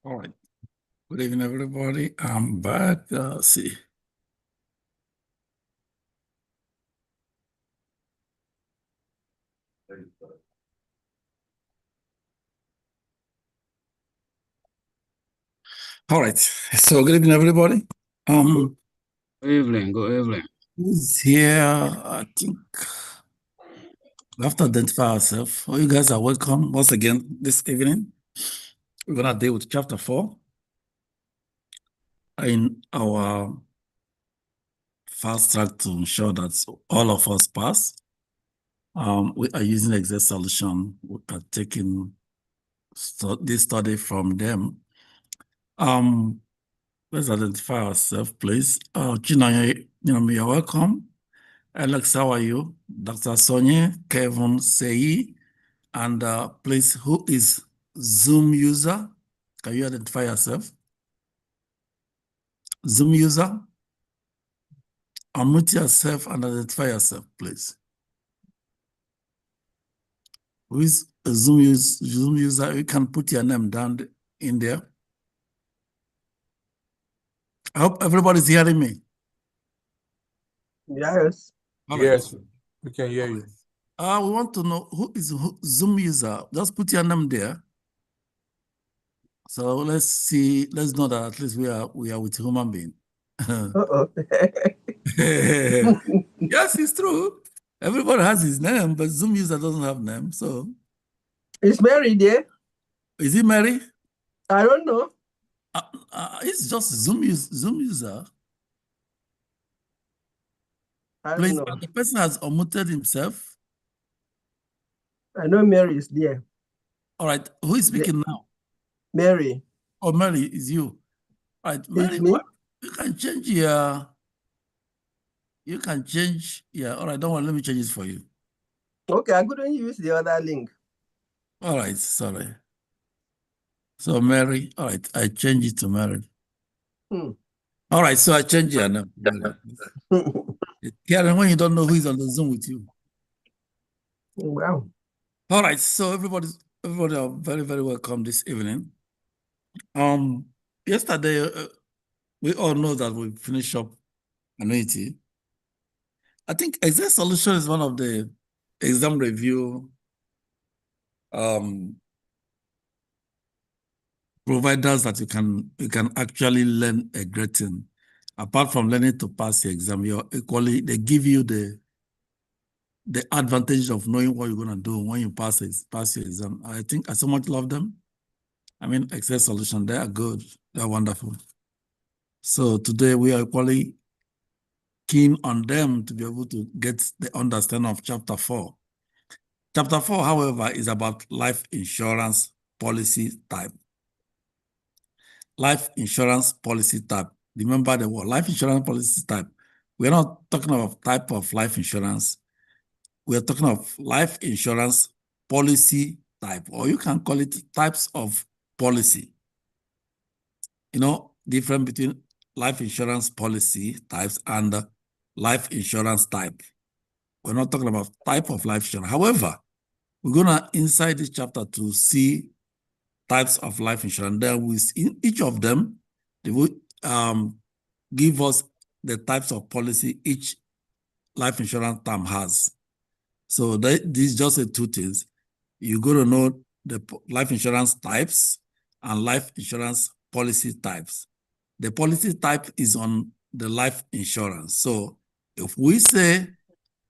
All right. Good evening, everybody. I'm back. See. All right. So good evening, everybody. Good evening. Good evening. Who's here? I think we have to identify ourselves. All you guys are welcome once again this evening. We're gonna deal with chapter 4 in our fast track to ensure that all of us pass. We are using exact solution. We are taking this study from them. Let's identify ourselves, please. Chinanya, you're welcome. Alex, how are you? Dr. Sonia, Kevin, Sei, and please, who is Zoom user? Can you identify yourself? Zoom user? Unmute yourself and identify yourself, please. Who is a Zoom user? You can put your name down in there. I hope everybody's hearing me. Yes. All Yes, right. we can hear you. We want to know who is Zoom user. Just put your name there. So let's see. Let's know that at least we are with human being. Uh-oh. Yes, it's true. Everybody has his name, but Zoom user doesn't have name. So Is Mary there? is he Mary? I don't know. It's just Zoom user. I Please, don't know. the person has unmuted himself. I know Mary is there. All right, who is speaking now? Mary. Oh, Mary, is you. All right, Mary, It's me? you can change your. You can change. Yeah, all right, don't worry, let me change it for you. Okay, I couldn't use the other link. All right, sorry. So Mary, all right, I changed it to Mary. All right, so I changed your name. Karen, when you don't know who is on the Zoom with you. Wow. All right, so everybody are very, very welcome this evening. Yesterday, we all know that we finished up annuity. I think exact solution is one of the exam review providers that you can actually learn a great thing. Apart from learning to pass the exam, they give you the advantage of knowing what you're gonna do when you pass your exam. I think I so much love them. I mean, Excel solution, they are good, they're wonderful. So today we are equally keen on them to be able to get the understanding of chapter 4. Chapter 4, however, is about life insurance policy type. Life insurance policy type. Remember the word life insurance policy type. We're not talking about type of life insurance. We're talking of life insurance policy type, or you can call it types of policy. You know, difference between life insurance policy types and life insurance type. We're not talking about type of life insurance. However, we're gonna inside this chapter to see types of life insurance. Then in each of them, they will give us the types of policy each life insurance term has. So this is just two things. You're going to know the life insurance types and life insurance policy types. The policy type is on the life insurance. So if we say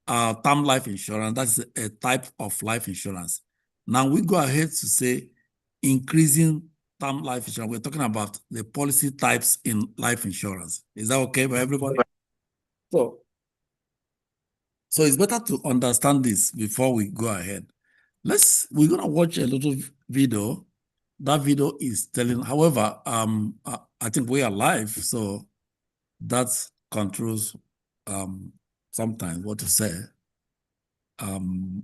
term life insurance, that's a type of life insurance. Now we go ahead to say increasing term life insurance. We're talking about the policy types in life insurance. Is that okay for everybody? So it's better to understand this before we go ahead. We're gonna watch a little video. That video is telling, however, I think we are live, so that controls sometimes what to say.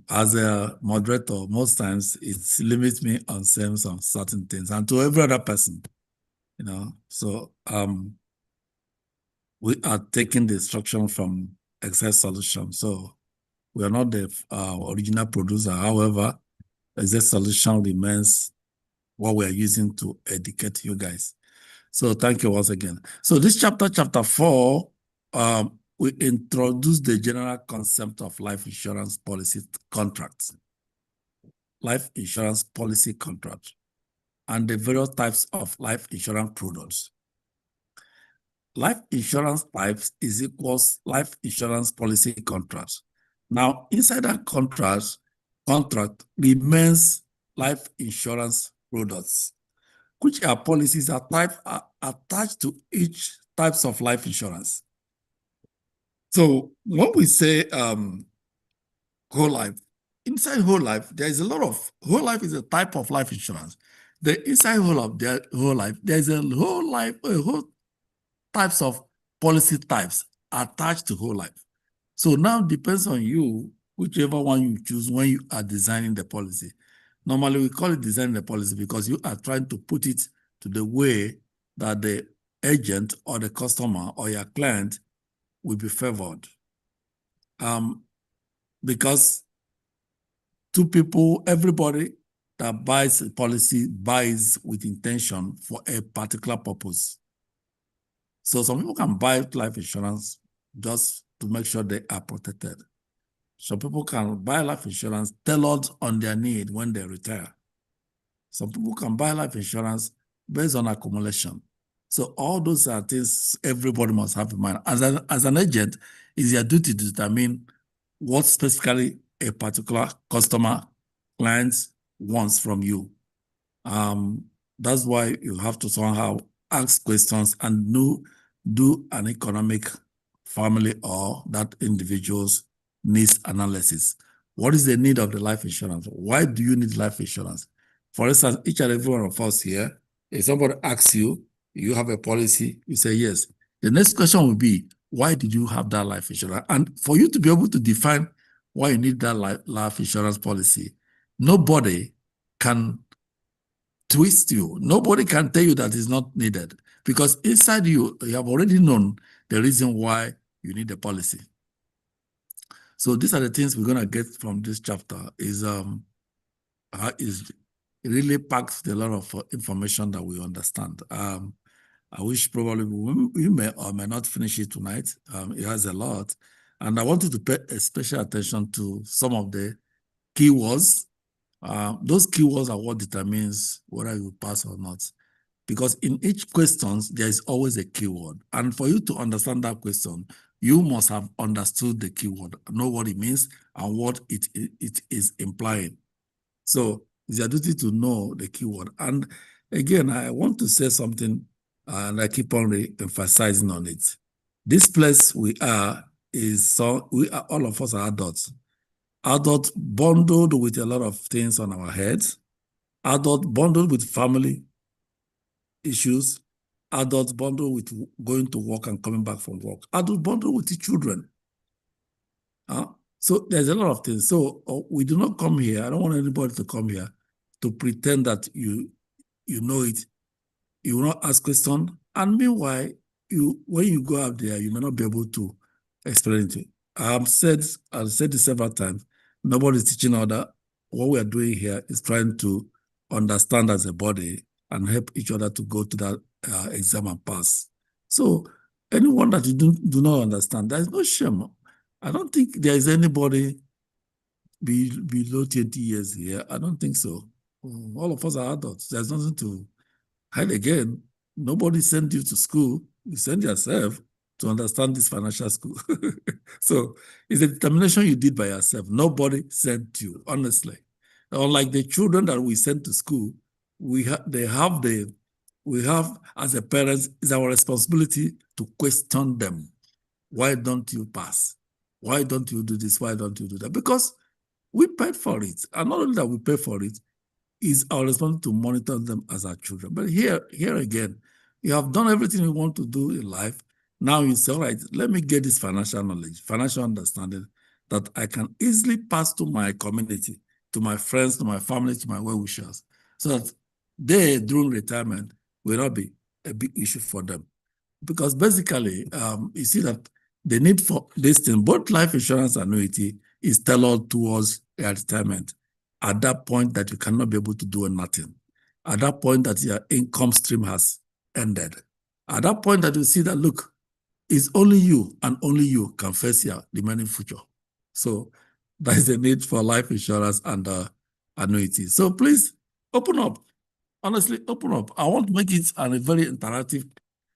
As a moderator, most times it limits me on saying some certain things, and to every other person, you know. So we are taking the instruction from Excel solution. So we are not the original producer. However, Excel solution remains what we are using to educate you guys. So thank you once again. So this chapter 4, we introduce the general concept of life insurance policy contracts, life insurance policy contract, and the various types of life insurance products. Life insurance types is equals life insurance policy contract. Now, inside that contract remains life insurance products, which are policies are attached to each types of life insurance. So when we say whole life, inside whole life, there is a lot of whole life is a type of life insurance. The inside whole life, there is a whole types of policy types attached to whole life. So now it depends on you, whichever one you choose when you are designing the policy. Normally we call it designing the policy because you are trying to put it to the way that the agent or the customer or your client will be favored. Because two people, everybody that buys a policy buys with intention for a particular purpose. So some people can buy life insurance just to make sure they are protected. Some people can buy life insurance tailored on their need when they retire. Some people can buy life insurance based on accumulation. So all those are things everybody must have in mind. As an agent, it's your duty to determine what specifically a particular customer, client wants from you. That's why you have to somehow ask questions and do an economic family or that individual's needs analysis. What is the need of the life insurance? Why do you need life insurance? For instance, each and every one of us here, if somebody asks you, you have a policy, you say yes. The next question will be, why did you have that life insurance? And for you to be able to define why you need that life insurance policy, nobody can twist you. Nobody can tell you that it's not needed because inside you, you have already known the reason why you need the policy. So these are the things we're going to get from this chapter is it really packs a lot of information that we understand. I wish probably we may or may not finish it tonight. It has a lot. And I wanted to pay a special attention to some of the keywords. Those keywords are what determines whether you pass or not. Because in each question, there is always a keyword. And for you to understand that question, you must have understood the keyword, know what it means and what it is implying. So it's your duty to know the keyword. And again, I want to say something, and I keep on emphasizing on it. This place we are all of us are adults. Adult bundled with a lot of things on our heads, adult bundled with family issues, adult bundled with going to work and coming back from work, adult bundled with the children. So there's a lot of things. So we do not come here, I don't want anybody to come here to pretend that you know it. You will not ask questions, and meanwhile, when you go out there, you may not be able to explain it. I've said this several times, nobody's teaching other. What we are doing here is trying to understand as a body and help each other to go to that exam and pass. So anyone that you do not understand, there is no shame. I don't think there is anybody below 20 years here. I don't think so. All of us are adults. There's nothing to hide. Again, nobody sent you to school. You send yourself to understand this financial school. So it's a determination you did by yourself. Nobody sent you, honestly. Unlike the children that we send to school, we have as a parents, it's our responsibility to question them. Why don't you pass? Why don't you do this? Why don't you do that? Because we paid for it. And not only that we pay for it, it's our responsibility to monitor them as our children. But here again, you have done everything you want to do in life. Now you say, all right, let me get this financial knowledge, financial understanding that I can easily pass to my community, to my friends, to my family, to my well-wishers, so that they, during retirement, will not be a big issue for them. Because basically, you see that the need for this thing, both life insurance and annuity, is tailored towards retirement. At that point that you cannot be able to do nothing. At that point that your income stream has ended. At that point that you see that, look, it's only you and only you can face your remaining future. So that is the need for life insurance and annuity. So please open up. Honestly, open up. I want to make it a very interactive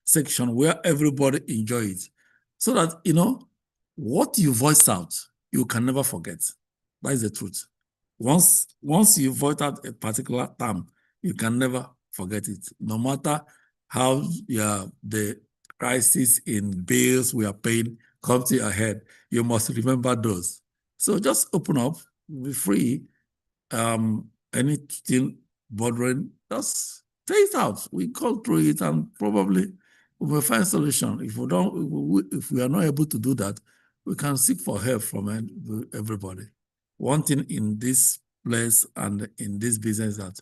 section where everybody enjoys it. So that, you know, what you voice out, you can never forget. That is the truth. Once you voice out a particular term, you can never forget it. No matter how the crisis in bills we are paying come to your head, you must remember those. So just open up, be free. Anything bothering, just say it out. We go through it and probably we will find a solution. If we are not able to do that, we can seek for help from everybody. One thing in this place and in this business that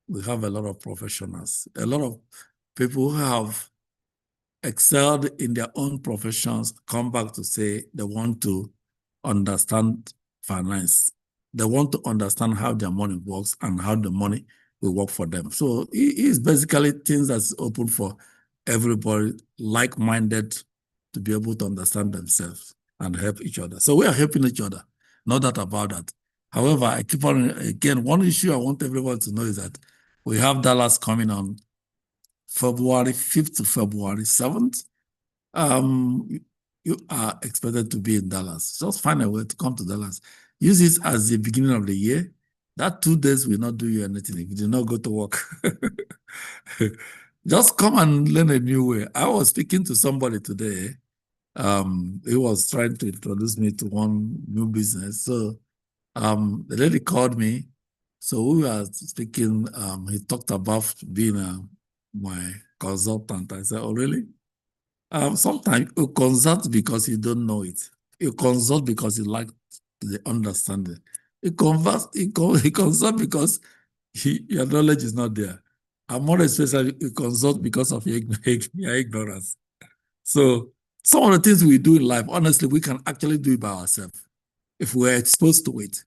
we have a lot of professionals, a lot of people who have excelled in their own professions come back to say they want to understand finance. They want to understand how their money works and how the money will work for them. So it is basically things that's open for everybody, like-minded, to be able to understand themselves and help each other. So we are helping each other, no doubt about that. However, I keep on, again, one issue I want everyone to know is that we have Dallas coming on February 5th to February 7th. You are expected to be in Dallas. Just find a way to come to Dallas. Use it as the beginning of the year. That 2 days will not do you anything if you do not go to work. Just come and learn a new way. I was speaking to somebody today. He was trying to introduce me to one new business. So the lady called me. So we were speaking. He talked about being my consultant. I said, "Oh, really?" Sometimes you consult because you don't know it. You consult because you like the understanding. You consult because your knowledge is not there. And more especially, you consult because of your ignorance. So some of the things we do in life, honestly, we can actually do it by ourselves if we're exposed to it.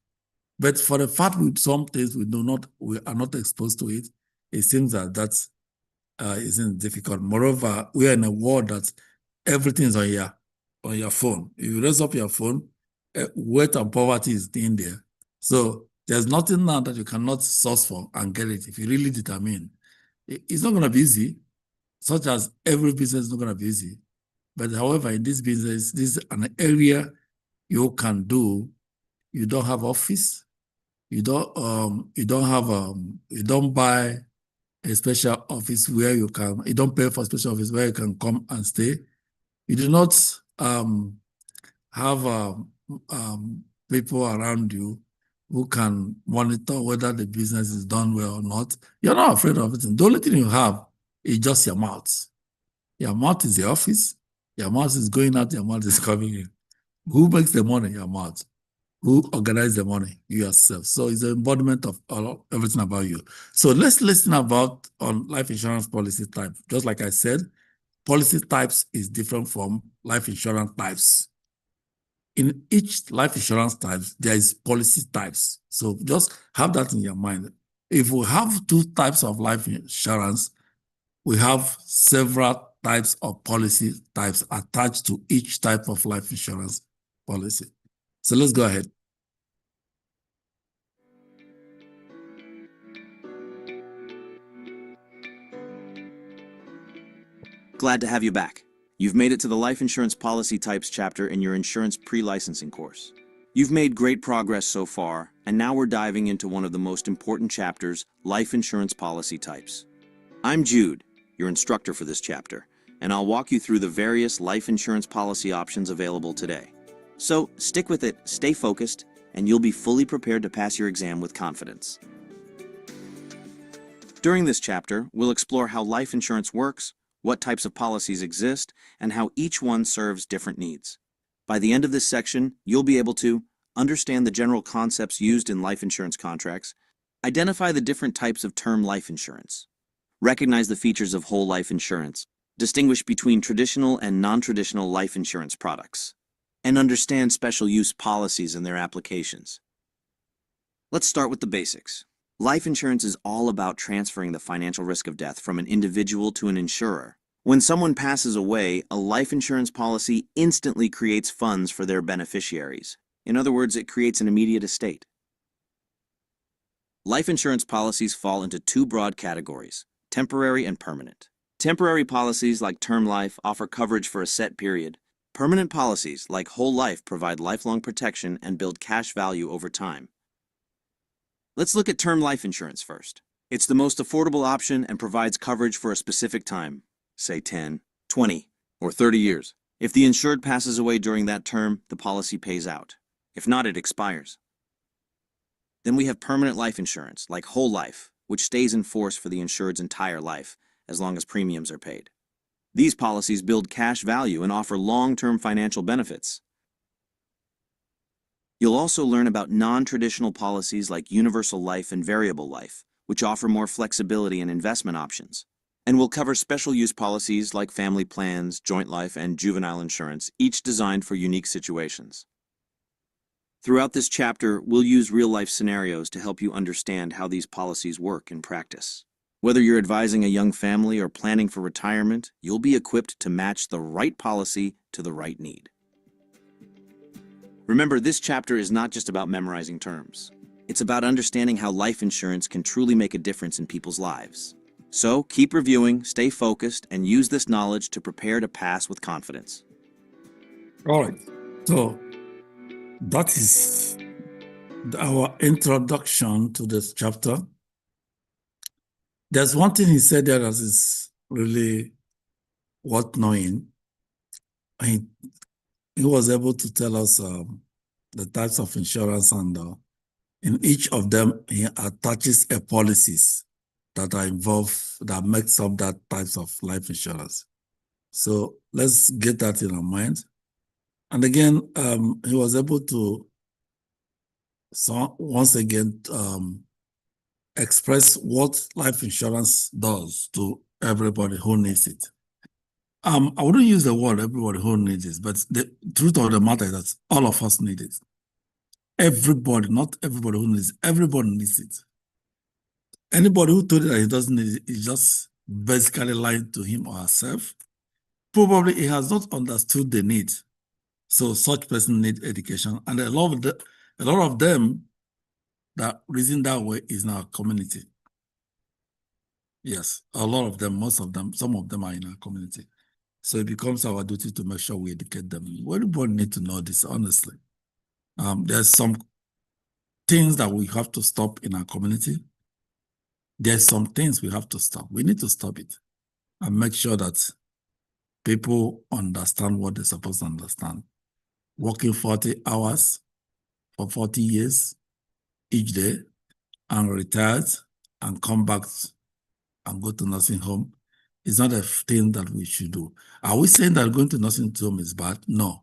But for the fact with some things we are not exposed to it, it seems that isn't difficult. Moreover, we are in a world that everything is on your phone. If you raise up your phone, wealth and poverty is in there. So there's nothing now that you cannot source for and get it if you really determine. It's not going to be easy, such as every business is not going to be easy. But however, in this business, this is an area you can do. You don't have office. You don't buy a special office where you don't pay for a special office where you can come and stay. You do not have people around you who can monitor whether the business is done well or not. You're not afraid of it. The only thing you have is just your mouth. Your mouth is the office. Your mouth is going out. Your mouth is coming in. Who makes the money? Your mouth. Who organizes the money? You yourself. So it's an embodiment of everything about you. So let's listen about on life insurance policy type. Just like I said, policy types is different from life insurance types. In each life insurance types, there is policy types. So just have that in your mind. If we have 2 types of life insurance, we have several types of policy types attached to each type of life insurance policy. So let's go ahead. Glad to have you back. You've made it to the Life Insurance Policy Types chapter in your insurance pre-licensing course. You've made great progress so far, and now we're diving into one of the most important chapters, Life Insurance Policy Types. I'm Jude, your instructor for this chapter, and I'll walk you through the various life insurance policy options available today. So stick with it, stay focused, and you'll be fully prepared to pass your exam with confidence. During this chapter, we'll explore how life insurance works, what types of policies exist, and how each one serves different needs. By the end of this section, you'll be able to understand the general concepts used in life insurance contracts, identify the different types of term life insurance, recognize the features of whole life insurance, distinguish between traditional and non-traditional life insurance products, and understand special use policies and their applications. Let's start with the basics. Life insurance is all about transferring the financial risk of death from an individual to an insurer. When someone passes away, a life insurance policy instantly creates funds for their beneficiaries. In other words, it creates an immediate estate. Life insurance policies fall into two broad categories: temporary and permanent. Temporary policies like term life offer coverage for a set period. Permanent policies like whole life provide lifelong protection and build cash value over time. Let's look at term life insurance first. It's the most affordable option and provides coverage for a specific time, say 10, 20, or 30 years. If the insured passes away during that term, the policy pays out. If not, it expires. Then we have permanent life insurance, like whole life, which stays in force for the insured's entire life, as long as premiums are paid. These policies build cash value and offer long-term financial benefits. You'll also learn about non-traditional policies like universal life and variable life, which offer more flexibility and investment options. And we'll cover special use policies like family plans, joint life, and juvenile insurance, each designed for unique situations. Throughout this chapter, we'll use real-life scenarios to help you understand how these policies work in practice. Whether you're advising a young family or planning for retirement, you'll be equipped to match the right policy to the right need. Remember, this chapter is not just about memorizing terms. It's about understanding how life insurance can truly make a difference in people's lives. So, keep reviewing, stay focused, and use this knowledge to prepare to pass with confidence. All right. So that is our introduction to this chapter. There's one thing he said there that is really worth knowing. He was able to tell us the types of insurance, and in each of them, he attaches a policies that are involved, that makes up that types of life insurance. So let's get that in our mind. And again, he was able to once again express what life insurance does to everybody who needs it. I wouldn't use the word everybody who needs it, but the truth of the matter is that all of us need it. Everybody, not everybody who needs it, everybody needs it. Anybody who told you that he doesn't need it is just basically lying to him or herself. Probably he has not understood the need. So such person needs education. And a lot of them that reason that way is in our community. Yes, a lot of them, most of them, some of them are in our community. So it becomes our duty to make sure we educate them. Everybody needs to know this, honestly. There's some things that we have to stop in our community. There's some things we have to stop. We need to stop it and make sure that people understand what they're supposed to understand. Working 40 hours for 40 years each day and retired and come back and go to nursing home is not a thing that we should do. Are we saying that going to nursing home is bad? No.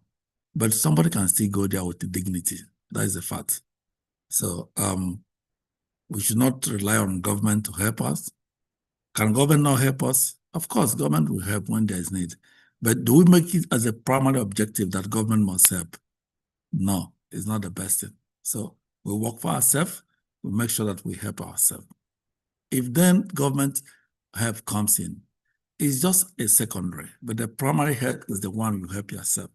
But somebody can still go there with dignity. That is a fact. So we should not rely on government to help us. Can government not help us? Of course, government will help when there is need. But do we make it as a primary objective that government must help? No, it's not the best thing. So we work for ourselves. We make sure that we help ourselves. If then government help comes in, it's just a secondary, but the primary help is the one you help yourself.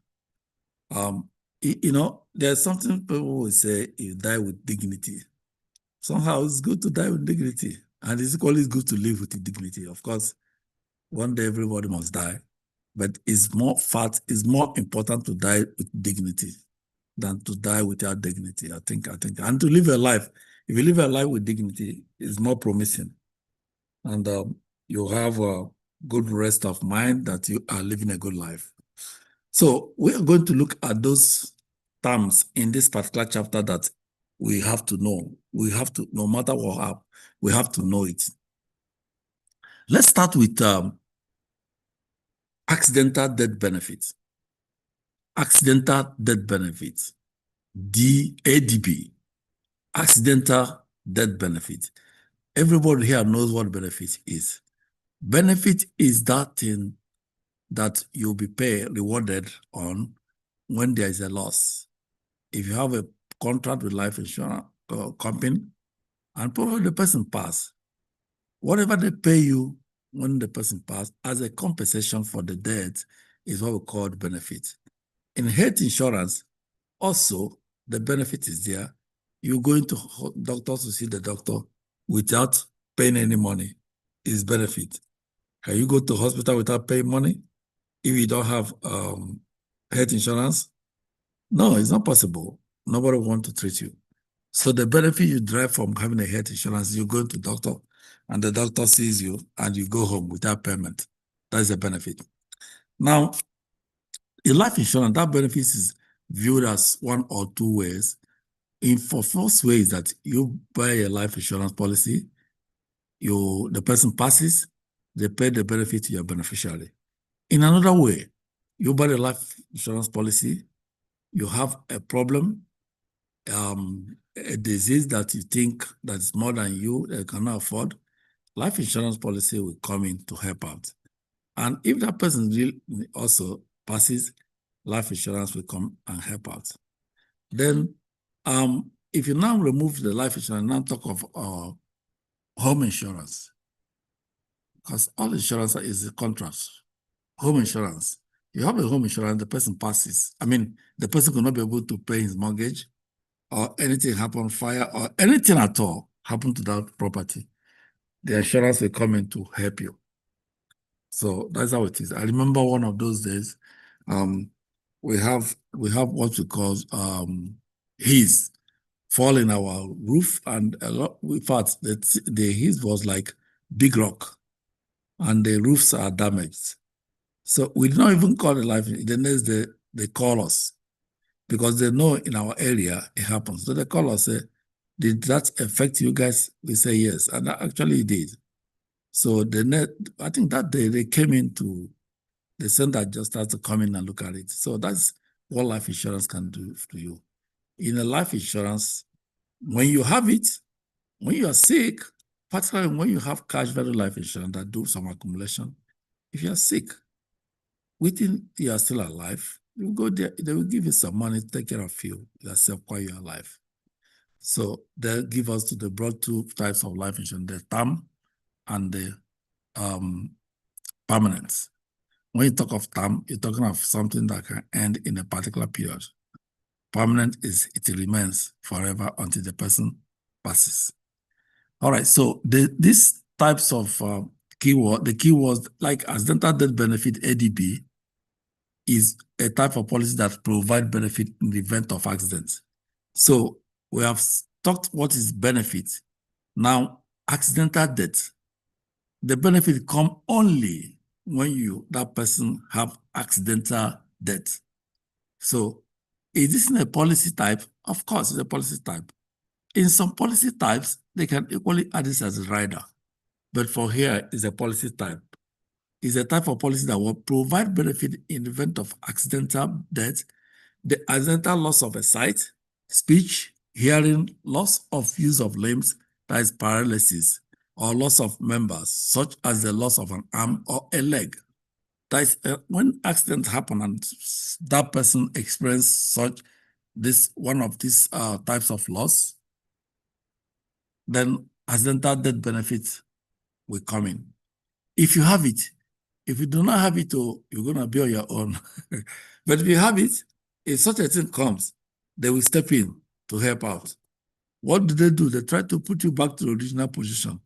You know, there's something people will say, you die with dignity. Somehow it's good to die with dignity, and it's always good to live with dignity. Of course, one day everybody must die, but it's more important to die with dignity than to die without dignity. I think, and to live a life. If you live a life with dignity, it's more promising, and you have a good rest of mind that you are living a good life. So we are going to look at those terms in this particular chapter that we have to know. We have to, no matter what happens, we have to know it. Let's start with accidental death benefits. Accidental death benefits, ADB, accidental death benefit. Everybody here knows what benefit is. Benefit is that thing that you'll be rewarded on when there is a loss. If you have a contract with life insurance company And provided the person pass, whatever they pay you when the person pass as a compensation for the death is what we call the benefit. In health insurance, also, the benefit is there. You go into doctors to see the doctor without paying any money is benefit. Can you go to hospital without paying money if you don't have health insurance? No, it's not possible. Nobody wants to treat you. So the benefit you derive from having a health insurance, you go to doctor and the doctor sees you and you go home without payment. That is a benefit. Now, in life insurance, that benefit is viewed as one or two ways. For first way is that you buy a life insurance policy, the person passes, they pay the benefit to your beneficiary. In another way, you buy a life insurance policy, you have a problem, a disease that you think that is more than you cannot afford, life insurance policy will come in to help out. And if that person really also passes, life insurance will come and help out. Then, if you now remove the life insurance, now talk of home insurance, because all insurance is a contract. Home insurance, you have a home insurance, the person passes. I mean, the person could not be able to pay his mortgage, or anything happen, fire, or anything at all happen to that property. The insurance will come in to help you. So that's how it is. I remember one of those days, we have what we call heaves fall in our roof, and a lot. In fact, the heaves was like big rock, and the roofs are damaged. So we did not even call the life. The next day they call us because they know in our area it happens. So they call us, say, "Did that affect you guys?" We say yes, and actually it did. So I think that day they came into the center just started to come in and look at it. So that's what life insurance can do to you. In a life insurance, when you have it, when you are sick, particularly when you have cash value life insurance that do some accumulation, if you are sick, within you are still alive, you go there, they will give you some money to take care of you yourself while you're alive. So they give us the broad two types of life insurance, the term and the permanent. When you talk of term, you're talking of something that can end in a particular period. Permanent is it remains forever until the person passes. All right, so these types of the keywords like accidental death benefit, ADB, is a type of policy that provides benefit in the event of accidents. So we have talked what is benefit. Now, accidental death, the benefit come only when that person have accidental death. So is this in a policy type? Of course, it's a policy type. In some policy types, they can equally add this as a rider. But for here, it's a policy type. It's a type of policy that will provide benefit in the event of accidental death, the accidental loss of a sight, speech, hearing, loss of use of limbs, that is paralysis, or loss of members, such as the loss of an arm or a leg. That is when accidents happen and that person experiences one of these types of loss, then accidental death benefits will come in. If you have it, if you do not have it, you're going to be on your own. But if you have it, if such a thing comes, they will step in to help out. What do? They try to put you back to the original position.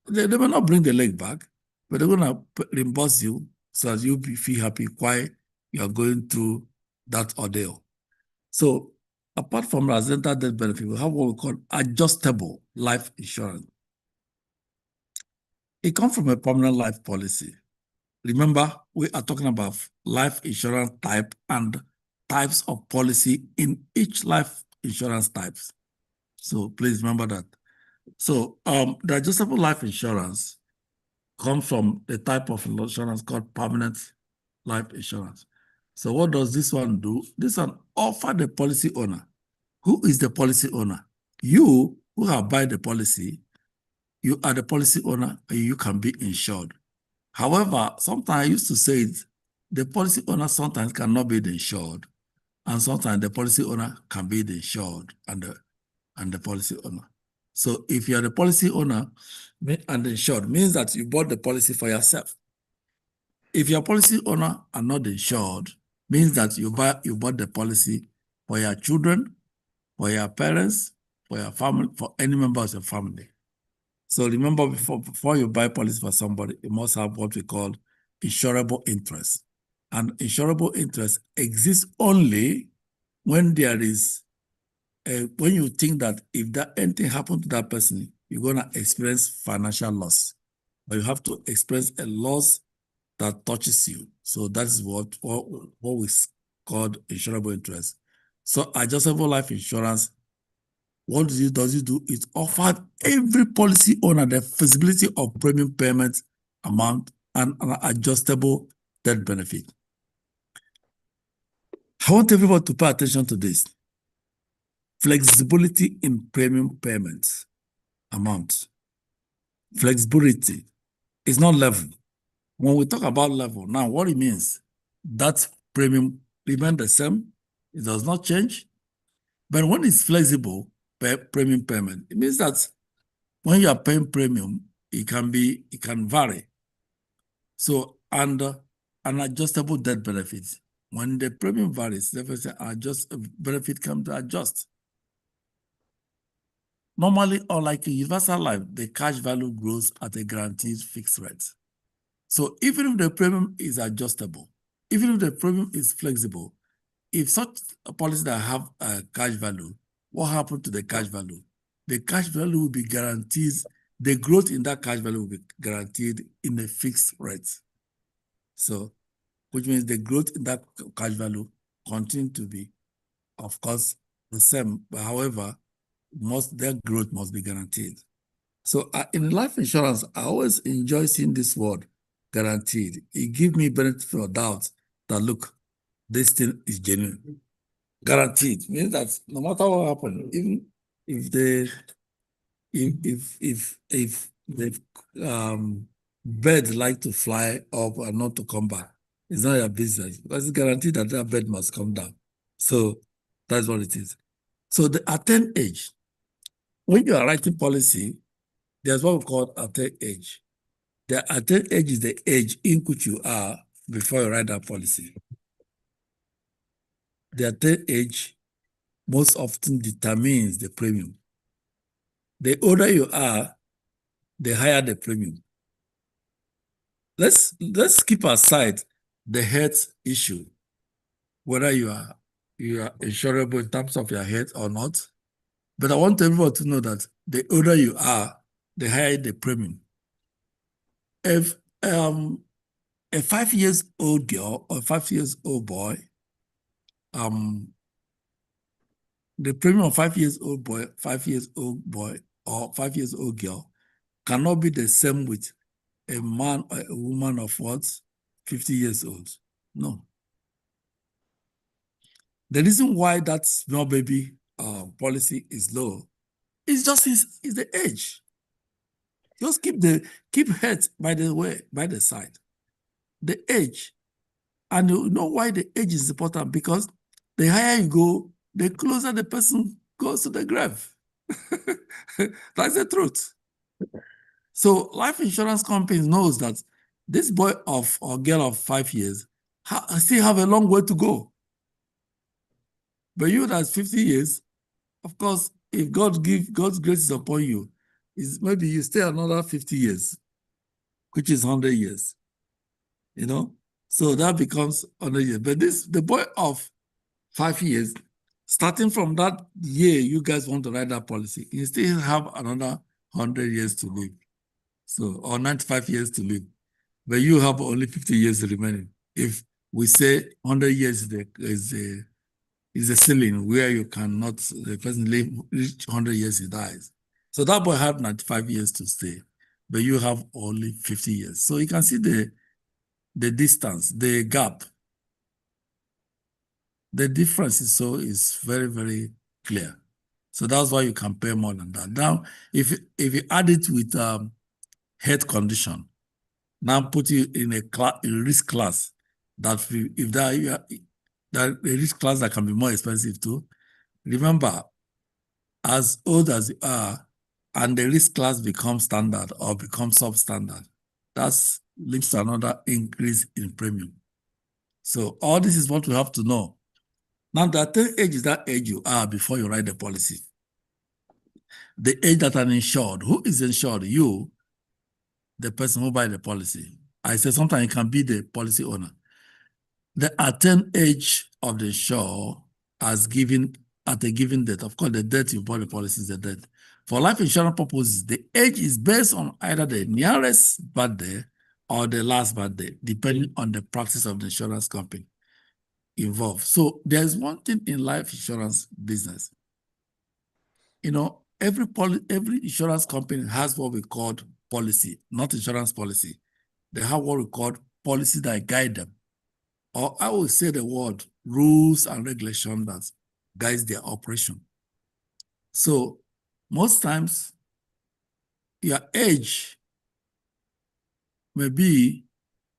They will not bring the leg back, but they're going to reimburse you so that you feel happy while you are going through that ordeal. So apart from accidental death benefit, we have what we call adjustable life insurance. It comes from a permanent life policy. Remember, we are talking about life insurance type and types of policy in each life insurance types. So please remember that. So the adjustable life insurance comes from the type of insurance called permanent life insurance. So what does this one do? This one offers the policy owner. Who is the policy owner? You who have bought the policy, you are the policy owner and you can be insured. However, sometimes I used to say it, the policy owner sometimes cannot be the insured, and sometimes the policy owner can be the insured and the policy owner. So if you're the policy owner and insured, means that you bought the policy for yourself. If you're a policy owner and not insured, means that you bought the policy for your children, for your parents, for your family, for any member of your family. So remember, before you buy policy for somebody, you must have what we call insurable interest. And insurable interest exists only when there is when you think that if anything happened to that person, you're going to experience financial loss. But you have to experience a loss that touches you. So that is what we call insurable interest. So adjustable life insurance, what does it do? It offers every policy owner the feasibility of premium payment amount and an adjustable death benefit. I want everyone to pay attention to this. Flexibility in premium payments amount. Flexibility is not level. When we talk about level, now what it means, that premium remains the same, it does not change. But when it's flexible premium payment, it means that when you are paying premium, it can vary. So under an adjustable death benefit, when the premium varies, the benefit comes to adjust. Normally, unlike a universal life, the cash value grows at a guaranteed fixed rate. So even if the premium is adjustable, even if the premium is flexible, if such a policy that have a cash value, what happened to the cash value? The cash value will be guaranteed, the growth in that cash value will be guaranteed in a fixed rate. So, which means the growth in that cash value continue to be, of course, the same, but however, their growth must be guaranteed. So in life insurance, I always enjoy seeing this word, guaranteed. It gives me benefit of doubt that, look, this thing is genuine. Guaranteed means that no matter what happens, even if the bird like to fly up and not to come back, it's not your business, because it's guaranteed that that bird must come down. So that's what it is. So the attained age, when you are writing policy, there's what we call attained age. The attained age is the age in which you are before you write that policy. The attained age most often determines the premium. The older you are, the higher the premium. Let's keep aside the health issue, whether you are insurable in terms of your health or not. But I want everyone to know that the older you are, the higher the premium. If a 5-year-old girl or 5-year-old boy, the premium of 5-year-old boy, 5-year-old boy, or 5-year-old girl cannot be the same with a man or a woman of what? 50 years old. No. The reason why that small baby policy is low is just is the age. Just keep head by the side. The age. And you know why the age is important? Because the higher you go, the closer the person goes to the grave. That's the truth. So life insurance companies knows that this boy or girl of 5 years still have a long way to go. But you that's 50 years, of course, if God's grace is upon you, maybe you stay another 50 years, which is 100 years. You know? So that becomes 100 years. But the boy of 5 years, starting from that year you guys want to write that policy, you still have another 100 years to live. So, or 95 years to live. But you have only 50 years remaining. If we say 100 years is a ceiling where you cannot, the person reach 100 years, he dies. So that boy had 95 years to stay, but you have only 50 years. So you can see the distance, the gap. The difference is very, very clear. So that's why you can pay more than that. Now, if you add it with health condition, now put you in a risk class that if that a risk class that can be more expensive too. Remember, as old as you are, and the risk class becomes standard or becomes substandard, that leads to another increase in premium. So all this is what we have to know. Now, the 10 age is that age you are before you write the policy. The age that are insured. Who is insured? You, the person who buy the policy. I said sometimes it can be the policy owner. The attained age of the insured as given at a given date. Of course, the date you bought the policy is the date. For life insurance purposes, the age is based on either the nearest birthday or the last birthday, depending on the practice of the insurance company involved. So there's one thing in life insurance business. You know, every insurance company has what we call policy, not insurance policy. They have what we call policy that guide them. Or I would say the word rules and regulation that guides their operation. So most times your age may be,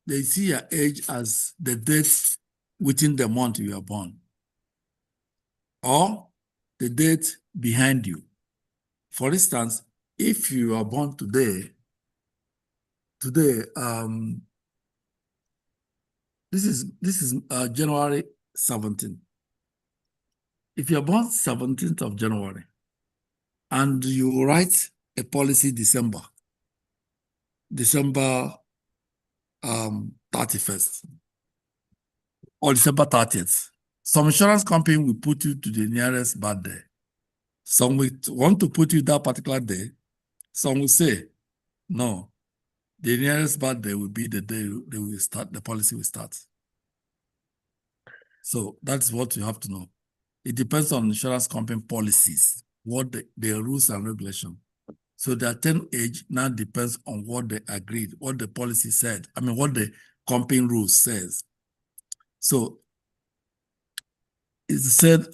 they see your age as the date within the month you are born, or the date behind you. For instance, if you are born today, this is January 17th. If you are born 17th of January and you write a policy December 31st or December 30th, some insurance company will put you to the nearest birthday. Some will want to put you that particular day. Some will say, no, the nearest birthday will be the day they will start, the policy will start. So that's what you have to know. It depends on insurance company policies, what the rules and regulations. So the attained age now depends on what they agreed, what the policy said. I mean, what the company rules says. So it's said,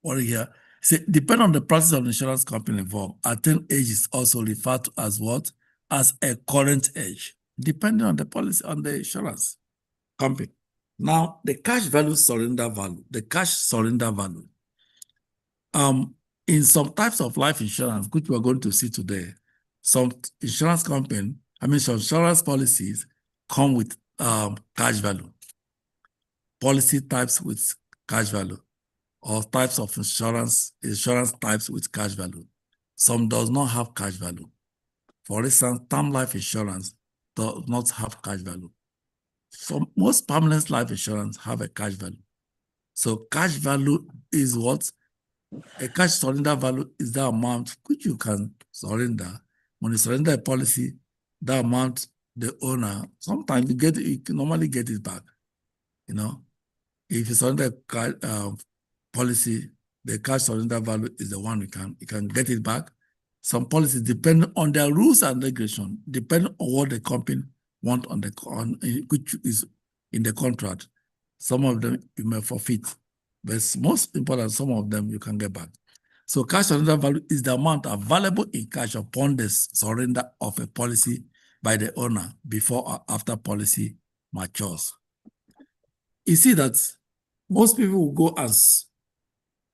what here? Say, depending on the practice of the insurance company involved, attained age is also referred to as what? As a current age, depending on the policy, on the insurance company. Now, the cash value surrender value, the cash surrender value. In some types of life insurance, which we're going to see today, some insurance company, some insurance policies come with cash value. Policy types with cash value, or types of insurance types with cash value. Some does not have cash value. For instance, term life insurance does not have cash value. So most permanent life insurance have a cash value. So cash value is what? A cash surrender value is the amount which you can surrender. When you surrender a policy, the amount the owner, sometimes you can normally get it back. You know, if you surrender a policy, the cash surrender value is the one you can get it back. Some policies depend on their rules and regulation, depending on what the company want which is in the contract. Some of them you may forfeit, but most important, some of them you can get back. So cash surrender value is the amount available in cash upon the surrender of a policy by the owner before or after policy matures. You see that most people will go as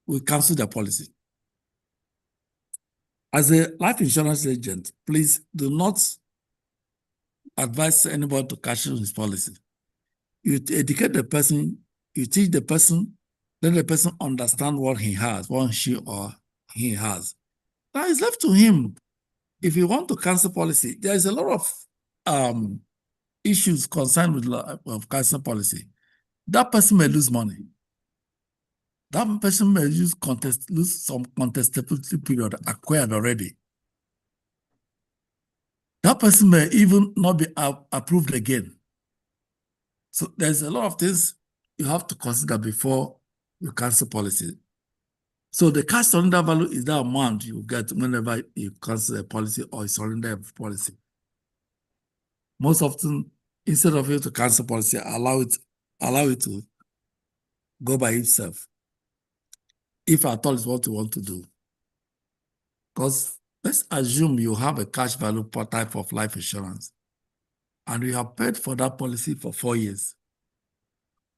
will cancel their policy. As a life insurance agent, please do not advise anybody to cancel his policy. You educate the person, you teach the person, let the person understand what he has, what she or he has. Now it's left to him. If you want to cancel policy, there is a lot of issues concerned with cancel policy. That person may lose money. That person may lose some contestability period acquired already. That person may even not be approved again. So there's a lot of things you have to consider before you cancel policy. So the cash surrender value is the amount you get whenever you cancel a policy or you surrender a policy. Most often, instead of you to cancel policy, allow it to go by itself. If at all is what you want to do. Because let's assume you have a cash value per type of life insurance and you have paid for that policy for 4 years.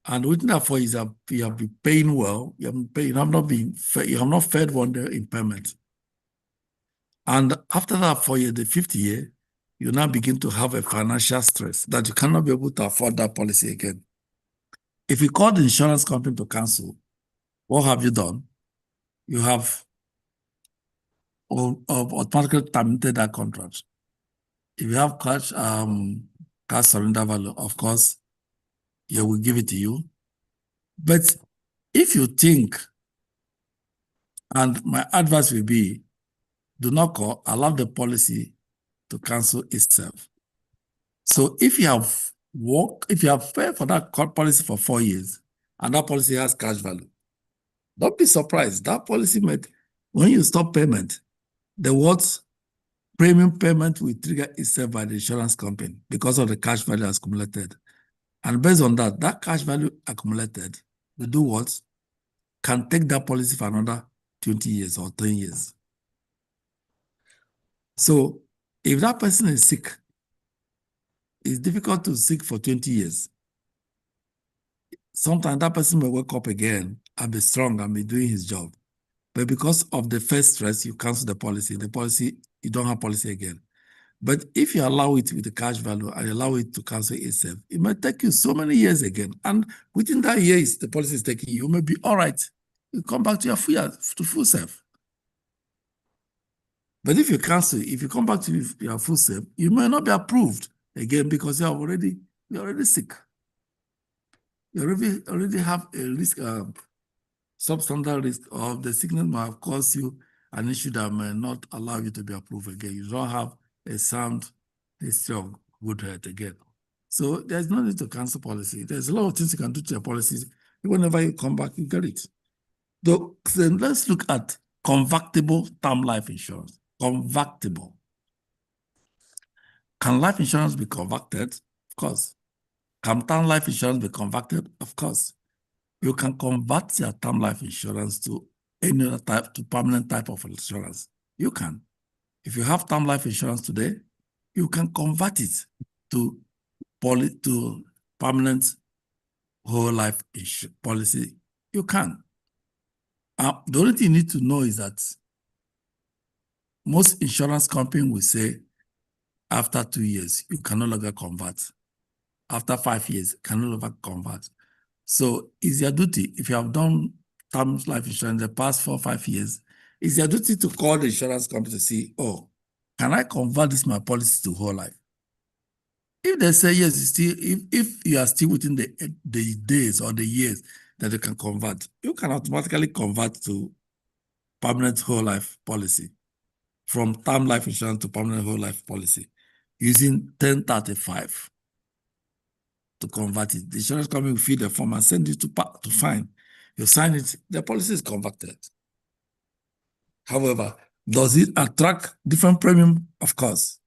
And within that 4 years, you have been paying well, you have not fed one day in payment. And after that 4 years, the 5th year, you now begin to have a financial stress that you cannot be able to afford that policy again. If you call the insurance company to cancel, what have you done? You have automatically terminated that contract. If you have cash surrender value, of course, they will give it to you. But if you think, and my advice will be, do not call, allow the policy to cancel itself. So if you have paid for that policy for 4 years, and that policy has cash value, don't be surprised. That policy when you stop payment, the words premium payment will trigger itself by the insurance company because of the cash value accumulated. And based on that, that cash value accumulated will do what? Can take that policy for another 20 years or 10 years. So if that person is sick, it's difficult to sick for 20 years. Sometimes that person may wake up again and be strong and be doing his job. But because of the first stress, you cancel the policy, you don't have policy again. But if you allow it with the cash value and allow it to cancel itself, it might take you so many years again. And within that years, the policy is taking you may be all right. You come back to your full self. But if you cancel, if you come back to your full self, you may not be approved again because you're already sick. You already have a risk, substandard risk of the sickness might have caused you an issue that may not allow you to be approved again. You don't have a sound history of good health again. So there's no need to cancel policy. There's a lot of things you can do to your policies. Whenever you come back, you get it. So then let's look at convertible term life insurance. Convertible. Can life insurance be converted? Of course. Can term life insurance be converted? Of course. You can convert your term life insurance to any other type, to permanent type of insurance. You can. If you have term life insurance today, you can convert it to permanent whole life policy. You can. The only thing you need to know is that most insurance companies will say after 2 years, you can no longer convert. After 5 years, you can no longer convert. So it's your duty, if you have done term life insurance in the past 4 or 5 years, it's your duty to call the insurance company to see, oh, can I convert my policy to whole life? If they say yes, if you are still within the days or the years that you can convert, you can automatically convert to permanent whole life policy, from term life insurance to permanent whole life policy, using 1035 to convert it. The insurance company will fill the form and send it to fine. You sign it, the policy is converted. However, does it attract different premium? Of course.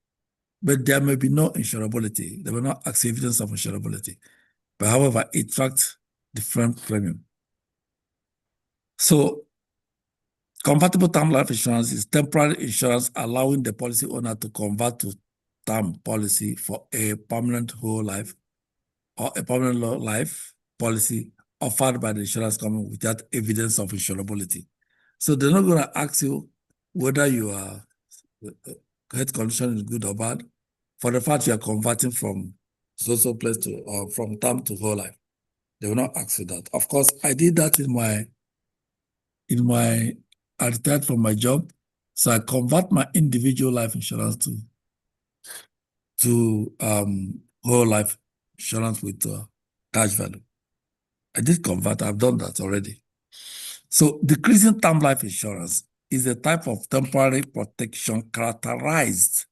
But there may be no insurability. There will not actually evidence of insurability. But however, it attracts different premium. So convertible term life insurance is temporary insurance allowing the policy owner to convert to term policy for a permanent whole life or a permanent life policy offered by the insurance company without evidence of insurability. So they're not going to ask you whether your health condition is good or bad for the fact you are converting from social place to or from term to whole life. They will not ask you that. Of course, I did that I retired from my job, so I convert my individual life insurance to whole life insurance with cash value. I did convert, I've done that already. So decreasing term life insurance is a type of temporary protection characterized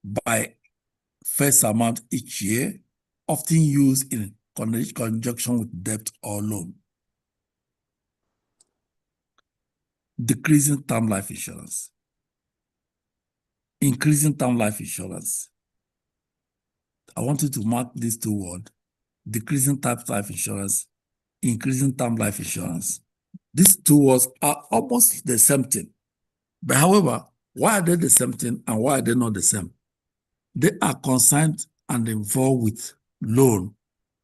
by face amount each year, often used in conjunction with debt or loan. Decreasing term life insurance. Increasing term life insurance. I want you to mark these two words: decreasing term life insurance, increasing term life insurance. These two words are almost the same thing. But however, why are they the same thing and why are they not the same? They are concerned and involved with loan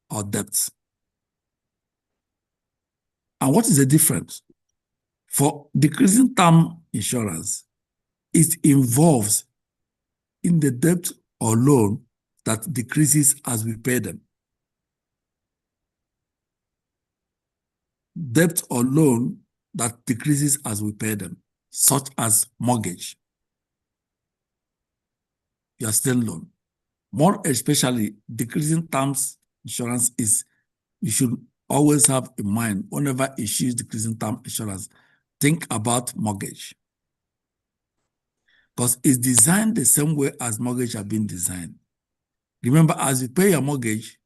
or debt. And what is the difference? For decreasing term insurance, it involves in the debt or loan that decreases as we pay them. Debt or loan that decreases as we pay them, such as mortgage. You are still loan. More especially, decreasing terms insurance is, you should always have in mind whenever you choose decreasing term insurance, think about mortgage. Because it's designed the same way as mortgage have been designed. Remember, as you pay your mortgage,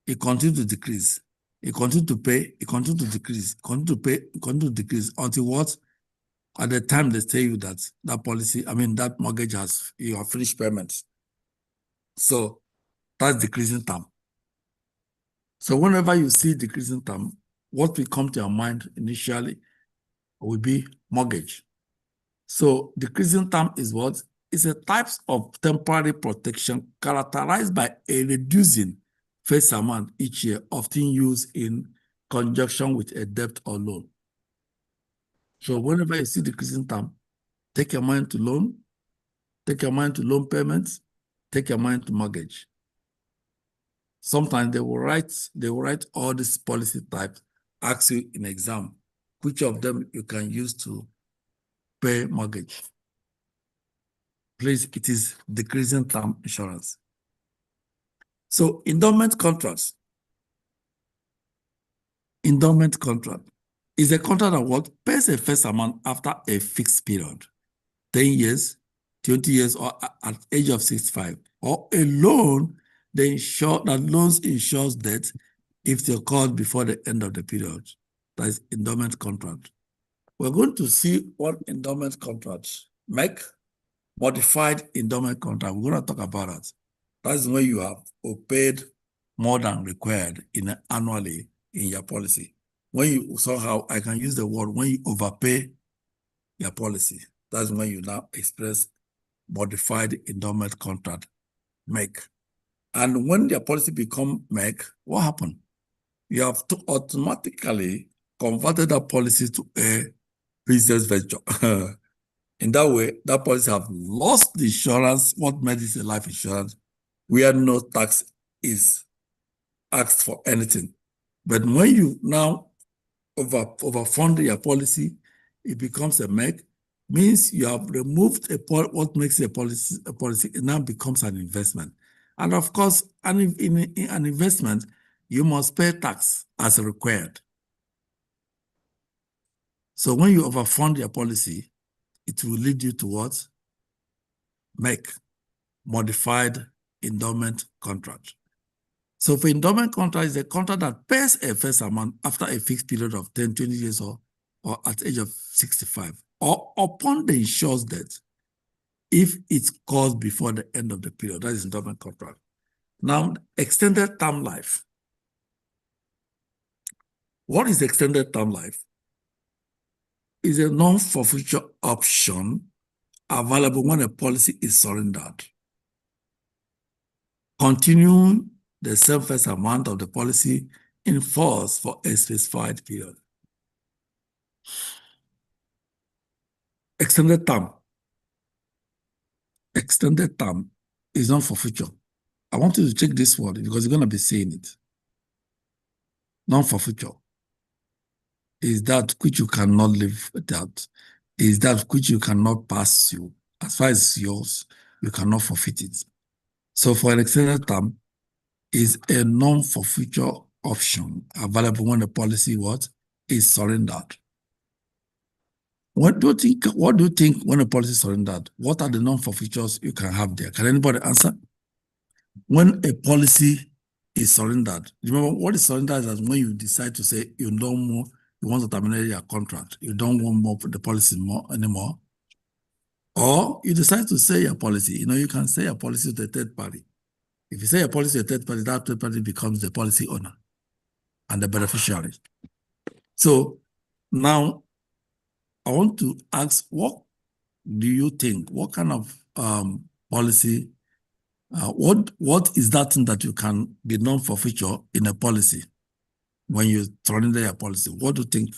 it continues to decrease. It continues to pay, it continues to decrease, continue to pay, it continues to decrease until what? At the time they tell you that that policy, that mortgage has, you have finished payments. So that's decreasing term. So whenever you see decreasing term, what will come to your mind initially will be mortgage. So decreasing term is what? It's a type of temporary protection characterized by a reducing face amount each year, often used in conjunction with a debt or loan. So whenever you see decreasing term, take your mind to loan, take your mind to loan payments, take your mind to mortgage. Sometimes they will write all these policy types, ask you in exam, which of them you can use to pay mortgage. Please, it is decreasing term insurance. So endowment contracts. Endowment contract is a contract that what pays a first amount after a fixed period, 10 years, 20 years, or at age of 65, or a loan that loans insures debt if they're called before the end of the period. That is endowment contract. We're going to see what endowment contracts make. Modified endowment contract, we're going to talk about that. That's when you have paid more than required annually in your policy. When you somehow, I can use the word, when you overpay your policy, that's when you now express modified endowment contract make. And when your policy become make, what happened? You have to automatically converted that policy to a business venture. In that way, that policy have lost the insurance, what made it a life insurance, where no tax is asked for anything. But when you now overfund your policy, it becomes a MEC, means you have removed what makes a policy, it now becomes an investment. And of course, in an investment, you must pay tax as required. So when you overfund your policy, it will lead you towards make modified endowment contract. So for endowment contract is a contract that pays a first amount after a fixed period of 10, 20 years or at the age of 65, or upon the insured's death, if it's caused before the end of the period. That is endowment contract. Now, extended term life. What is extended term life? Is a non-forfeiture option available when a policy is surrendered. Continuing the same first amount of the policy in force for a specified period. Extended term. Extended term is non-forfeiture. I want you to check this word because you're going to be saying it. Non-forfeiture is that which you cannot live without, is that which you cannot pass you. As far as yours, you cannot forfeit it. So for an extended term, is a non-forfeiture option available when the policy is surrendered. What do you think when a policy is surrendered? What are the non-forfeitures you can have there? Can anybody answer? When a policy is surrendered, remember what is surrendered is when you decide to say you don't more, you want to terminate your contract, you don't want more the policy anymore, or you decide to sell your policy. You can sell your policy to a third party. If you say a policy to a third party, that third party becomes the policy owner and the beneficiary. So now I want to ask, what do you think? What kind of policy, what is that thing that you can be non-forfeiture in a policy when you surrender your policy? What do you think?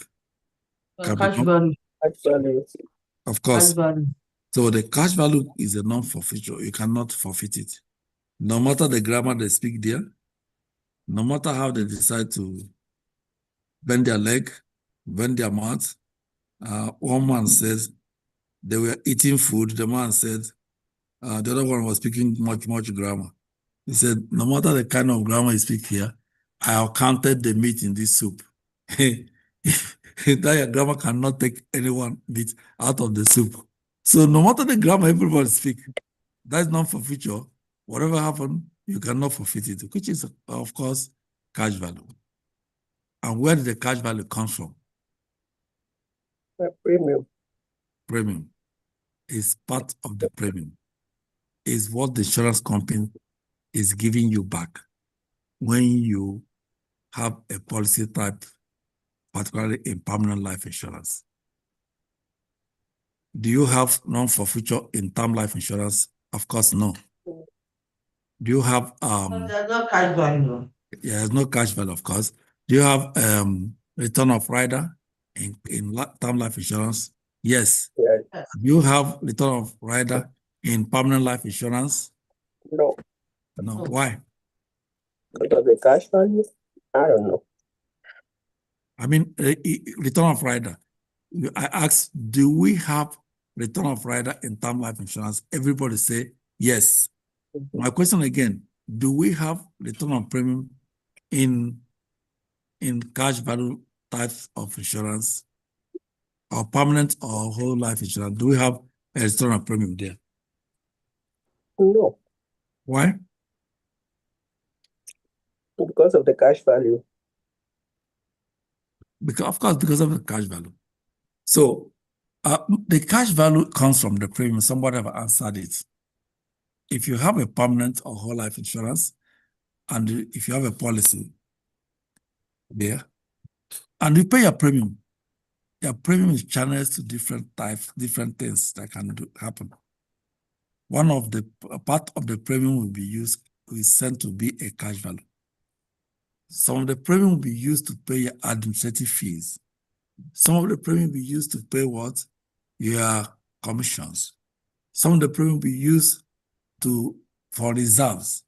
Cash value. Actually, Of course. Cash value. So the cash value is a non-forfeiture. You cannot forfeit it. No matter the grammar they speak there, no matter how they decide to bend their leg, bend their mouth. One man says they were eating food. The man said, the other one was speaking much grammar. He said, no matter the kind of grammar you speak here, I have counted the meat in this soup. That grammar cannot take anyone meat out of the soup. So no matter the grammar everybody speak, that's not forfeiture. Whatever happened, you cannot forfeit it, which is, of course, cash value. And where did the cash value come from? Premium. Premium is part of the premium. Is what the insurance company is giving you back when you have a policy type, particularly in permanent life insurance. Do you have non-forfeiture in term life insurance? Of course, no. Do you have There's no cash value. yeah, there's no cash value, of course. Do you have return of rider in term life insurance? Yes. Yeah. Do you have return of rider in permanent life insurance? No. No. Why? Because of the cash value? I don't know. I mean, return of rider. I asked, do we have return of rider in term life insurance? Everybody say yes. My question again, do we have return on premium in cash value types of insurance or permanent or whole life insurance? Do we have a return on premium there? No. Why? Because of the cash value. Because, of course, because of the cash value. So the cash value comes from the premium. Somebody have answered it. If you have a permanent or whole life insurance, and if you have a policy there, and you pay your premium is channeled to different types, different things that can happen. One of the part of the premium will be used, is sent to be a cash value. Some of the premium will be used to pay your administrative fees. Some of the premium will be used to pay what? Your commissions. Some of the premium will be used for reserves.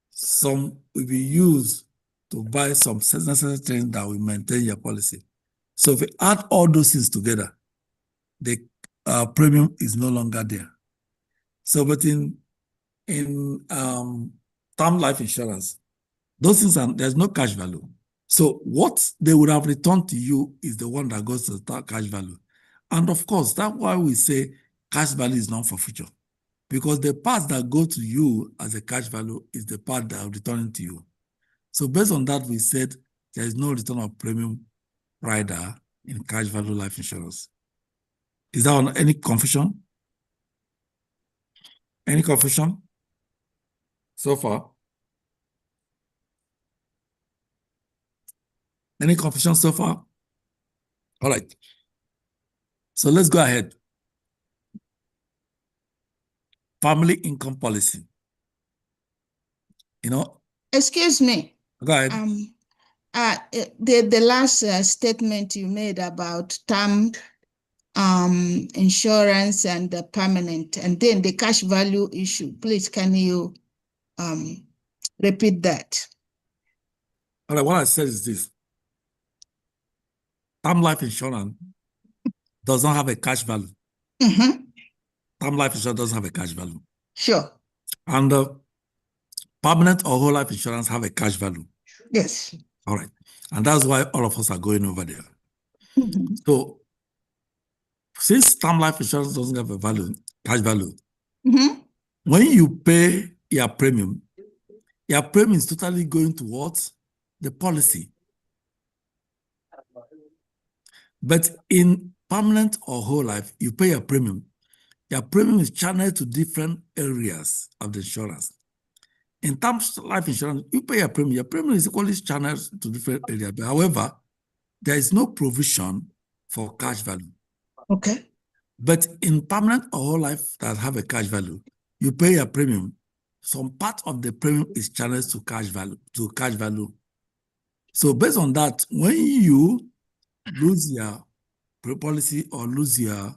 Some will be used to buy some necessary things that will maintain your policy. So if we add all those things together, the premium is no longer there. So, but in term life insurance, those things there's no cash value. So what they would have returned to you is the one that goes to the cash value. And of course, that's why we say cash value is non-forfeiture. Because the part that go to you as a cash value is the part that are returning to you. So based on that, we said there is no return of premium rider in cash value life insurance. Is there any confusion? Any confusion so far? Any confusion so far? All right. So let's go ahead. Family income policy. Excuse me. Go ahead. The last statement you made about term insurance and the permanent, and then the cash value issue. Please, can you repeat that? All right, what I said is this. Term life insurance does not have a cash value. Mm-hmm. Term life insurance doesn't have a cash value. Sure. And permanent or whole life insurance have a cash value. Yes. All right. And that's why all of us are going over there. Mm-hmm. So since term life insurance doesn't have a cash value, mm-hmm. when you pay your premium is totally going towards the policy. But in permanent or whole life, you pay your premium is channeled to different areas of the insurance. In terms of life insurance, you pay your premium is equally channeled to different areas. But however, there is no provision for cash value. Okay. But in permanent or whole life that have a cash value, you pay your premium. Some part of the premium is channeled to cash value. So based on that, when you lose your policy or lose your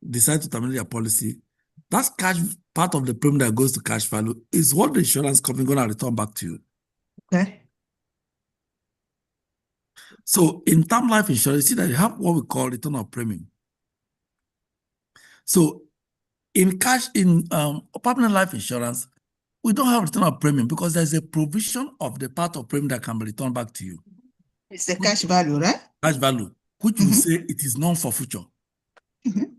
decide to terminate their policy, that cash part of the premium that goes to cash value is what the insurance company going to return back to you. Okay. So in term life insurance, you see that you have what we call return of premium. So in permanent life insurance, we don't have return of premium because there's a provision of the part of premium that can be returned back to you. It's the cash value, right? Cash value, which we say it is non-forfeiture. Mhm.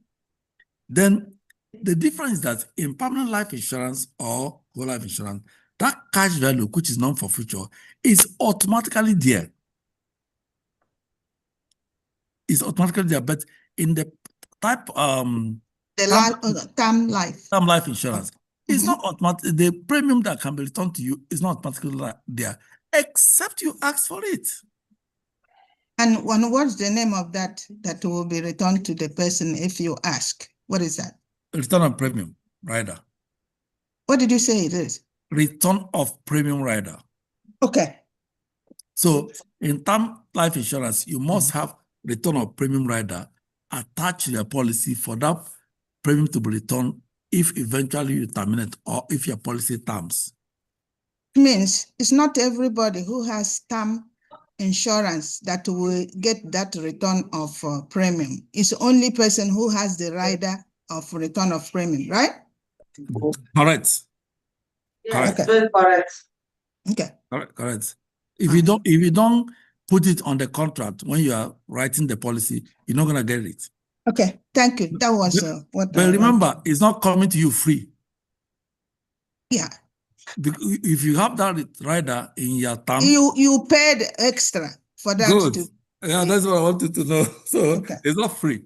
Then the difference is that in permanent life insurance or whole life insurance, that cash value, which is non-forfeiture, is automatically there. It's automatically there, but in the type Term life. term life insurance, it's Mhm. not automatic. The premium that can be returned to you is not automatically there, except you ask for it. And what's the name of that will be returned to the person if you ask? What is that? Return of premium rider. What did you say it is? Return of premium rider. Okay. So in term life insurance, you must have return of premium rider attached to your policy for that premium to be returned if eventually you terminate or if your policy terms. Means it's not everybody who has term insurance that will get that return of premium. It's only person who has the rider of return of premium, right? Correct. Yes, Correct. very correct. Okay. Correct. If you don't put it on the contract when you are writing the policy, you're not gonna get it. Okay. Thank you. That was what. But remember, it's not coming to you free. Yeah. If you have that rider in your term, You paid extra for that. good. Too. Yeah, that's what I wanted to know. So Okay. it's not free.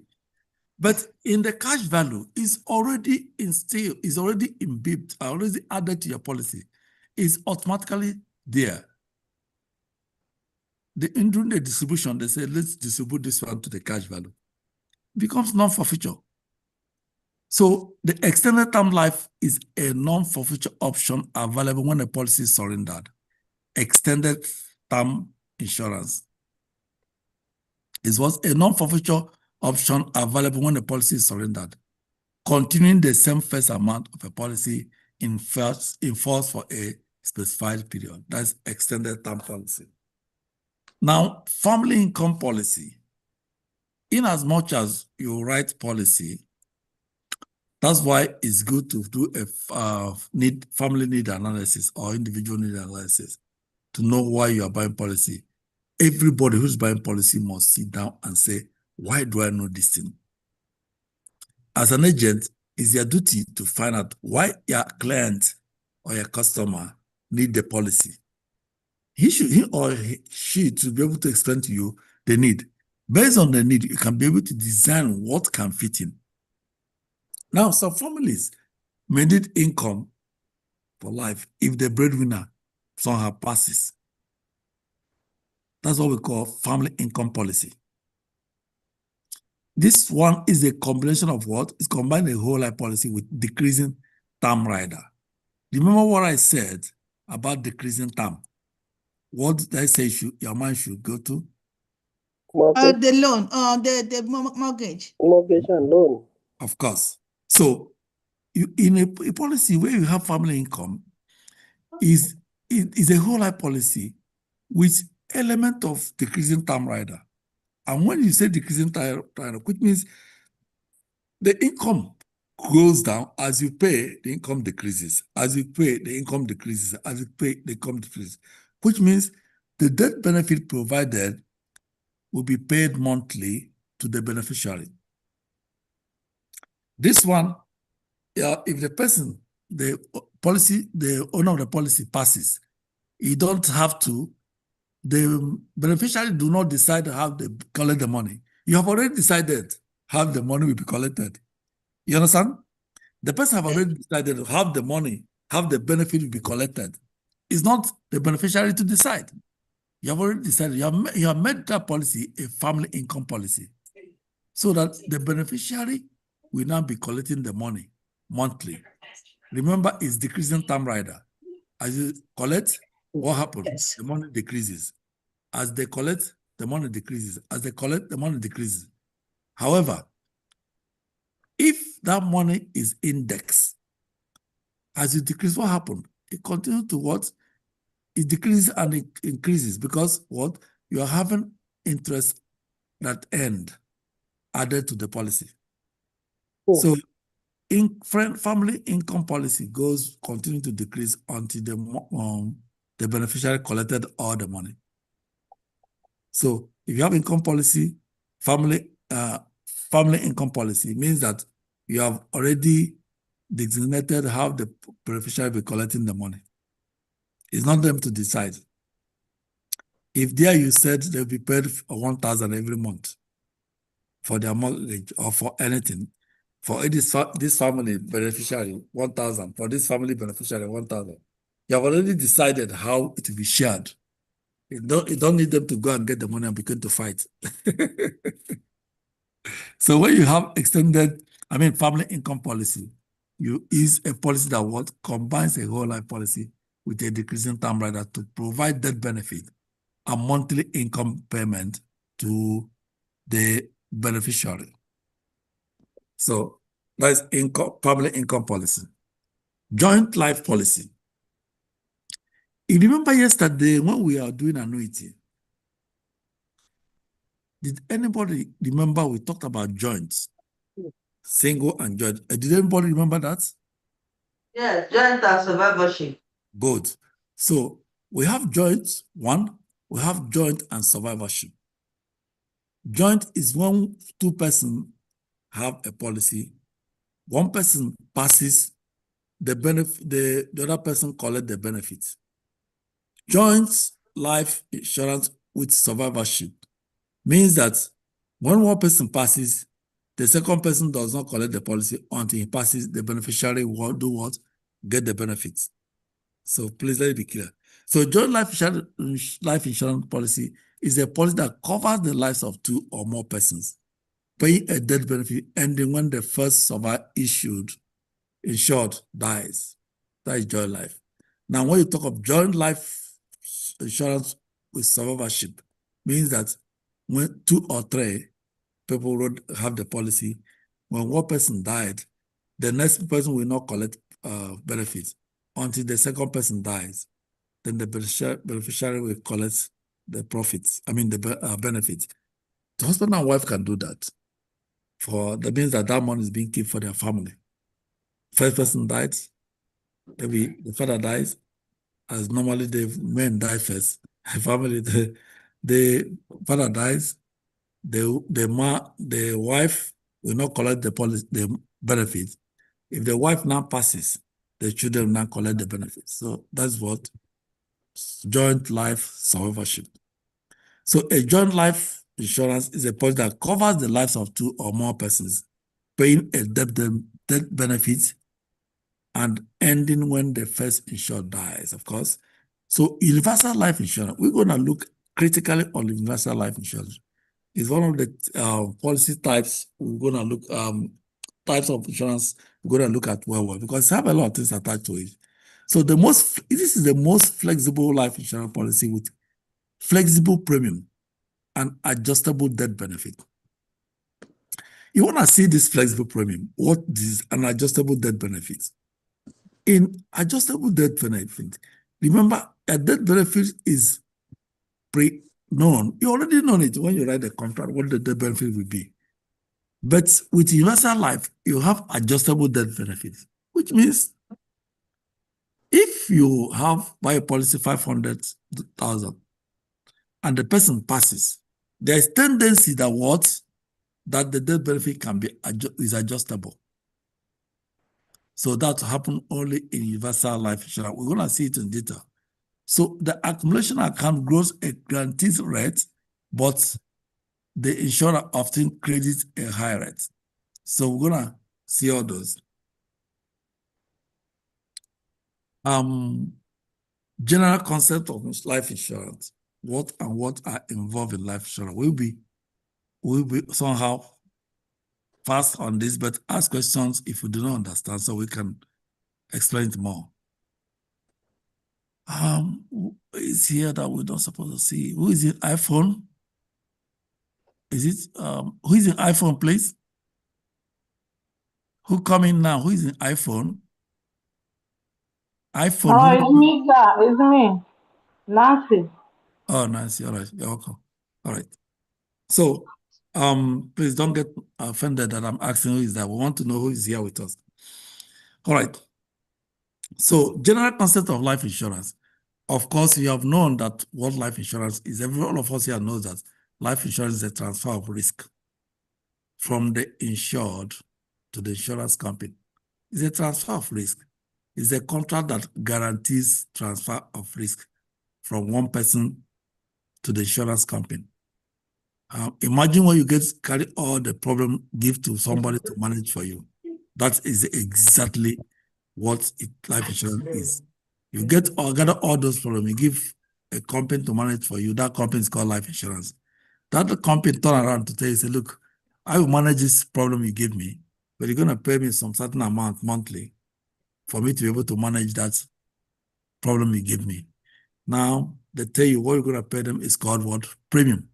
But in the cash value, is already instilled, is already imbibed, already added to your policy. It's automatically there. During the distribution, they say, let's distribute this one to the cash value. Becomes non-forfeiture. So the extended term life is a non-forfeiture option available when the policy is surrendered. Extended term insurance is what's a non-forfeiture option available when the policy is surrendered, continuing the same face amount of a policy in force for a specified period. That's extended term policy. Now, family income policy. In as much as you write policy, that's why it's good to do a family need analysis or individual need analysis to know why you are buying policy. Everybody who's buying policy must sit down and say, why do I know this thing? As an agent, it's your duty to find out why your client or your customer need the policy. He or she to be able to explain to you the need. Based on the need, you can be able to design what can fit in. Now, some families may need income for life if the breadwinner somehow passes. That's what we call family income policy. This one is a combination of what? It's combining a whole life policy with decreasing term rider. Remember what I said about decreasing term? What did I say your mind should go to? Mortgage, The loan, the mortgage. mortgage and loan. Of course. So in a policy where you have family income, is a whole life policy with element of decreasing term rider. And when you say decreasing term rider, which means the income goes down as you pay, the income decreases. As you pay, the income decreases. As you pay, the income decreases. Which means the death benefit provided will be paid monthly to the beneficiary. This one, if the person, the owner of the policy passes, you don't have to, the beneficiary do not decide how they collect the money. You have already decided how the money will be collected. You understand? The person have already decided how the money, how the benefit will be collected. It's not the beneficiary to decide. You have already decided. You have made that policy a family income policy, so that the beneficiary will now be collecting the money monthly. Remember, it's decreasing term rider. As you collect, what happens? Yes. The money decreases. As they collect, the money decreases. As they collect, the money decreases. However, if that money is indexed. As you decrease, what happened? It continues to what? It decreases and it increases because what? You are having interest that end added to the policy. Cool. So family income policy continue to decrease until the beneficiary collected all the money. So if you have income policy, family income policy means that you have already designated how the beneficiary will be collecting the money. It's not them to decide. If there you said they'll be paid 1,000 every month for their mortgage or for anything, for this family beneficiary 1,000, for this family beneficiary 1,000, you have already decided how it will be shared. You don't need them to go and get the money and begin to fight. So when you have family income policy, is a policy that what combines a whole life policy with a decreasing term rider to provide that benefit and monthly income payment to the beneficiary. So that's family income policy. Joint life policy. You remember yesterday when we are doing annuity, did anybody remember we talked about joints? Single and joint. Did anybody remember that? Yes, joint and survivorship. Good. So we have joint, one, we have joint and survivorship. Joint is when two persons have a policy. One person passes the benefit, the other person collects the benefits. Joint life insurance with survivorship means that when one person passes, the second person does not collect the policy until he passes. The beneficiary will do what? Get the benefits. So please let it be clear. So joint life insurance policy is a policy that covers the lives of two or more persons, paying a death benefit ending when the first insured dies. That is joint life. Now, when you talk of joint life insurance with survivorship, means that when 2 or 3 people have the policy, when one person died, the next person will not collect benefits until the second person dies. Then the beneficiary will collect the profits, the benefits. The husband and wife can do that. That means that money is being kept for their family. First person died, maybe the father dies, as normally the men die first. Family, the father dies, the wife will not collect the benefits. If the wife now passes, the children will now collect the benefits. So that's what joint life survivorship. So a joint life insurance is a policy that covers the lives of 2 or more persons, paying a death benefit and ending when the first insured dies, of course. So universal life insurance, we're going to look critically on universal life insurance. It's one of the policy types we're going to look, types of insurance we're going to look at well, because it have a lot of things attached to it. So this is the most flexible life insurance policy with flexible premium and adjustable death benefit. You want to see this flexible premium, what is an adjustable death benefit? In adjustable death benefit, remember a death benefit is pre-known. You already know it when you write the contract, what the death benefit will be. But with universal life, you have adjustable death benefits, which means if you buy a policy 500,000 and the person passes, there is tendency that the death benefit is adjustable. So that happens only in universal life insurance. We're going to see it in detail. So the accumulation account grows a guaranteed rate, but the insurer often credits a high rate. So we're going to see all those. General concept of life insurance. What are involved in life insurance? We'll be somehow fast on this, but ask questions if you do not understand so we can explain it more. Who is here that we're not supposed to see? Who is in iPhone? Is it who is in iPhone, please? Who coming now? Who is in iPhone? iPhone. Oh, who- it's me, sir. It's me. Nancy. Oh, Nancy. All right. You're welcome. All right. So, please don't get offended that I'm asking who is that. We want to know who is here with us. All right. So, general concept of life insurance. Of course, you have known that what life insurance is. All of us here knows that life insurance is a transfer of risk from the insured to the insurance company. It's a transfer of risk. It's a contract that guarantees transfer of risk from one person to the insurance company. Imagine when you carry all the problem, give to somebody to manage for you. That is exactly what life insurance is. You gather all those problems, you give a company to manage for you. That company is called life insurance. That company turn around to tell you, say, look, I will manage this problem you give me, but you're going to pay me some certain amount monthly for me to be able to manage that problem you give me. Now, they tell you what you're going to pay them is called what? Premium.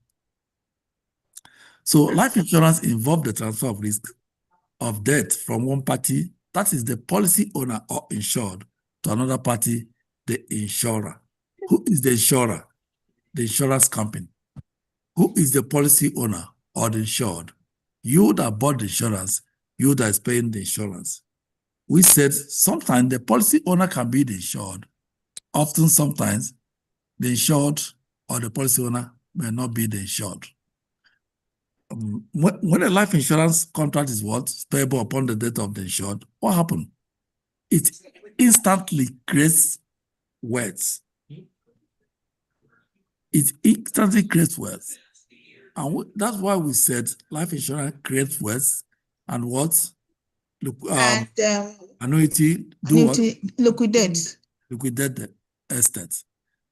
So life insurance involves the transfer of risk of debt from one party, that is the policy owner or insured, to another party, the insurer. Who is the insurer? The insurance company. Who is the policy owner or the insured? You that bought the insurance, you that is paying the insurance. We said sometimes the policy owner can be the insured. Often, sometimes, the insured or the policy owner may not be the insured. When a life insurance contract is payable upon the death of the insured, what happened? It instantly creates wealth. It instantly creates wealth. And that's why we said life insurance creates wealth and what? Annuity, Liquidate. Liquidate the estate.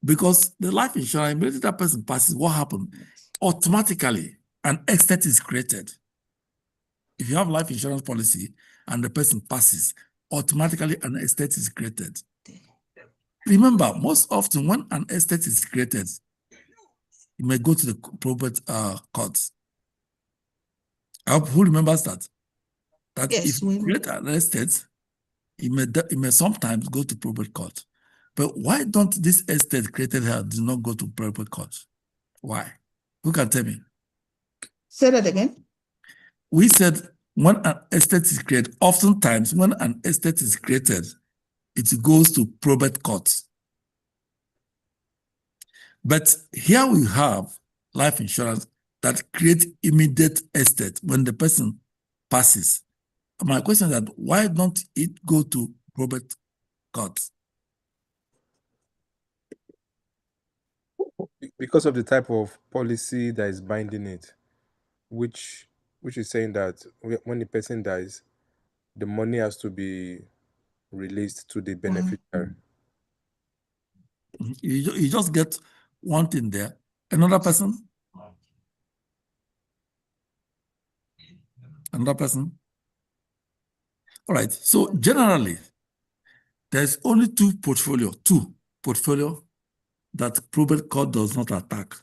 Because the life insurance, immediately that person passes, what happened? Automatically, an estate is created. If you have life insurance policy and the person passes, automatically an estate is created. Remember, most often when an estate is created, you may go to the probate courts. Who remembers that? That Yes, if you create an estate, it may sometimes go to probate court. But why don't this estate created here do not go to probate court? Why? Who can tell me? Say that again. We said when an estate is created, oftentimes when an estate is created, it goes to probate court. But here we have life insurance that creates immediate estate when the person passes. My question is that why don't it go to probate court? Because of the type of policy that is binding it, which is saying that when the person dies, the money has to be released to the beneficiary. You just get one thing there. Another person? Another person? All right. So generally, there's only two portfolio that probate court does not attack.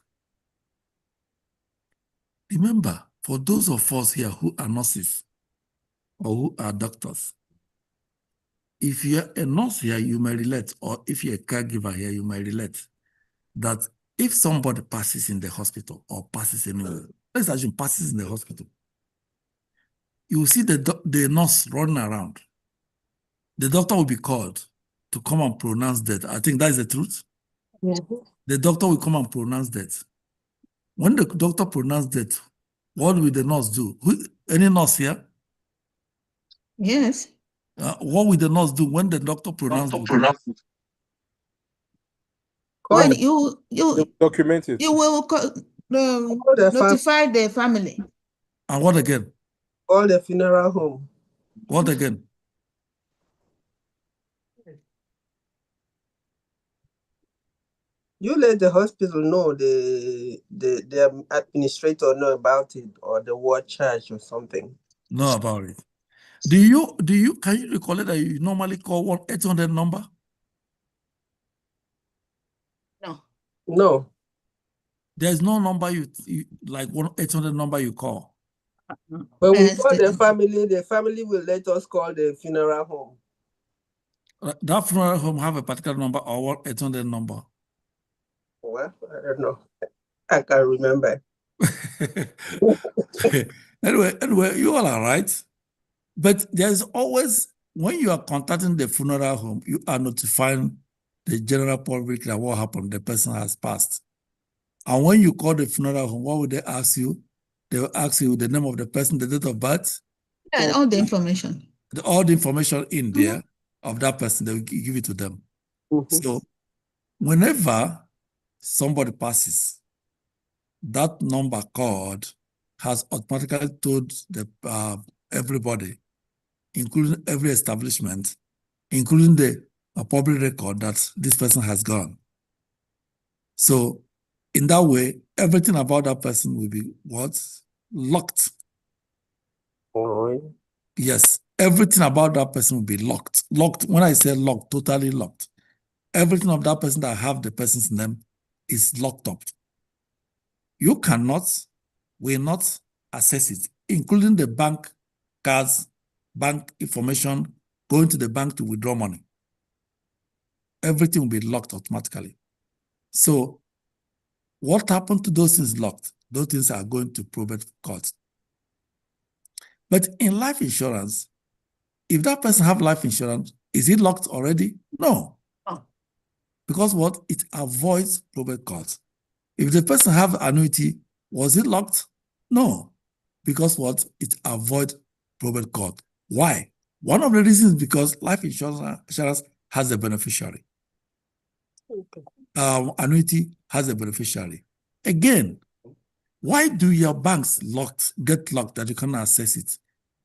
Remember, for those of us here who are nurses or who are doctors, if you're a nurse here, you may relate, or if you're a caregiver here, you may relate that if somebody passes in the hospital or passes anywhere, let's assume passes in the hospital, you will see the nurse running around. The doctor will be called to come and pronounce death. I think that is the truth. Yes. The doctor will come and pronounce death. When the doctor pronounces death, what will the nurse do? Any nurse here? Yes. What will the nurse do when the doctor pronounces death? When you Document it. you will notify the family. And what again? Call the funeral home. What again? You let the hospital know, the administrator know about it, or the ward charge or something. Know about it. Can you recall that you normally call 1-800 number? No. No. There's no number you like 1-800 number you call. When we Yes, call the family will let us call the funeral home. That funeral home have a particular number or what? 800 number. Well, I don't know. I can't remember. Anyway, you all are right. But there's always, when you are contacting the funeral home, you are notifying the general public that what happened, the person has passed. And when you call the funeral home, what would they ask you? They will ask you the name of the person, the date of birth, yeah, all the information. all the information in there of that person, they will give it to them. So whenever somebody passes, that number called has automatically told the everybody, including every establishment, including the public record, that this person has gone. So in that way, everything about that person will be what? Locked. Oh, Yes, everything about that person will be locked. Locked. When I say locked, totally locked. Everything of that person that have the person's name is locked up. You will not access it, including the bank cards, bank information, going to the bank to withdraw money. Everything will be locked automatically. So what happened to those things locked? Those things are going to probate court. But in life insurance, if that person have life insurance, is it locked already? No. Because what? It avoids probate court. If the person have annuity, was it locked? No. Because what? It avoids probate court. Why? One of the reasons is because life insurance has a beneficiary. Annuity has a beneficiary. Again, why do your banks get locked that you cannot access it?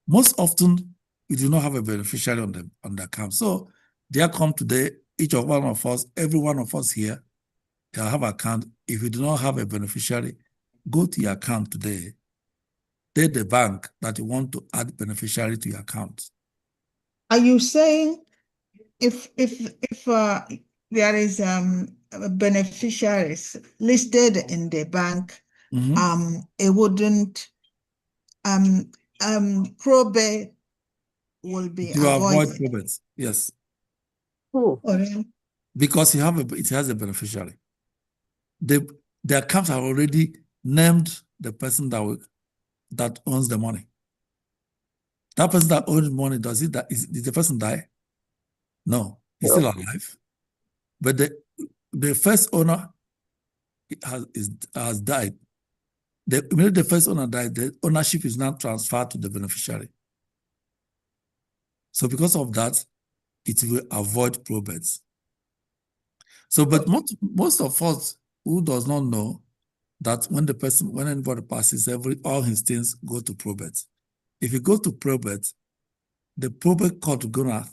Most often, you do not have a beneficiary on the account. So there come today, each of one of us, every one of us here, you have an account. If you do not have a beneficiary, go to your account today. Tell the bank that you want to add beneficiary to your account. Are you saying if there is beneficiaries listed in the bank, it wouldn't probate will be To avoid avoided? probate, yes. Okay. Because it has a beneficiary. The accounts have already named the person that owns the money. That person that owns money, did the person die? No, he's still alive. But the first owner has died. Immediately the first owner died, the ownership is now transferred to the beneficiary. So because of that, it will avoid probate. So, but most of us who does not know that when anybody passes, all his things go to probate. If you go to probate, the probate court gonna,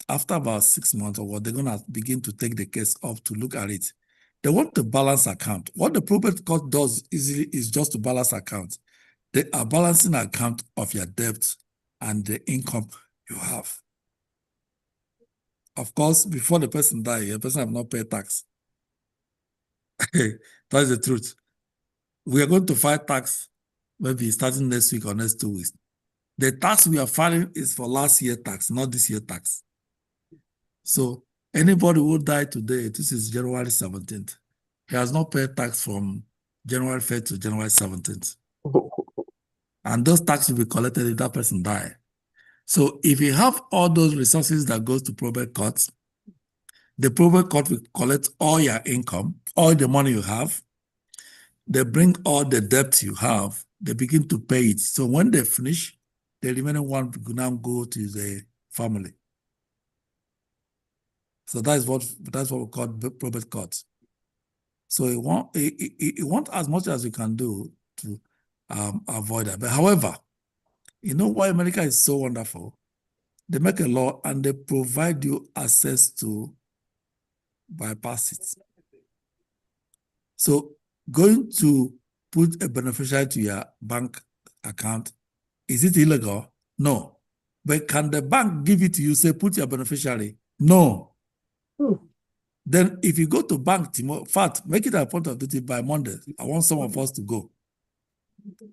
after about 6 months or what, they're gonna begin to take the case up to look at it. They want the balance account. What the probate court does easily is just to balance account. They are balancing account of your debt and the income you have. Of course, before the person dies, the person have not paid tax. That's the truth. We are going to file tax maybe starting next week or next 2 weeks. The tax we are filing is for last year tax, not this year tax. So anybody who died today, this is January 17th, he has not paid tax from January 1st to January 17th. And those taxes will be collected if that person died. So if you have all those resources that goes to probate courts, the probate court will collect all your income, all the money you have. They bring all the debt you have. They begin to pay it. So when they finish, the remaining one will now go to the family. So that's what we call probate court. So it want as much as you can do to avoid that. But however, you know why America is so wonderful? They make a law and they provide you access to bypass it. So going to put a beneficiary to your bank account, is it illegal? No. But can the bank give it to you, say, put your beneficiary? No. Then if you go to bank tomorrow, in fact, make it a point of duty by Monday. I want some of us to go.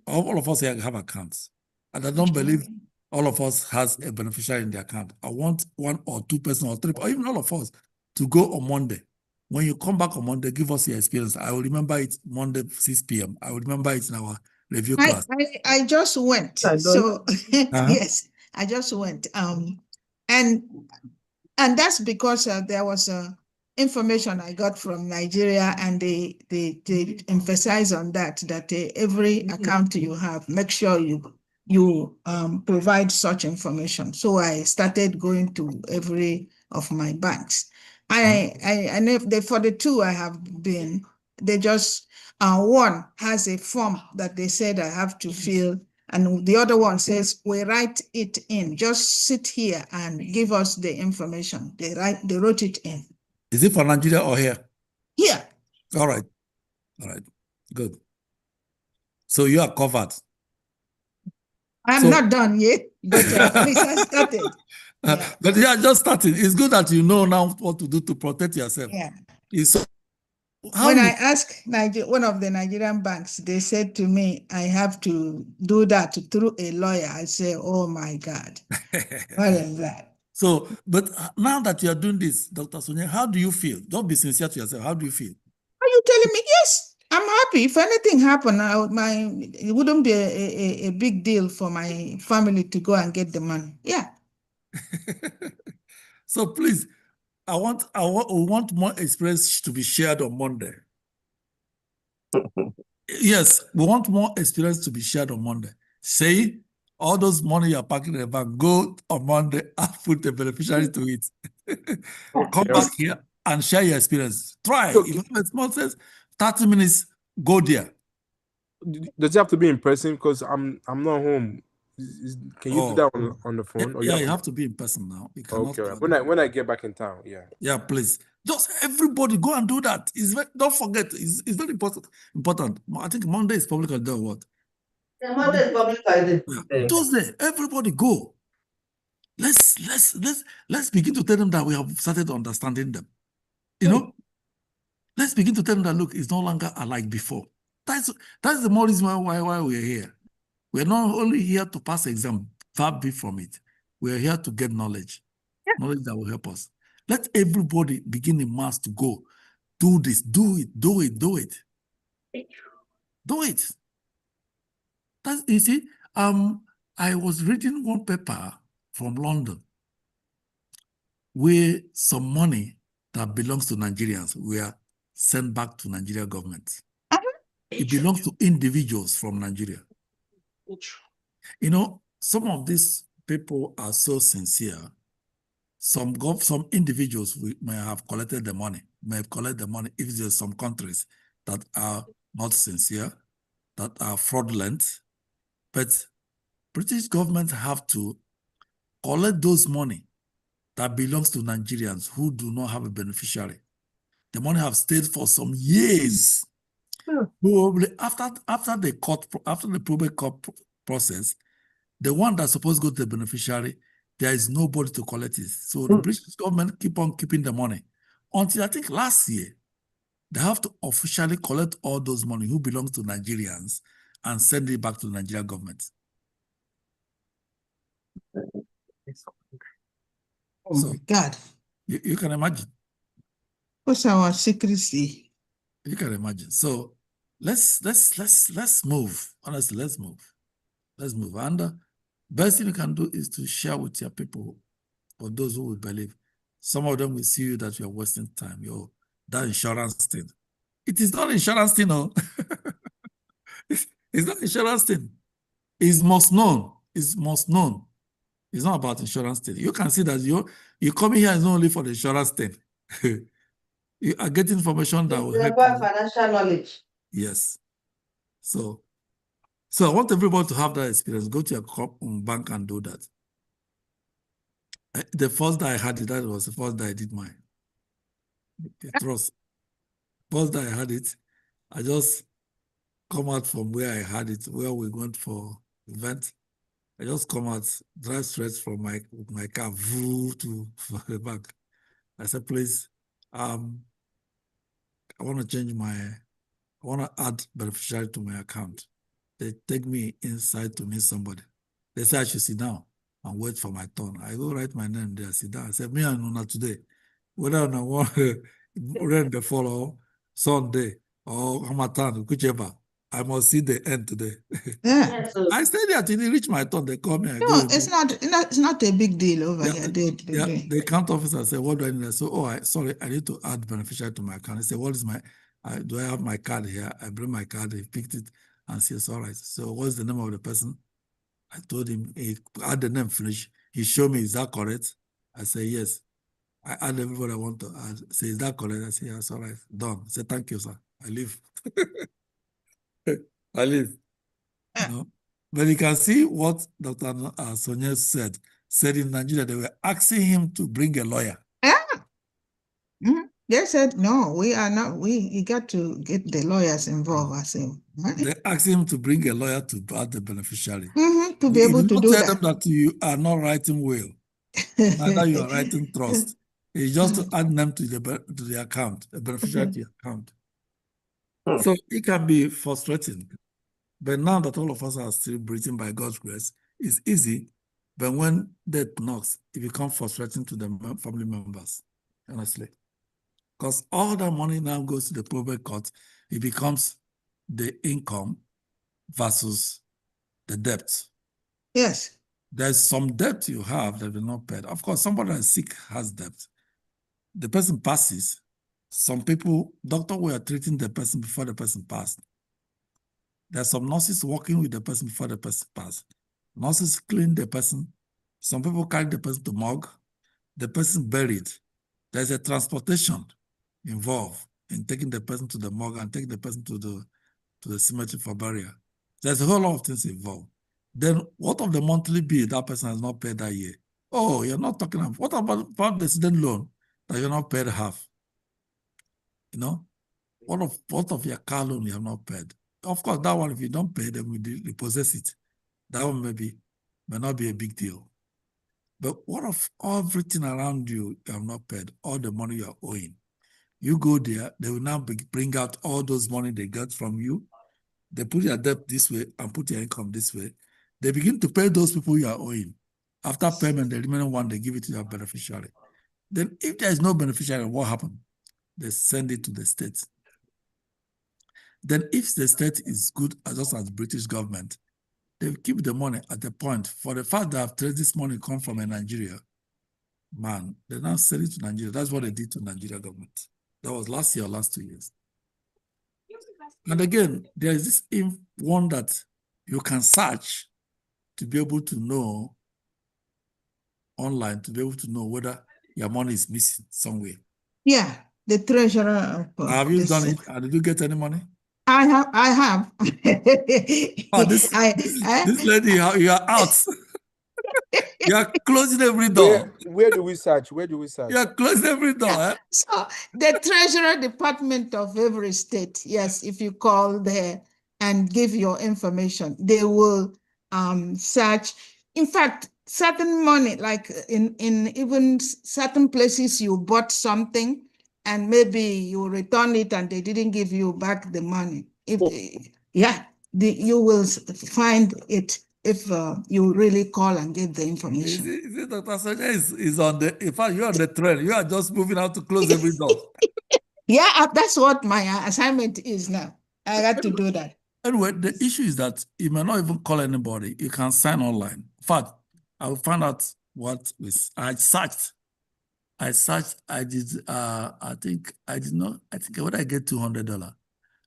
All of us here have accounts. And I don't believe all of us has a beneficiary in the account. I want 1 or 2 person or 3, or even all of us to go on Monday. When you come back on Monday, give us your experience. I will remember it Monday, 6 p.m. I will remember it in our review class. I just went. I don't- So Uh-huh. yes, I just went. And that's because there was information I got from Nigeria, and they emphasize on that every account you have, make sure you provide such information. So I started going to every of my banks. And for the 2 I have been, they just one has a form that they said I have to fill, and the other one says we write it in. Just sit here and give us the information. They wrote it in. Is it for Nigeria or here? Here. All right. All right. Good. So you are covered. I'm So- not done yet, but at least I started. Yeah. But yeah, just starting. It's good that you know now what to do to protect yourself. Yeah. It's how When you- I asked one of the Nigerian banks, they said to me, I have to do that through a lawyer. I say, oh my God, what is that? So, but now that you are doing this, Dr. Sonia, how do you feel? Don't be sincere to yourself. How do you feel? Are you telling me? Yes, I'm happy. If anything happened, it wouldn't be a big deal for my family to go and get the money. Yeah. So please, we want more experience to be shared on Monday. Yes, we want more experience to be shared on Monday. Say all those money you're packing in the bank, go on Monday and put the beneficiary to it. Come back here and share your experience. Try. Okay. If it's small says 30 minutes, go there. Does it have to be in person? Because I'm not home. Can you do that on the phone? Or Yeah, you have to be in person now. You cannot. Okay. When I get back in town, yeah. Yeah, please. Just everybody go and do that. Don't forget, it's very important. I think Monday is public holiday or what? The Monday is public holiday. Yeah. Tuesday, everybody go. Let's begin to tell them that we have started understanding them. You know, let's begin to tell them that look, it's no longer like before. That's the more reason why we're here. We're not only here to pass exam, far be from it. We're here to get knowledge. Knowledge that will help us. Let everybody begin in mass to go. Do this, do it. Do it. You see, I was reading one paper from London where some money that belongs to Nigerians were sent back to Nigeria government. It belongs to individuals from Nigeria. You know, some of these people are so sincere. Some individuals may have collected the money, if there's some countries that are not sincere, that are fraudulent. But British government have to collect those money that belongs to Nigerians who do not have a beneficiary. The money have stayed for some years. Probably after the probate court process, the one that's supposed to go to the beneficiary, there is nobody to collect it. So the British government keep on keeping the money until I think last year, they have to officially collect all those money who belongs to Nigerians and send it back to the Nigerian government. Oh my God. You can imagine. What's our secrecy? You can imagine. So let's move. Honestly, let's move. And best thing you can do is to share with your people, for those who will believe. Some of them will see you that you're wasting time. That insurance thing. It is not insurance thing, no. It's not insurance thing. It's most known. It's not about insurance thing. You can see that you coming here is not only for the insurance thing. You are getting information that will It's help about you. financial knowledge. Yes. So I want everybody to have that experience. Go to your bank and do that. The first day I had it, that was the first day I did mine. Trust. First day I had it, I just come out from where I had it, where we went for event. I just come out, drive straight from my car, to the bank. I said, please, I want to change I want to add beneficiary to my account. they take me inside to meet somebody. They say I should sit down and wait for my turn. I go write my name there, sit down. I say, me and Una today, whether I want rain the follow Sunday or Hamatan, whichever, I must see the end today. Yeah. Yes, so I stay there till it reach my turn. They call me. I No, go. it's not a big deal over Yeah, here. Yeah, the account officer said, what do I need? I said, sorry, I need to add beneficiary to my account. He said, what is do I have my card here? I bring my card, he picked it and says, all right. So what's the name of the person? I told him, he add the name, finish. He showed me, is that correct? I said, yes. I add everybody I want to add. Say, is that correct? I said, yes, all right, done. I said, thank you, sir. I leave. I leave. Yeah. No? But you can see what Dr. Sonia said in Nigeria, they were asking him to bring a lawyer. Yeah. Mhm. They said, no, we are not, you got to get the lawyers involved. I said, They asked him to bring a lawyer to add the beneficiary. to be He able did to not do tell that. them that you are not writing will, neither you are writing trust. It's just to add them to the account, the beneficiary to your account. So it can be frustrating. But now that all of us are still breathing by God's grace, it's easy. But when death knocks, it becomes frustrating to the family members, honestly. Because all that money now goes to the probate court, it becomes the income versus the debt. Yes. There's some debt you have that is not paid. Of course, somebody that's sick has debt. The person passes. Some people, doctors were treating the person before the person passed. There's some nurses working with the person before the person passed. Nurses clean the person. Some people carry the person to morgue. The person buried. There's a transportation involved in taking the person to the morgue and taking the person to the cemetery for burial. There's a whole lot of things involved. Then what of the monthly bill that person has not paid that year? Oh, you're not talking about, what about the student loan that you're not paid half? You know, what of your car loan you have not paid? Of course, that one, if you don't pay, then we repossess it. That one may not be a big deal. But what of everything around you have not paid, all the money you are owing? You go there, they will now bring out all those money they got from you. They put your debt this way and put your income this way. They begin to pay those people you are owing. After payment, the remaining one, they give it to your beneficiary. Then if there is no beneficiary, what happens? They send it to the state. Then if the state is good, just as the British government, they keep the money at the point. For the fact that I've traced this money come from Nigeria, man, they now sell it to Nigeria. That's what they did to Nigeria government. That was last year or last 2 years. And again, there is this one that you can search to be able to know online, to be able to know whether your money is missing somewhere. Yeah, the treasurer of Have you done it? Did you get any money? I have. Oh, this lady, you are out. You are closing every door. Where do we search? Where do we search? You are closing every door. Eh? So the treasurer department of every state, yes, if you call there and give your information, they will search. In fact, certain money, like in even certain places you bought something and maybe you return it and they didn't give you back the money. You will find it if you really call and get the information. Is it Dr. Sonia is on the, in fact, you're on the train. You are just moving out to close every door. Yeah, that's what my assignment is now. I got to do that. Anyway, the issue is that you may not even call anybody. You can sign online. In fact, I will find out what I searched. I did, I think I would I get $200.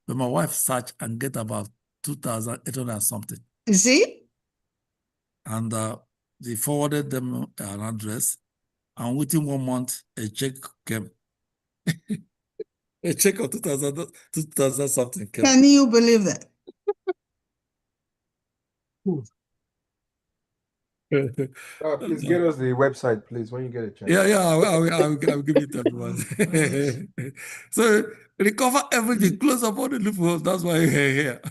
But my wife searched and get about 2,800 and something. You see? And they forwarded them an address, and within 1 month, a check came. A check of 2,000 something came. Can you believe that? Please get us the website, please, when you get a chance. Yeah, I'll give it to everyone. So recover everything, close up all the loopholes. That's why you're here.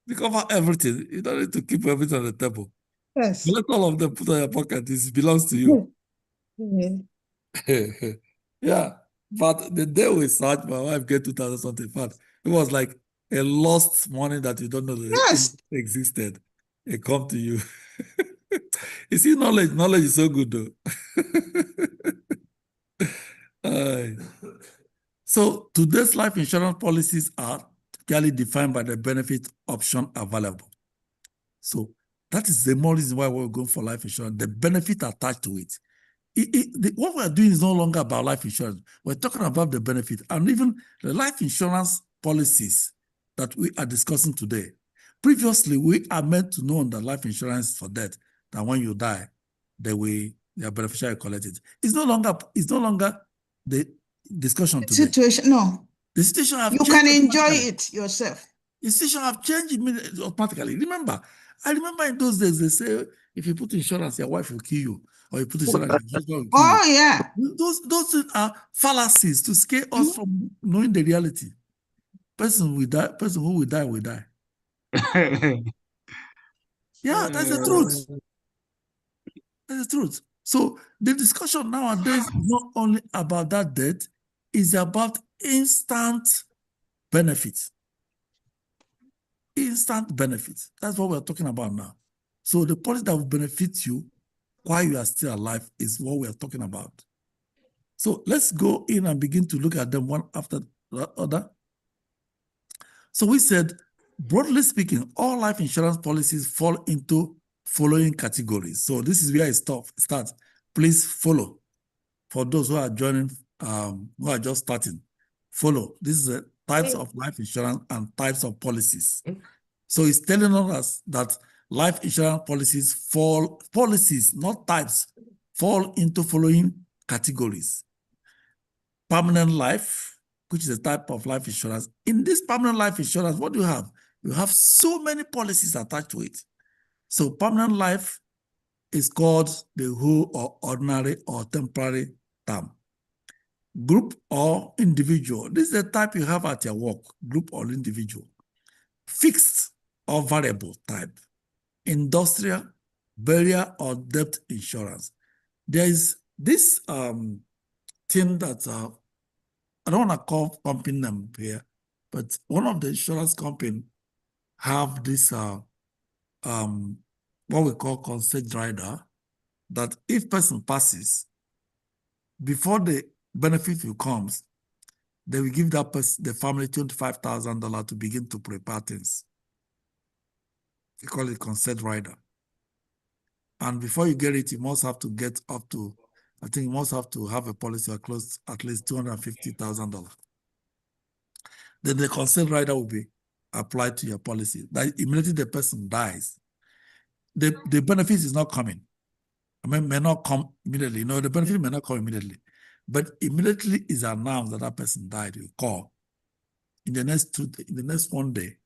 Recover everything. You don't need to keep everything on the table. Yes. Let all of them put on your pocket. This belongs to you. Yeah. Yeah. But the day we search, my wife get 2,000 something. In fact, It was like a lost money that you don't know that Yes. it existed. It come to you. You see, knowledge is so good though. Aye. So today's life insurance policies are clearly defined by the benefit option available. So that is the more reason why we're going for life insurance, the benefit attached to it. What we're doing is no longer about life insurance. We're talking about the benefit and even the life insurance policies that we are discussing today. Previously, we are meant to know that life insurance for death, that when you die, your beneficiary collect it. It's no longer the discussion today. Situation, no. The situation have You changed can enjoy automatically. it yourself. The situation have changed immediately, automatically. I remember in those days, they say, if you put insurance, your wife will kill you. Or you put insurance, your husband will kill you. Oh, yeah. Those are fallacies to scare us from knowing the reality. Person who will die will die. Yeah, that's the truth. That's the truth. So the discussion nowadays is not only about that death, it's about instant benefits. Instant benefits. That's what we're talking about now. So the policy that will benefit you while you are still alive is what we are talking about. So let's go in and begin to look at them one after the other. So we said, broadly speaking, all life insurance policies fall into following categories. So this is where it starts. Please follow. For those who are joining, who are just starting, follow. This is the types of life insurance and types of policies. So it's telling us that life insurance policies, not types, fall into following categories. Permanent life, which is a type of life insurance. In this permanent life insurance, what do you have? You have so many policies attached to it. So permanent life is called the whole or ordinary or temporary term. Group or individual. This is the type you have at your work, group or individual. Fixed or variable type. Industrial, burial or debt insurance. There is this thing that I don't want to call company name here, but one of the insurance company have this what we call consent rider, that if person passes, before the benefit will comes, they will give that person, the family, $25,000 to begin to prepare things. We call it consent rider. And before you get it, you must have to get up to, I think you must have to have a policy or close at least $250,000. Then the consent rider will be applied to your policy. That immediately the person dies, the benefit is not coming. I mean, may not come immediately. No, the benefit may not come immediately. But immediately is announced that that person died, you call. In the next 1 day,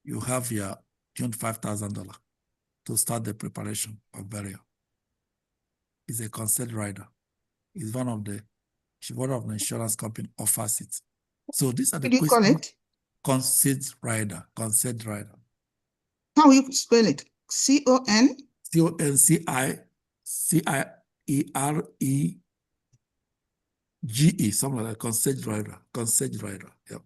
you have your $25,000 to start the preparation of burial. It's a consent rider. It's one of the insurance company offers it. So these are the What do you call it? Consent rider. Consent rider. How you spell it? C-O-N? CONCIREGE, something like that. Consent rider. Consent rider. Yeah.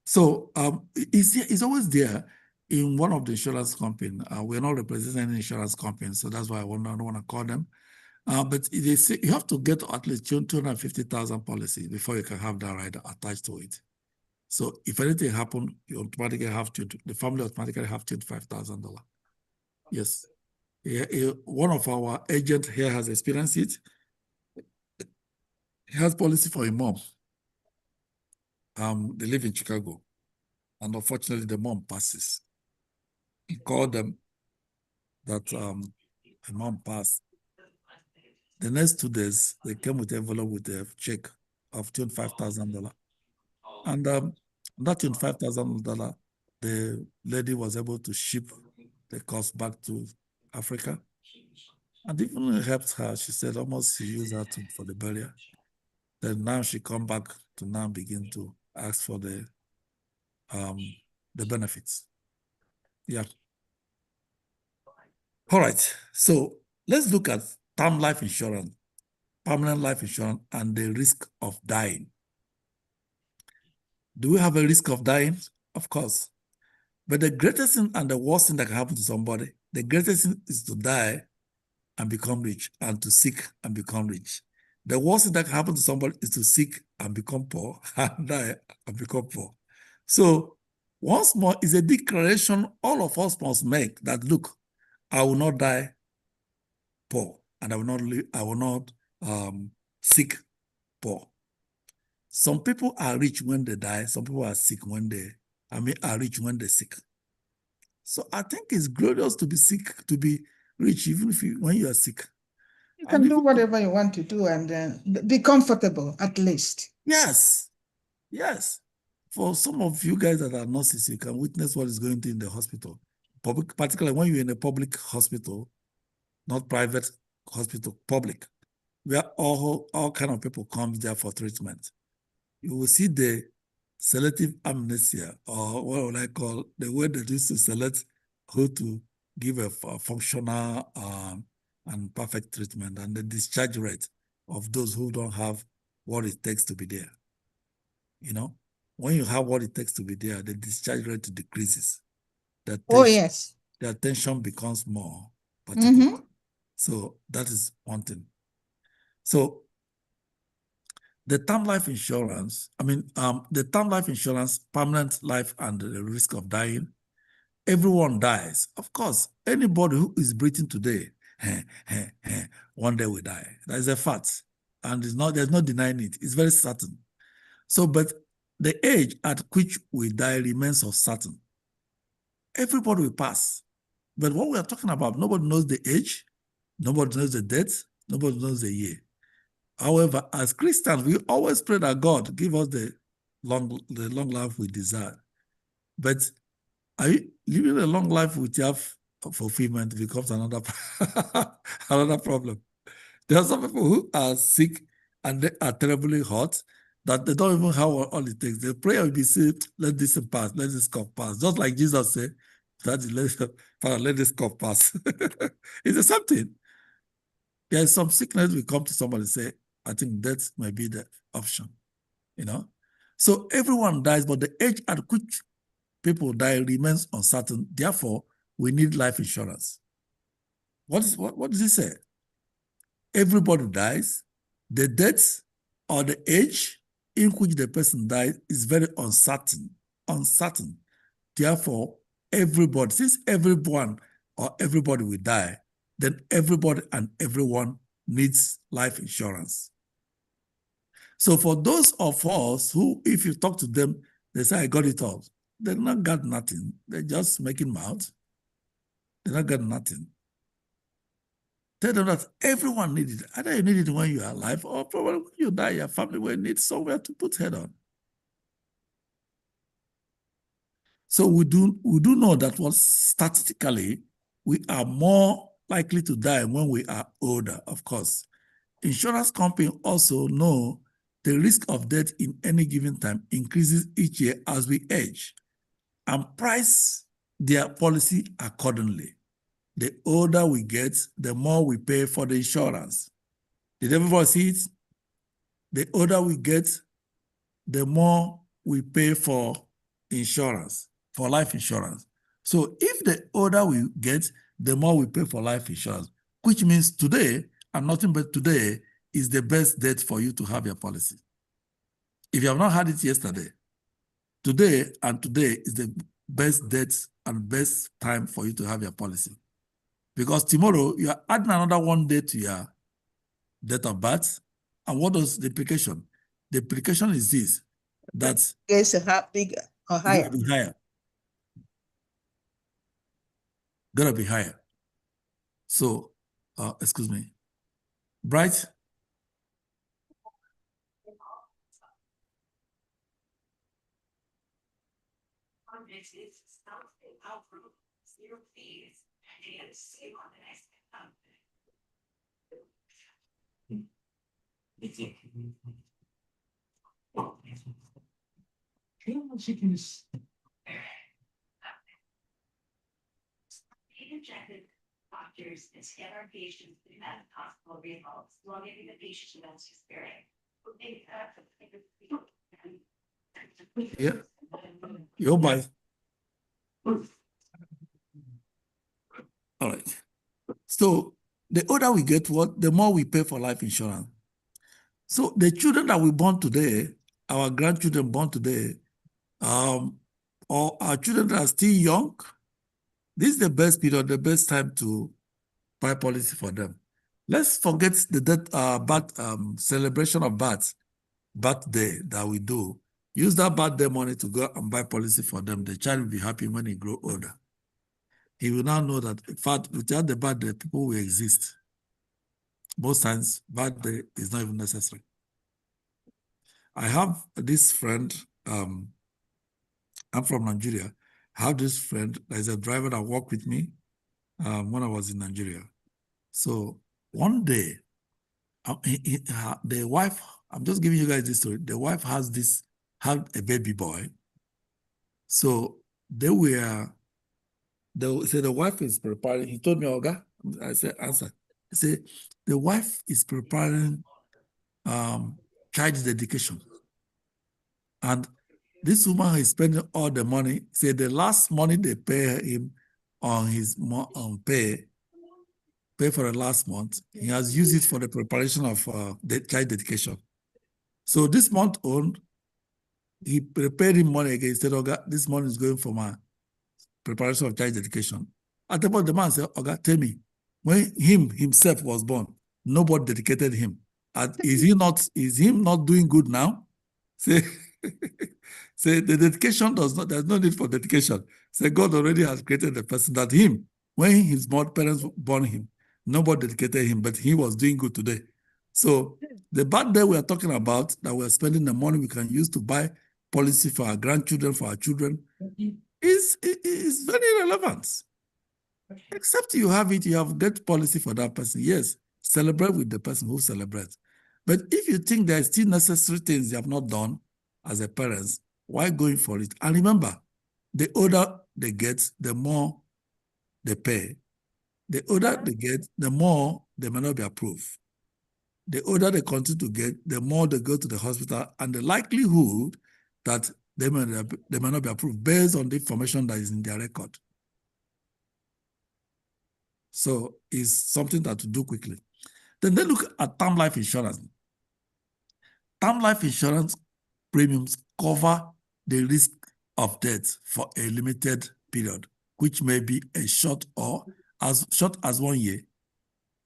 So it's always there in one of the insurance companies. We're not representing any insurance company, so that's why I don't want to call them. But they say you have to get at least 250,000 policy before you can have that rider attached to it. So if anything happens, you automatically have the family automatically have $25,000. Yes. One of our agents here has experienced it. He has policy for a mom. They live in Chicago. And unfortunately, the mom passes. He called them that the mom passed. The next 2 days, they came with an envelope with a check of $25,000. And that $25,000, the lady was able to ship the cost back to Africa. And even helped her. She said almost she used that for the burial. Then now she come back to now begin to ask for the benefits. Yeah. All right. So let's look at term life insurance, permanent life insurance, and the risk of dying. Do we have a risk of dying? Of course. But the greatest thing and the worst thing that can happen to somebody, the greatest thing is to die and become rich, and to seek and become rich. The worst thing that can happen to somebody is to seek and become poor, and die and become poor. So once more, is a declaration all of us must make that, look, I will not die poor, and I will not seek poor. Some people are rich when they die. Some people are sick when are rich when they sick. So I think it's glorious to be sick, to be rich, even when you are sick. You can do whatever you want to do and be comfortable at least. Yes, yes. For some of you guys that are nurses, you can witness what is going on in the hospital. Particularly when you're in a public hospital, not private hospital, public, where all kind of people come there for treatment. You will see the selective amnesia, or what would I call the way they used to select who to give a functional and perfect treatment, and the discharge rate of those who don't have what it takes to be there. You know, when you have what it takes to be there, the discharge rate decreases. Oh, yes. The attention becomes more particular. So that is one thing. So the term life insurance, the term life insurance, permanent life and the risk of dying, everyone dies. Of course, anybody who is breathing today, one day will die. That is a fact. And there's no denying it. It's very certain. So, but the age at which we die remains uncertain. Everybody will pass. But what we are talking about, nobody knows the age, nobody knows the date, nobody knows the year. However, as Christians, we always pray that God give us the long life we desire. But living a long life without fulfillment becomes another another problem. There are some people who are sick and they are terribly hot that they don't even have all it takes. The prayer will be said, let this pass, let this cup pass. Just like Jesus said, Father, let this cup pass. It's the same thing. There is some sickness we come to somebody and say, I think that might be the option, you know? So everyone dies, but the age at which people die remains uncertain. Therefore, we need life insurance. What does it say? Everybody dies. The date or the age in which the person dies is very uncertain. Uncertain. Therefore, everybody, since everyone or everybody will die, then everybody and everyone needs life insurance. So for those of us who, if you talk to them, they say, I got it all. They've not got nothing. They're just making mouth. They've not got nothing. Tell them that everyone needs it. Either you need it when you are alive, or probably when you die, your family will need somewhere to put head on. So we do know that statistically, we are more likely to die when we are older, of course. Insurance companies also know the risk of death in any given time increases each year as we age and price their policy accordingly. The older we get, the more we pay for the insurance. Did everybody see it? The older we get, the more we pay for insurance, for life insurance. So if the older we get, the more we pay for life insurance, which means today, and nothing but today, is the best date for you to have your policy. If you have not had it yesterday, today is the best date and best time for you to have your policy. Because tomorrow, you are adding another 1 day to your date of birth. And what is the implication? The implication is this, that It's bigger or higher. Gonna be higher. Gonna be higher. So, excuse me. Bright? Injected doctors and scan our patients to have hospital results while giving the patient the best experience. Yeah. You're by. All right. So the older we get, the more we pay for life insurance. So the children that we born today, our grandchildren born today, or our children that are still young, this is the best period, the best time to buy policy for them. Let's forget the celebration of birthday that we do. Use that birthday money to go and buy policy for them. The child will be happy when he grow older. He will now know that, in fact, without the birthday, people will exist. Most times, birthday is not even necessary. I have this friend, I'm from Nigeria. I have this friend that is a driver that worked with me when I was in Nigeria. So one day, the wife, I'm just giving you guys this story. The wife had a baby boy. So the wife is preparing. He told me, Oga, I said, answer. He said, the wife is preparing child dedication. And this woman is spending all the money. Say the last money they pay him on his pay for the last month, he has used it for the preparation of the child dedication. So this month on, he prepared him money again. He said, Oga, this money is going for my preparation of child dedication. At the point, the man said, Oga, tell me, when himself was born, nobody dedicated him. Is him not doing good now? Say, say the dedication there's no need for dedication. Say God already has created the person that when his parents born him, nobody dedicated him, but he was doing good today. So the birthday we are talking about, that we are spending the money we can use to buy policy for our grandchildren, for our children, is very relevant. Except you have it, you have great policy for that person. Yes, celebrate with the person who celebrates. But if you think there are still necessary things you have not done as a parent, why going for it? And remember, the older they get, the more they pay. The older they get, the more they may not be approved. The older they continue to get, the more they go to the hospital, and the likelihood that they may not be approved based on the information that is in their record. So it's something that to do quickly. Then they look at term life insurance. Term life insurance premiums cover the risk of death for a limited period, which may be as short as 1 year.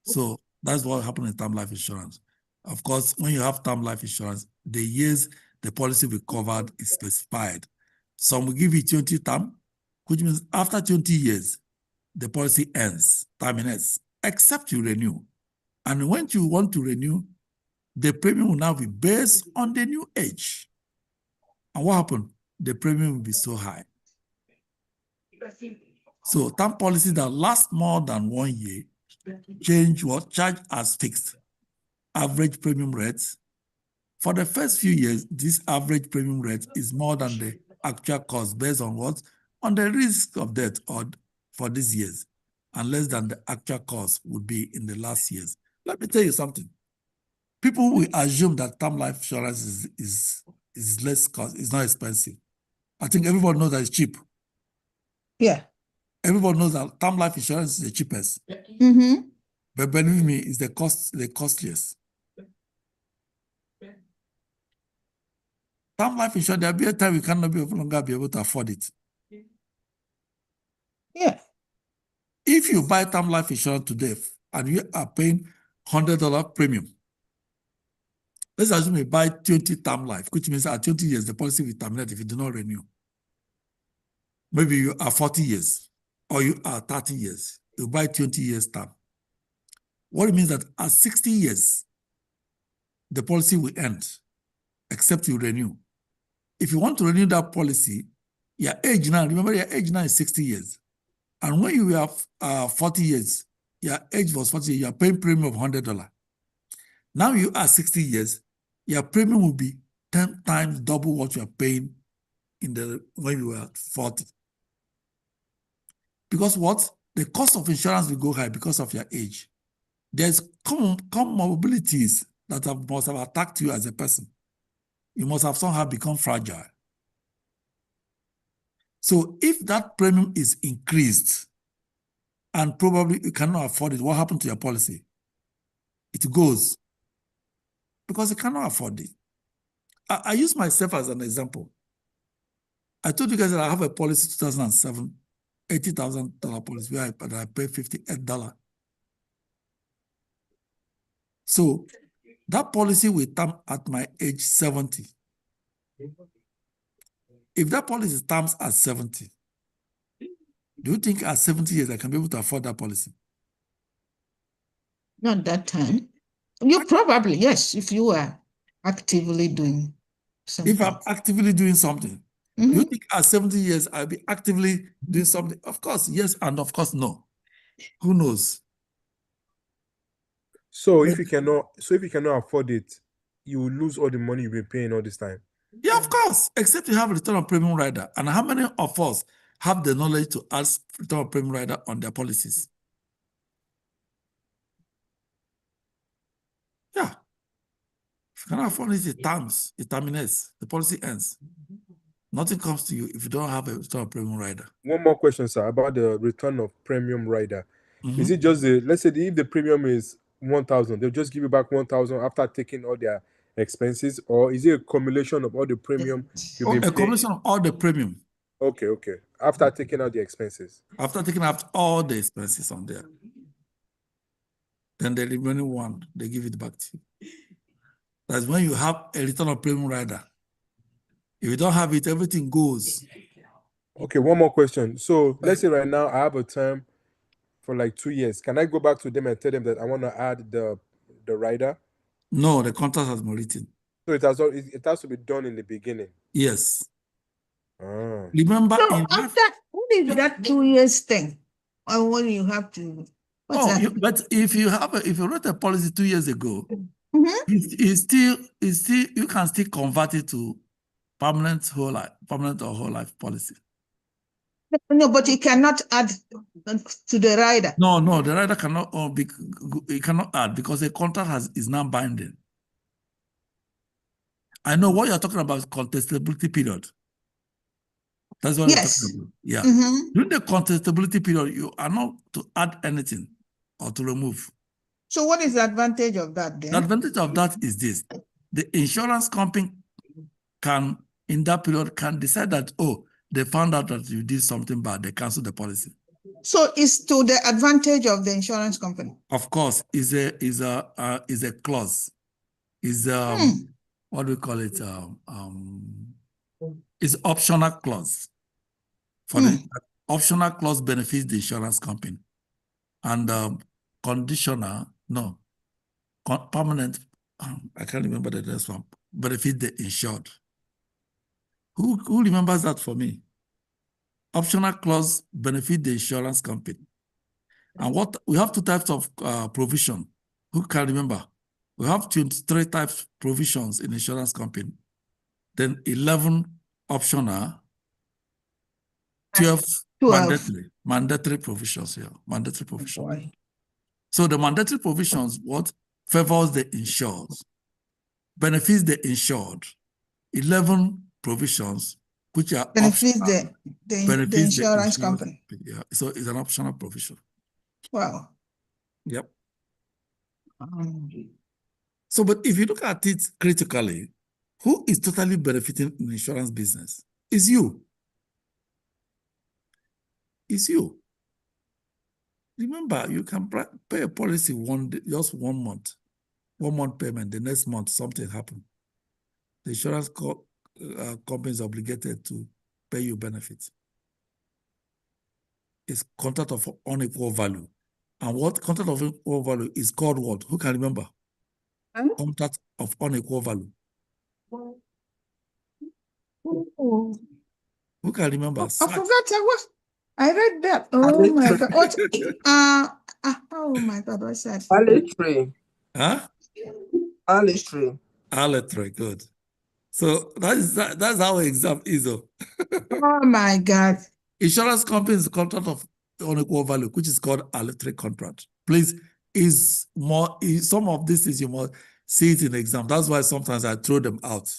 So that's what happens in term life insurance. Of course, when you have term life insurance, the years the policy will be covered is specified. Some will give you 20 term, which means after 20 years, the policy terminates, except you renew. And when you want to renew, the premium will now be based on the new age. And what happened? The premium will be so high. So term policies that last more than 1 year charge as fixed. Average premium rates. For the first few years, this average premium rate is more than the actual cost based on what? On the risk of death for these years, and less than the actual cost would be in the last years. Let me tell you something. People will assume that term life insurance is less cost, it's not expensive. I think everyone knows that it's cheap. Yeah. Everyone knows that term life insurance is the cheapest. Mm-hmm. But believe me, it's the costliest. Term life insurance, there'll be a time we cannot no longer be able to afford it. Yeah. If you buy term life insurance today and you are paying $100 premium, let's assume you buy 20 term life, which means at 20 years, the policy will terminate if you do not renew. Maybe you are 40 years or you are 30 years. You buy 20 years term. What it means that at 60 years, the policy will end, except you renew. If you want to renew that policy, your age now, remember your age now is 60 years. And when you have 40 years, your age was 40 years, you are paying premium of $100. Now you are 60 years, your premium will be 10 times double what you are paying when you were 40. Because what? The cost of insurance will go high because of your age. There's comorbidities that must have attacked you as a person. You must have somehow become fragile. So if that premium is increased and probably you cannot afford it, what happened to your policy? It goes because you cannot afford it. I use myself as an example. I told you guys that I have a policy 2007, $80,000 policy where I pay $58. So that policy will term at my age 70. If that policy terms at 70, do you think at 70 years I can be able to afford that policy? Not that time. You probably, yes, if you are actively doing something. If I'm actively doing something, do you think at 70 years I'll be actively doing something? Of course, yes, and of course, no. Who knows? So if you cannot afford it, you will lose all the money you've been paying all this time. Yeah, of course, except you have return on premium rider. And how many of us have the knowledge to ask return on premium rider on their policies? Yeah. If you cannot afford it, it terminates, the policy ends. Nothing comes to you if you don't have a return on premium rider. One more question, sir, about the return of premium rider. Is it just let's say if the premium is 1,000, they'll just give you back 1,000 after taking all their expenses, or is it a accumulation of all the premium you've been A paying? combination of all the premium. Okay. After taking out the expenses. After taking out all the expenses on there, then the remaining one, they give it back to you. That's when you have a return on premium rider. If you don't have it, everything goes. Okay, one more question. So let's say right now I have a term for like 2 years. Can I go back to them and tell them that I want to add the rider? No, the contract has been written. So it has to be done in the beginning. Yes. Ah. Remember, So after, what is that 2 years thing? Or when you have to, what's that? But if you wrote a policy 2 years ago, it's still you can still convert it to permanent or whole life policy. No, but you cannot add to the rider. No, the rider cannot it cannot add because the contract is now binding. I know what you're talking about is contestability period. That's what you're talking about. Yeah. During the contestability period, you are not to add anything or to remove. So what is the advantage of that then? The advantage of that is this. The insurance company can, in that period, can decide that, oh, they found out that you did something bad, they cancel the policy. So it's to the advantage of the insurance company. Of course, is a clause. What do we call it? Is optional clause. For the optional clause benefits the insurance company, and conditional, no, permanent. I can't remember the next one. Benefit the insured. Who remembers that for me? Optional clause benefit the insurance company. And what we have 2 types of provision. Who can remember? We have 23 types of provisions in insurance company. Then 11 optional, 12 mandatory provisions here. Mandatory provisions. So the mandatory provisions, what favors the insured, benefits the insured. 11 provisions which are benefits optional, the insurance company. Yeah, so it's an optional provision. Wow. Yep. So, but if you look at it critically, who is totally benefiting in the insurance business? It's you. It's you. Remember, you can pay a policy just 1 month, 1 month payment. The next month, something happened. The insurance company is obligated to pay you benefits. It's contract of unequal value. And what contract of unequal value is called what? Who can remember? Contract of unequal value. Who can remember? I forgot. I read that. Oh my God. What? Oh my God. What's that? Alitry. Huh? Alitry. Alitry, good. So that's how exam is. Oh my God. Insurance company's contract of unequal value, which is called Alitry contract. Please, some of this is you must see it in the exam. That's why sometimes I throw them out.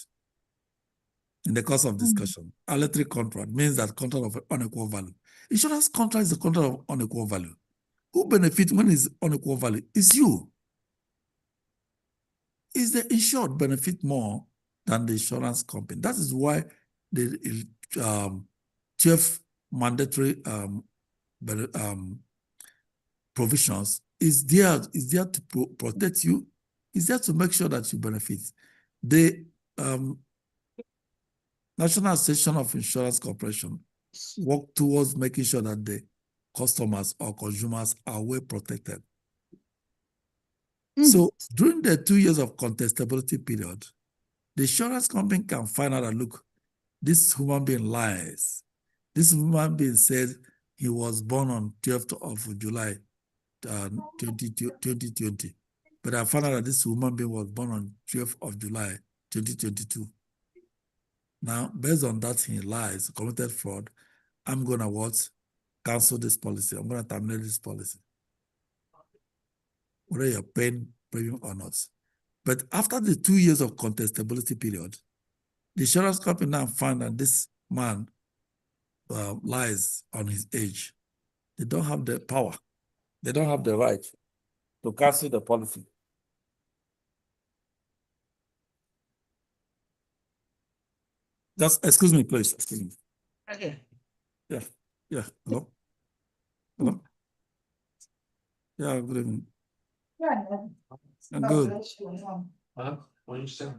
in the course of discussion. Electric contract means that contract of unequal value. Insurance contract is the contract of unequal value. Who benefits when it's unequal value? Is you. Is the insured benefit more than the insurance company? That is why the 12 mandatory provisions is there to protect you, is there to make sure that you benefit. The National Association of Insurance Corporation work towards making sure that the customers or consumers are well protected. So during the 2 years of contestability period, the insurance company can find out that, look, this human being lies. This human being said he was born on 12th of July 2020. But I found out that this human being was born on 12th of July 2022. Now, based on that, he lies, committed fraud. I'm going to what? Cancel this policy. I'm going to terminate this policy, whether you're paying premium or not. But after the 2 years of contestability period, the insurance company now found that this man lies on his age. They don't have the power. They don't have the right to cancel the policy. Just excuse me, please. Excuse me. Okay. Yeah. Yeah. Hello. Hello. Yeah. Good evening. I'm good. What are you saying?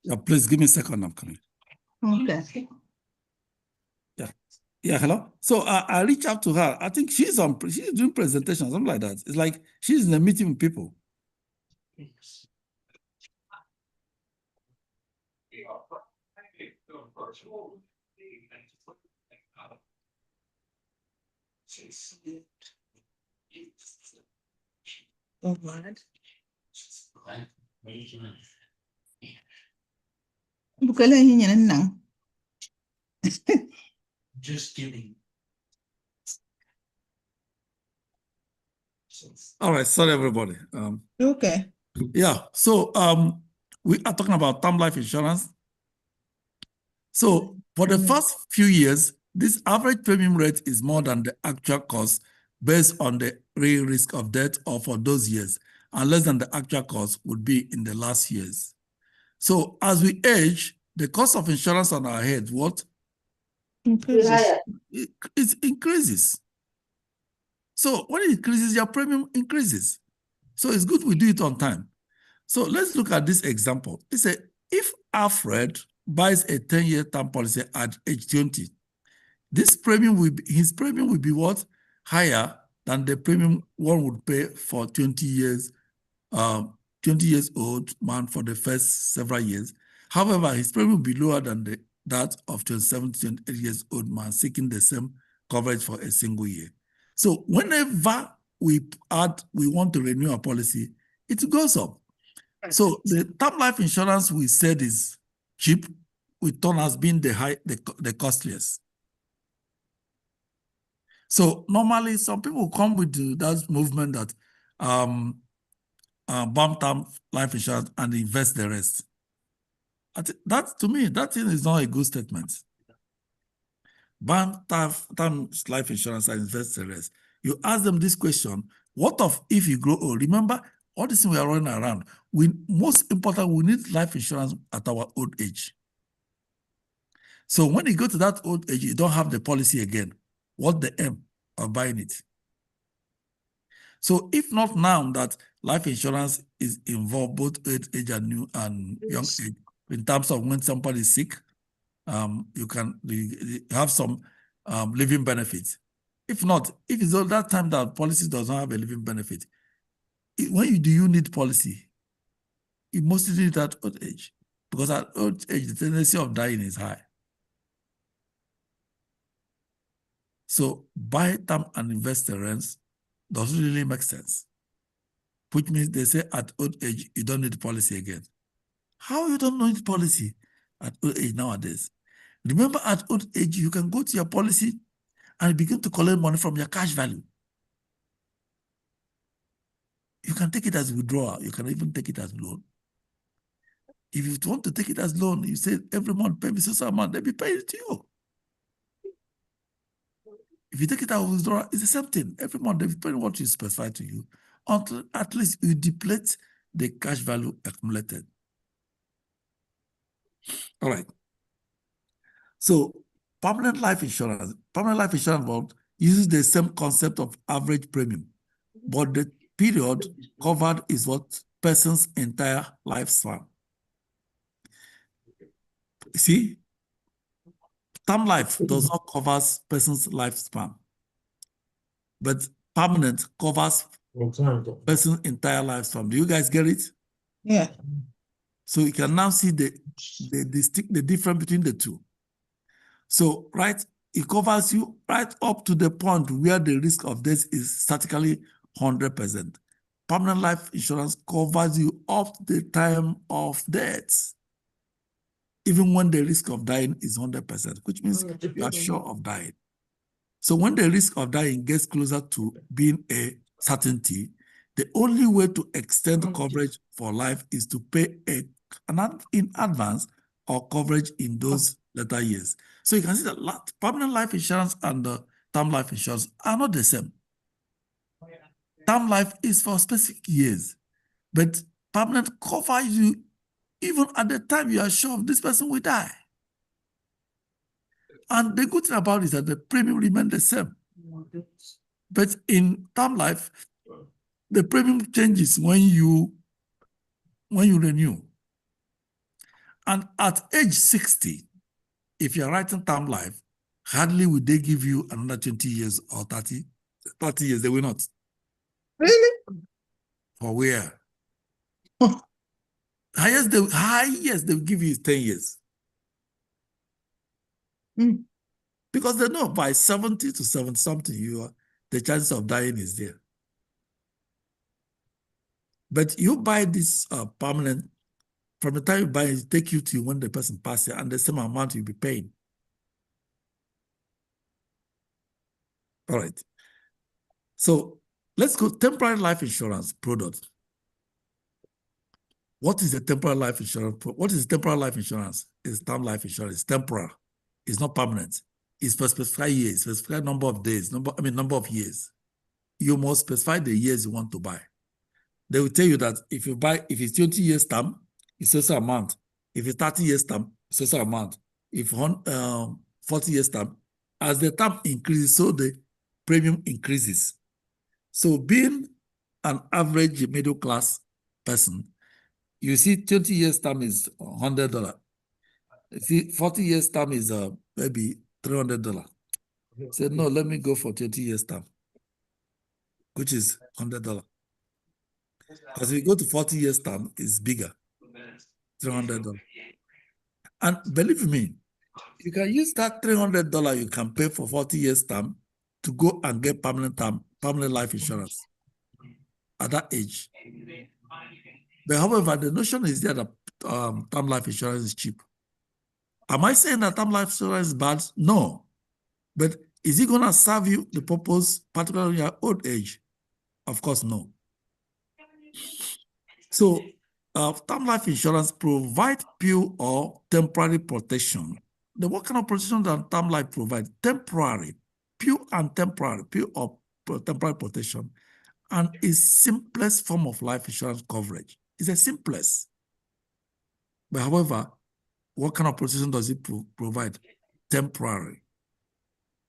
Yeah, please give me a second. I'm coming. Okay. Yeah. Yeah. Hello. So I reached out to her. I think she's doing presentation, something like that. It's like she's in a meeting with people. Oh, what? Bukala hinya nang. Just kidding. All right. Sorry, everybody. Okay. Yeah. So we are talking about term life insurance. So for the first few years, this average premium rate is more than the actual cost based on the real risk of death or for those years, and less than the actual cost would be in the last years. So as we age, the cost of insurance on our head, what? Increases. It increases. So when it increases, your premium increases. So it's good we do it on time. So let's look at this example. It's if Alfred buys a 10-year term policy at age 20, his premium will be what? Higher than the premium one would pay for 20 years old man for the first several years. However, his premium will be lower than that of 27 to 28 years old man seeking the same coverage for a single year. So whenever we want to renew a policy, it goes up. So the term life insurance we said is cheap, we turn as being the costliest. So normally some people come with that movement that bump term life insurance and invest the rest. That to me, that thing is not a good statement. Bump term life insurance and invest the rest. You ask them this question: what if you grow old? Remember, all this thing we are running around. Most important, we need life insurance at our old age. So when you go to that old age, you don't have the policy again. What the aim of buying it? So if not now that life insurance is involved both old age and new and young age, in terms of when somebody is sick, you can have some living benefits. If not, if it's all that time that policy does not have a living benefit, when do you need policy? You mostly need that old age, because at old age, the tendency of dying is high. So buy term and invest the rents doesn't really make sense, which means they say at old age, you don't need policy again. How you don't need policy at old age nowadays? Remember, at old age, you can go to your policy and begin to collect money from your cash value. You can take it as withdrawal. You can even take it as loan. If you want to take it as loan, you say every month, pay me so amount, they'll be paying it to you. If you take it as withdrawal, it's the same thing. Every month, they'll be paying what you specify to you, until at least you deplete the cash value accumulated. All right. So permanent life insurance uses the same concept of average premium, but the period covered is what person's entire lifespan. See, term life does not cover person's lifespan, but permanent covers person's entire lifespan. Do you guys get it? Yeah. So you can now see the difference between the two. So, right, it covers you right up to the point where the risk of death is statically 100%. Permanent life insurance covers you up to the time of death, even when the risk of dying is 100%, which means you are sure of dying. So when the risk of dying gets closer to being a certainty, the only way to extend coverage for life is to pay in advance or coverage in those later years. So you can see that permanent life insurance and term life insurance are not the same. Term life is for specific years, but permanent covers you even at the time you are sure this person will die. And the good thing about it is that the premium remains the same. But in term life, the premium changes when you renew. And at age 60, if you're writing term life, hardly will they give you another 20 years or 30 years. They will not. Really? For where? Highest they will give you is 10 years. Because they know by 70 to 70 something, the chances of dying is there. But you buy this permanent, from the time you buy it, take you to when the person passes, and the same amount you'll be paying. All right. So let's go temporary life insurance product. What is a temporary life insurance? What is temporary life insurance? It's term life insurance. It's temporal. It's not permanent. It's for specified years, specified number of days, number of years. You must specify the years you want to buy. They will tell you that if it's 20 years term, it's also amount. If it's 30 years term, it's also amount. If 40 years term, as the term increases, so the premium increases. So being an average middle class person, you see 20 years term is $100. You see 40 years term is maybe $300. Say, no, let me go for 20 years term. which is $100. Because if you go to 40 years term, it's bigger, $300. And believe me, you can use that $300 you can pay for 40 years term to go and get permanent life insurance at that age. But however, the notion is there that term life insurance is cheap. Am I saying that term life insurance is bad? No. But is it going to serve you the purpose, particularly in your old age? Of course, no. So, term life insurance provides pure or temporary protection. What kind of protection does term life provide? Temporary, pure and temporary, pure or temporary protection, and is simplest form of life insurance coverage. It's the simplest. But however, what kind of protection does it provide? Temporary,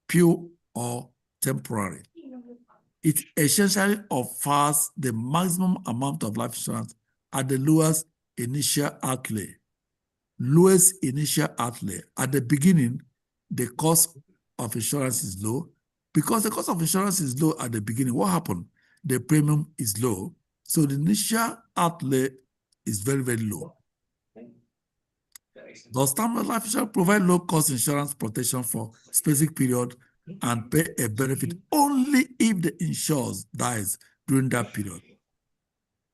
pure or temporary. It essentially offers the maximum amount of life insurance at the lowest initial outlay. Lowest initial outlay. At the beginning, the cost of insurance is low. Because the cost of insurance is low at the beginning, what happened? The premium is low. So the initial outlay is very, very low. Does term life insurance provide low-cost insurance protection for a specific period and pay a benefit only if the insured dies during that period?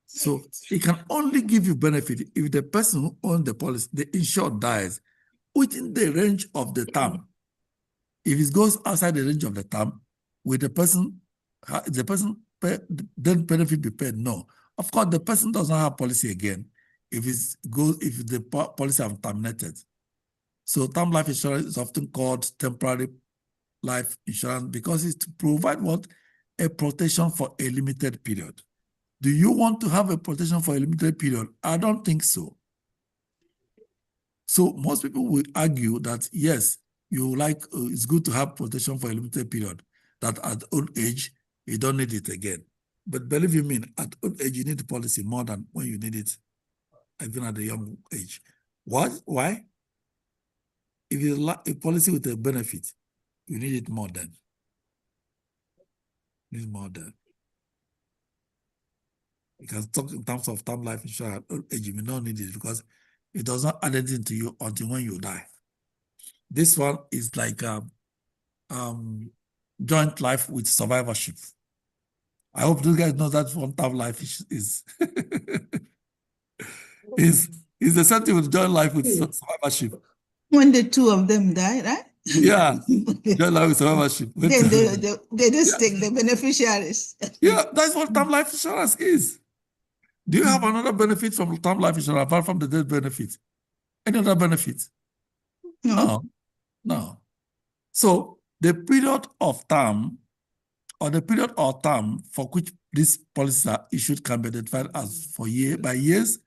So it can only give you benefit if the person who owns the policy, the insured, dies within the range of the term. If it goes outside the range of the term, with the person then benefit be paid? No. Of course, the person does not have policy again if the policy have terminated. So term life insurance is often called temporary life insurance because it's to provide what? A protection for a limited period. Do you want to have a protection for a limited period? I don't think so. So most people will argue that yes, it's good to have protection for a limited period, that at old age, you don't need it again. But believe me, at old age, you need the policy more than when you need it, even at a young age. Why? If you like a policy with a benefit, you need it more then. You need more then. You can talk in terms of term life insurance at old age, you may not need it because it does not add anything to you until when you die. This one is like joint life with survivorship. I hope you guys know that one term life is the same thing with joint life with survivorship. When the two of them die, right? Yeah, joint life with survivorship. Then they just take the beneficiaries. Yeah, that's what term life insurance is. Do you have another benefit from term life insurance apart from the death benefit? Any other benefit? No. So the period of term or the period or term for which these policies are issued can be identified as by years,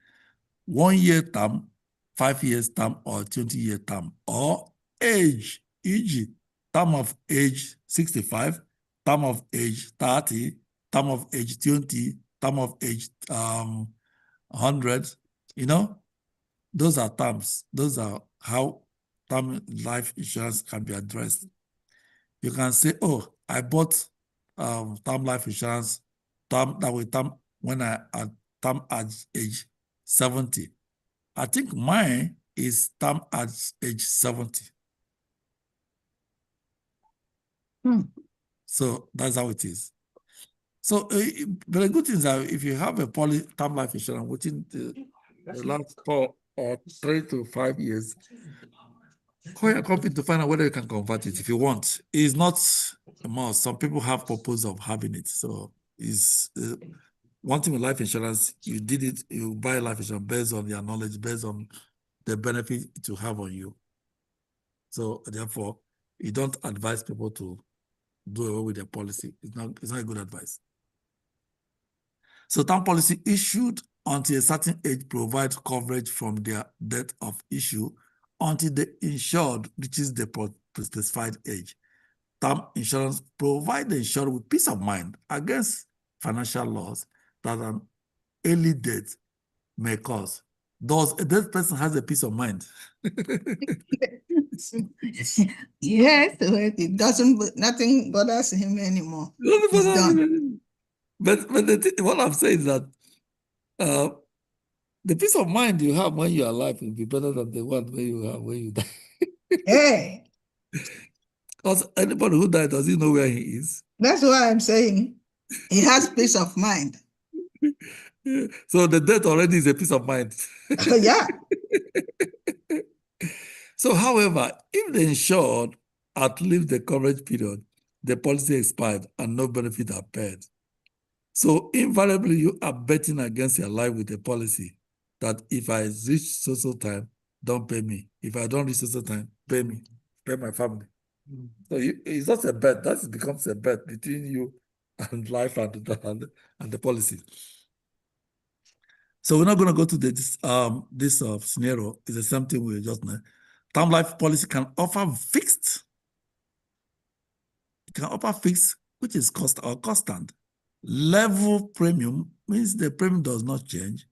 1 year term, 5 years term, or 20-year term, or age, e.g., term of age 65, term of age 30, term of age 20, term of age 100. Those are terms. Those are how term life insurance can be addressed. You can say, oh, I bought term life insurance when I at age 70. I think mine is term at age 70. So that's how it is. So but the good thing is that if you have a term life insurance within the last 4 or 3 to 5 years, call your company to find out whether you can convert it if you want. It's not a must. Some people have purpose of having it. So it's one thing with life insurance, you buy life insurance based on your knowledge, based on the benefit it will have on you. So therefore, you don't advise people to do away with their policy. It's not a good advice. So term policy issued until a certain age provides coverage from their date of issue until the insured reaches the specified age. Term insurance provides the insured with peace of mind against financial loss that an early death may cause. Does a dead person has a peace of mind? Yes, it doesn't. Nothing bothers him anymore. He's done. But what I'm saying is that the peace of mind you have when you're alive will be better than the one when you have when you die. Hey, Because anybody who died, does he know where he is? that's why I'm saying he has peace of mind. So the death already is a peace of mind. Yeah. So, however, if the insured outlived the coverage period, the policy expired and no benefit are paid. So invariably, you are betting against your life with a policy that if I reach so time, don't pay me. If I don't reach so time, pay me, pay my family. So it's not a bet. That becomes a bet between you and life and the policy. So we're not going to go to this scenario. It's the same thing we just know. Term life policy can offer fixed. It can offer fixed, which is constant. Level premium means the premium does not change.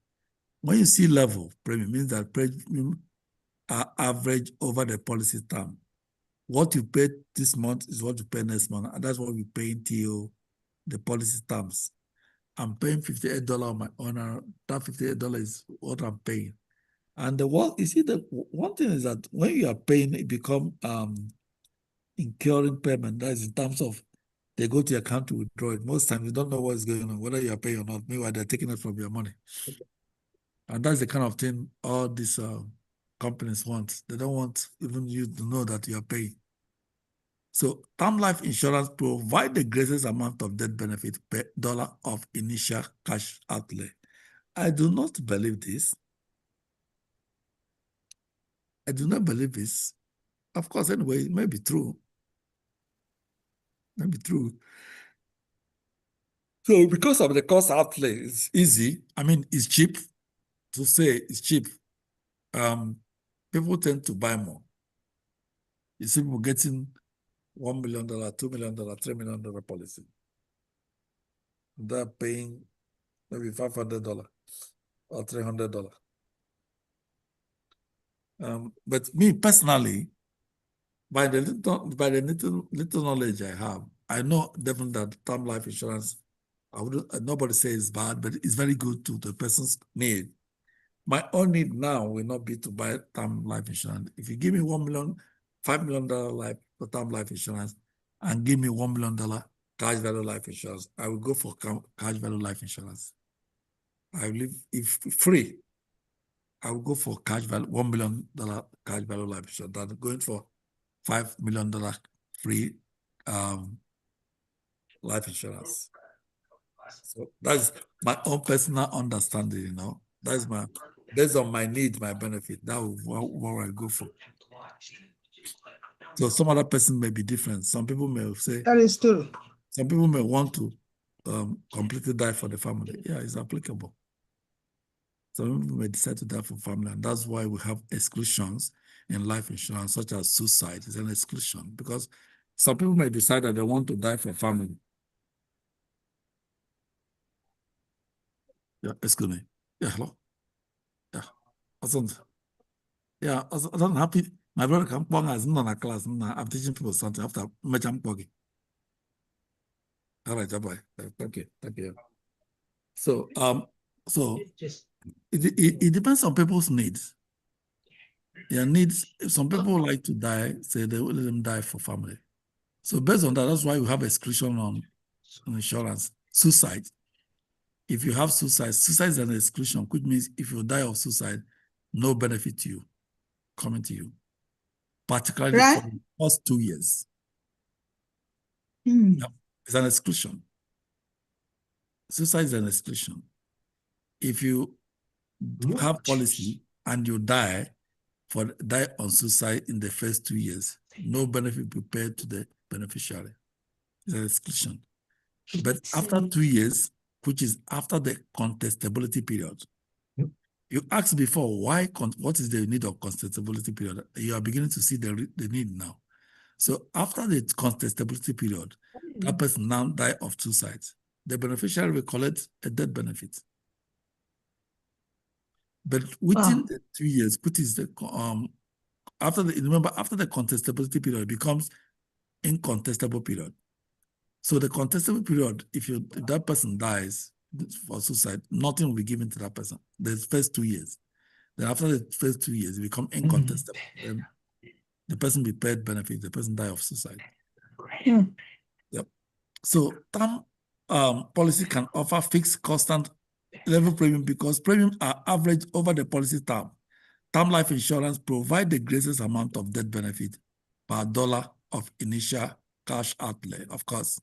When you see level premium, means that premium are average over the policy term. What you pay this month is what you pay next month, and that's what we pay until the policy terms. I'm paying $58 on my owner. That $58 is what I'm paying. And the one, you see, the one thing is that when you are paying, it become incurring payment. That is in terms of they go to your account to withdraw it. Most times you don't know what's going on, whether you are paying or not. Meanwhile, they're taking it from your money. And that's the kind of thing all these companies want. They don't want even you to know that you are paying. So term life insurance provides the greatest amount of death benefit per dollar of initial cash outlay. I do not believe this. I do not believe this. Of course, anyway, it may be true. Maybe true. So because of the cost outlay, it's easy. I mean, it's cheap. To say it's cheap, people tend to buy more. You see people getting $1 million, $2 million, $3 million policy. They're paying maybe $500 or $300. But me personally, by the little knowledge I have, I know definitely that term life insurance, nobody says it's bad, but it's very good to the person's need. My own need now will not be to buy term life insurance. If you give me $1 million, $5 million life for term life insurance, and give me $1 million cash value life insurance, I will go for cash value life insurance. I will live if free. I will go for cash value $1 million cash value life insurance than going for $5 million free life insurance. So that's my own personal understanding, you know. That's my based on my need, my benefit. That will what I go for. So some other person may be different. Some people may say That is true. some people may want to completely die for the family. Yeah, it's applicable. Some people may decide to die for family, and that's why we have exclusions in life insurance, such as suicide is an exclusion, because some people may decide that they want to die for family. Yeah, excuse me. Yeah, hello. Yeah, I wasn't happy. My brother come along as in class. I'm teaching people something after much I'm talking. All right, bye. Thank you. So it depends on people's needs. Their needs. If some people like to die, say they will let them die for family. So based on that, that's why we have exclusion on insurance. Suicide. If you have suicide is an exclusion, which means if you die of suicide, no benefit to you coming to you, particularly Right. for the first 2 years. Hmm. It's an exclusion. Suicide is an exclusion. If you have policy and you die on suicide in the first 2 years, no benefit will be paid to the beneficiary. It's an exclusion. But after 2 years, which is after the contestability period, you asked before, what is the need of contestability period? You are beginning to see the need now. So after the contestability period, that person now die of suicide. The beneficiary will collect a death benefit. But within the 2 years, which is the after the contestability period, it becomes incontestable period. So the contestable period, if that person dies for suicide, nothing will be given to that person. The first 2 years. Then after the first 2 years, it become incontestable. Then the person be paid benefits, the person die of suicide. Yep. So term policy can offer fixed constant level premium because premiums are averaged over the policy term. Term life insurance provides the greatest amount of death benefit per dollar of initial cash outlay, of course.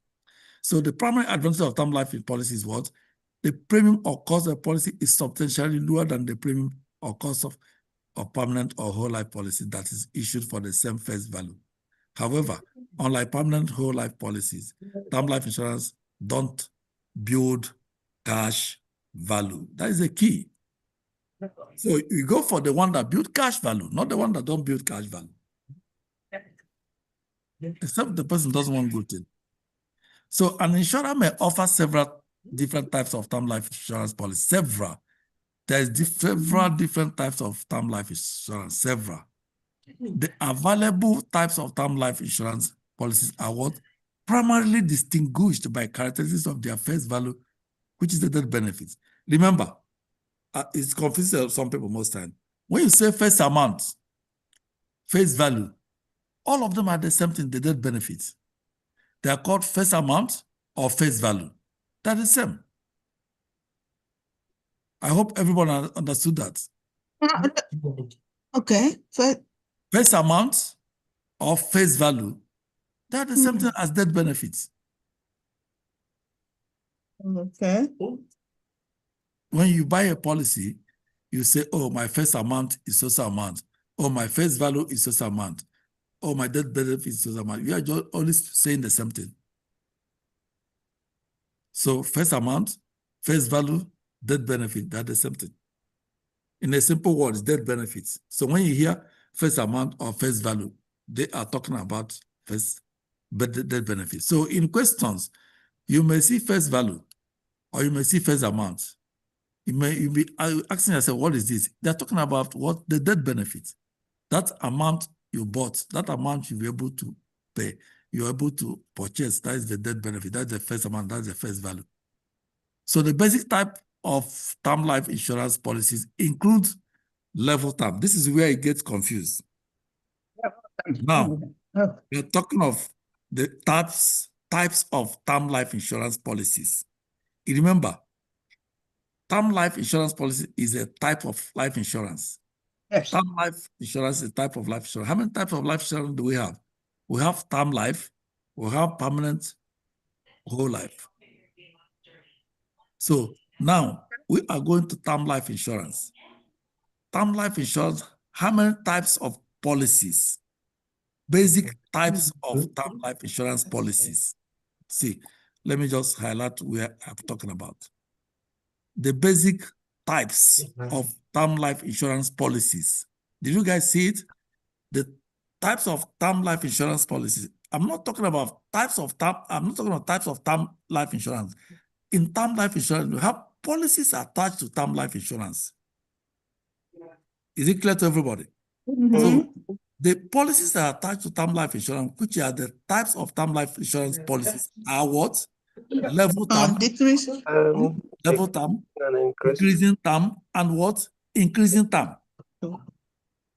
So the primary advantage of term life policy is what? The premium or cost of policy is substantially lower than the premium or cost of permanent or whole life policy that is issued for the same face value. However, unlike permanent whole life policies, term life insurance don't build cash value. That is the key. So you go for the one that build cash value, not the one that don't build cash value. Except the person doesn't want good thing. So an insurer may offer several different types of term life insurance policies. Several. There's several different types of term life insurance. Several. The available types of term life insurance policies are what? Primarily distinguished by characteristics of their face value, which is the death benefits. Remember, it's confusing some people most time. When you say face amount, face value, all of them are the same thing, the death benefits. They are called face amount or face value. They're the same. I hope everyone understood that. Okay. Face amount or face value, they're the same thing as death benefits. Okay. When you buy a policy, you say, oh, my face amount is so amount. Oh, my face value is so amount. Oh, my death benefit is so amount. You are just always saying the same thing. So face amount, face value, death benefit, they're the same thing. In a simple word, it's death benefits. So when you hear face amount or face value, they are talking about face death benefit. So in questions, you may see face value or you may see face amount. You be asking yourself, what is this? They're talking about what? The death benefit. That amount you bought, that amount you'll be able to pay, you're able to purchase, that is the death benefit. That's the first amount, that's the first value. So the basic type of term life insurance policies include level term. This is where it gets confused. Now, we're talking of the types of term life insurance policies. You remember, term life insurance policy is a type of life insurance. Yes. Term life insurance is a type of life insurance. How many types of life insurance do we have? We have term life, we have permanent, whole life. So now we are going to term life insurance. Term life insurance, how many types of policies? Basic types of term life insurance policies. See, let me just highlight where I'm talking about. The basic types of term life insurance policies. Did you guys see it? The types of term life insurance policies. I'm not talking about types of term life insurance. In term life insurance, you have policies attached to term life insurance. Is it clear to everybody? So the policies that are attached to term life insurance, which are the types of term life insurance policies, are what? Level term, Decrease. level term, And increase. increasing term, and what? Increasing term.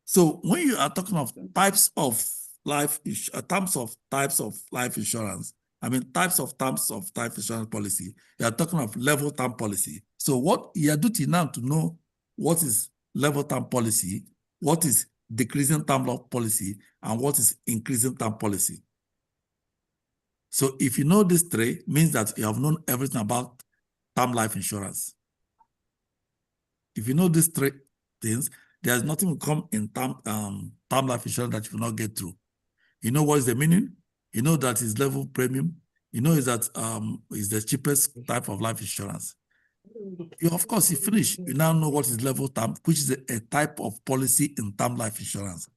So when you are talking of types of life insurance, I mean types of life insurance policy, you are talking of level term policy. So what your duty now to know what is level term policy, what is decreasing term policy, and what is increasing term policy. So if you know these three, means that you have known everything about term life insurance. If you know these three things, there's nothing will come in term life insurance that you will not get through. You know what is the meaning? You know that is level premium. You know is that is the cheapest type of life insurance. You, of course, you finish. You now know what is level term, which is a type of policy in term life insurance.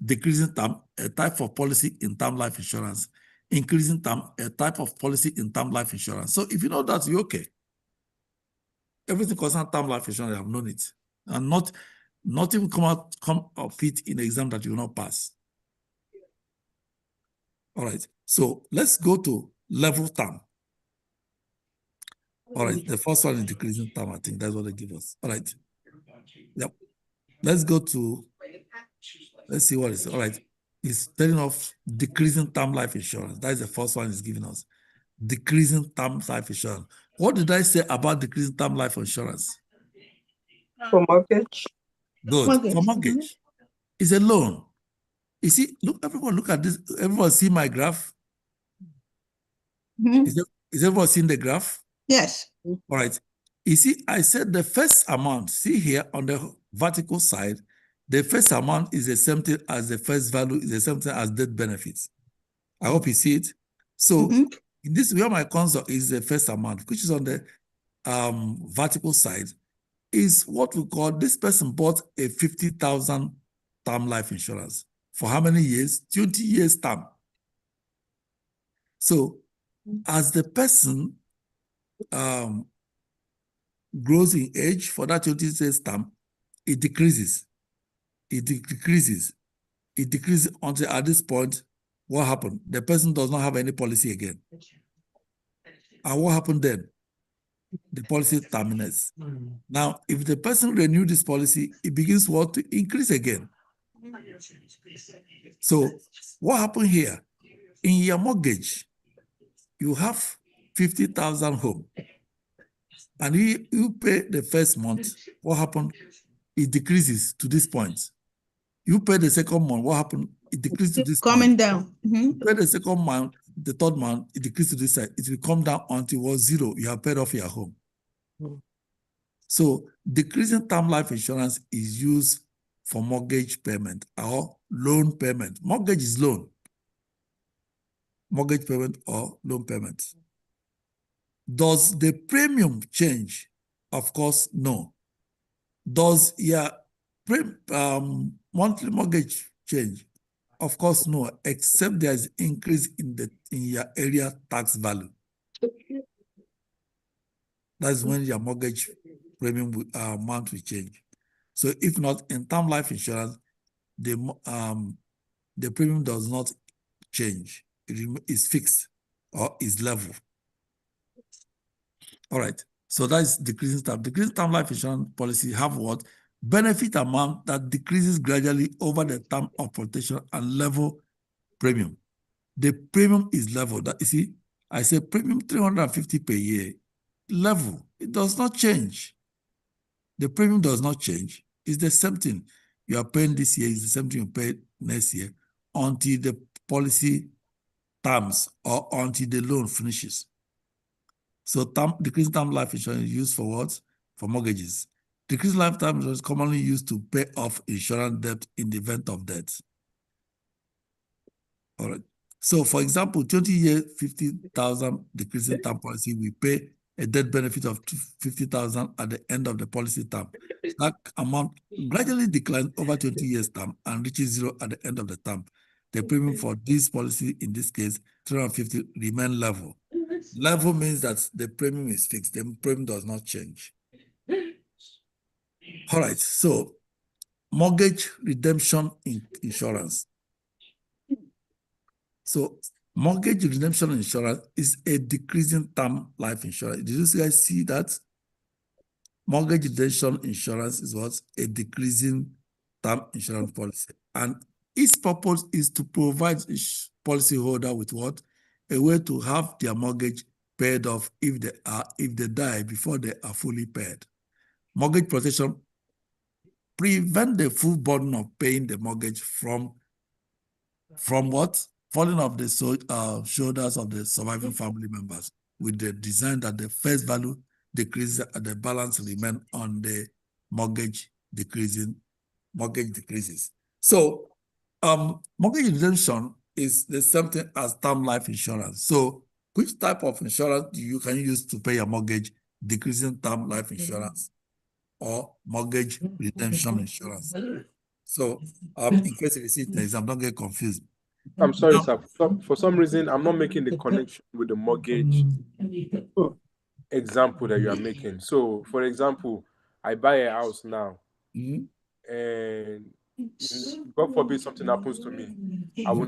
Decreasing term, a type of policy in term life insurance. Increasing term, a type of policy in term life insurance. So if you know that, you're okay. Everything concerning term life insurance, you have known it. And not even come of it in an exam that you will not pass. All right. So let's go to level term. All right, the first one is decreasing term. I think that's what they give us. All right. Yep. Let's go to, let's see what it is. All right. It's telling of decreasing term life insurance. That is the first one it's giving us. Decreasing term life insurance. What did I say about decreasing term life insurance? For mortgage. Good. Mortgage. For mortgage. It's a loan. You see, look, everyone, look at this. Everyone see my graph? Mhm. Is everyone seeing the graph? Yes. All right. You see, I said the first amount, see here on the vertical side, the first amount is the same thing as the first value, is the same thing as death benefits. I hope you see it. So Mhm. in this, where my console is the first amount, which is on the vertical side, is what we call, this person bought a 50,000 term life insurance. For how many years? 20 years term. So as the person grows in age for that 20 years term, it decreases. It decreases. It decreases until at this point, what happened? The person does not have any policy again. And what happened then? The policy terminates. Now, if the person renew this policy, it begins what? To increase again. So what happened here? In your mortgage, you have 50,000 home. And you pay the first month, what happened? It decreases to this point. You pay the second month, what happened? It decreases to this Coming point. down. Mhm. You pay the second month, the third month, it decreases to this side. It will come down until it was zero. You have paid off your home. So decreasing term life insurance is used for mortgage payment or loan payment. Mortgage is loan. Mortgage payment or loan payment. Does the premium change? Of course, no. Does your monthly mortgage change? Of course, no, except there is increase in your area tax value. That's when your mortgage premium amount will change. So if not, in term life insurance, the premium does not change. It is fixed or is level. All right. So that is decreasing term. Decreasing term life insurance policy have what? Benefit amount that decreases gradually over the term of protection and level premium. The premium is level. That you see, I say premium 350 per year. Level. It does not change. The premium does not change. It's the same thing. You are paying this year, it's the same thing you pay next year until the policy terms or until the loan finishes. So decreasing term life insurance is used for what? For mortgages. Decreasing lifetime insurance is commonly used to pay off insurance debt in the event of death. All right. So for example, 20-year, 50,000 decreasing term policy, we pay a death benefit of 50,000 at the end of the policy term. That amount gradually declines over 20 years term and reaches zero at the end of the term. The premium for this policy, in this case, 350, remain level. Level means that the premium is fixed. The premium does not change. All right. So mortgage redemption insurance. So mortgage redemption insurance is a decreasing term life insurance. Did you guys see that? Mortgage redemption insurance is what? A decreasing term insurance policy. And its purpose is to provide policyholder with what? A way to have their mortgage paid off if they die before they are fully paid. Mortgage protection prevent the full burden of paying the mortgage from what? Falling off the shoulders of the surviving family members, with the design that the first value decreases and the balance remain on the mortgage decreases. So mortgage redemption is the same thing as term life insurance. So which type of insurance can you use to pay your mortgage? Decreasing term life insurance or mortgage redemption insurance. So in case you see the exam, don't get confused. I'm sorry, sir. For some reason, I'm not making the connection with the mortgage example that you are making. So, for example, I buy a house now, and God forbid something happens to me, I will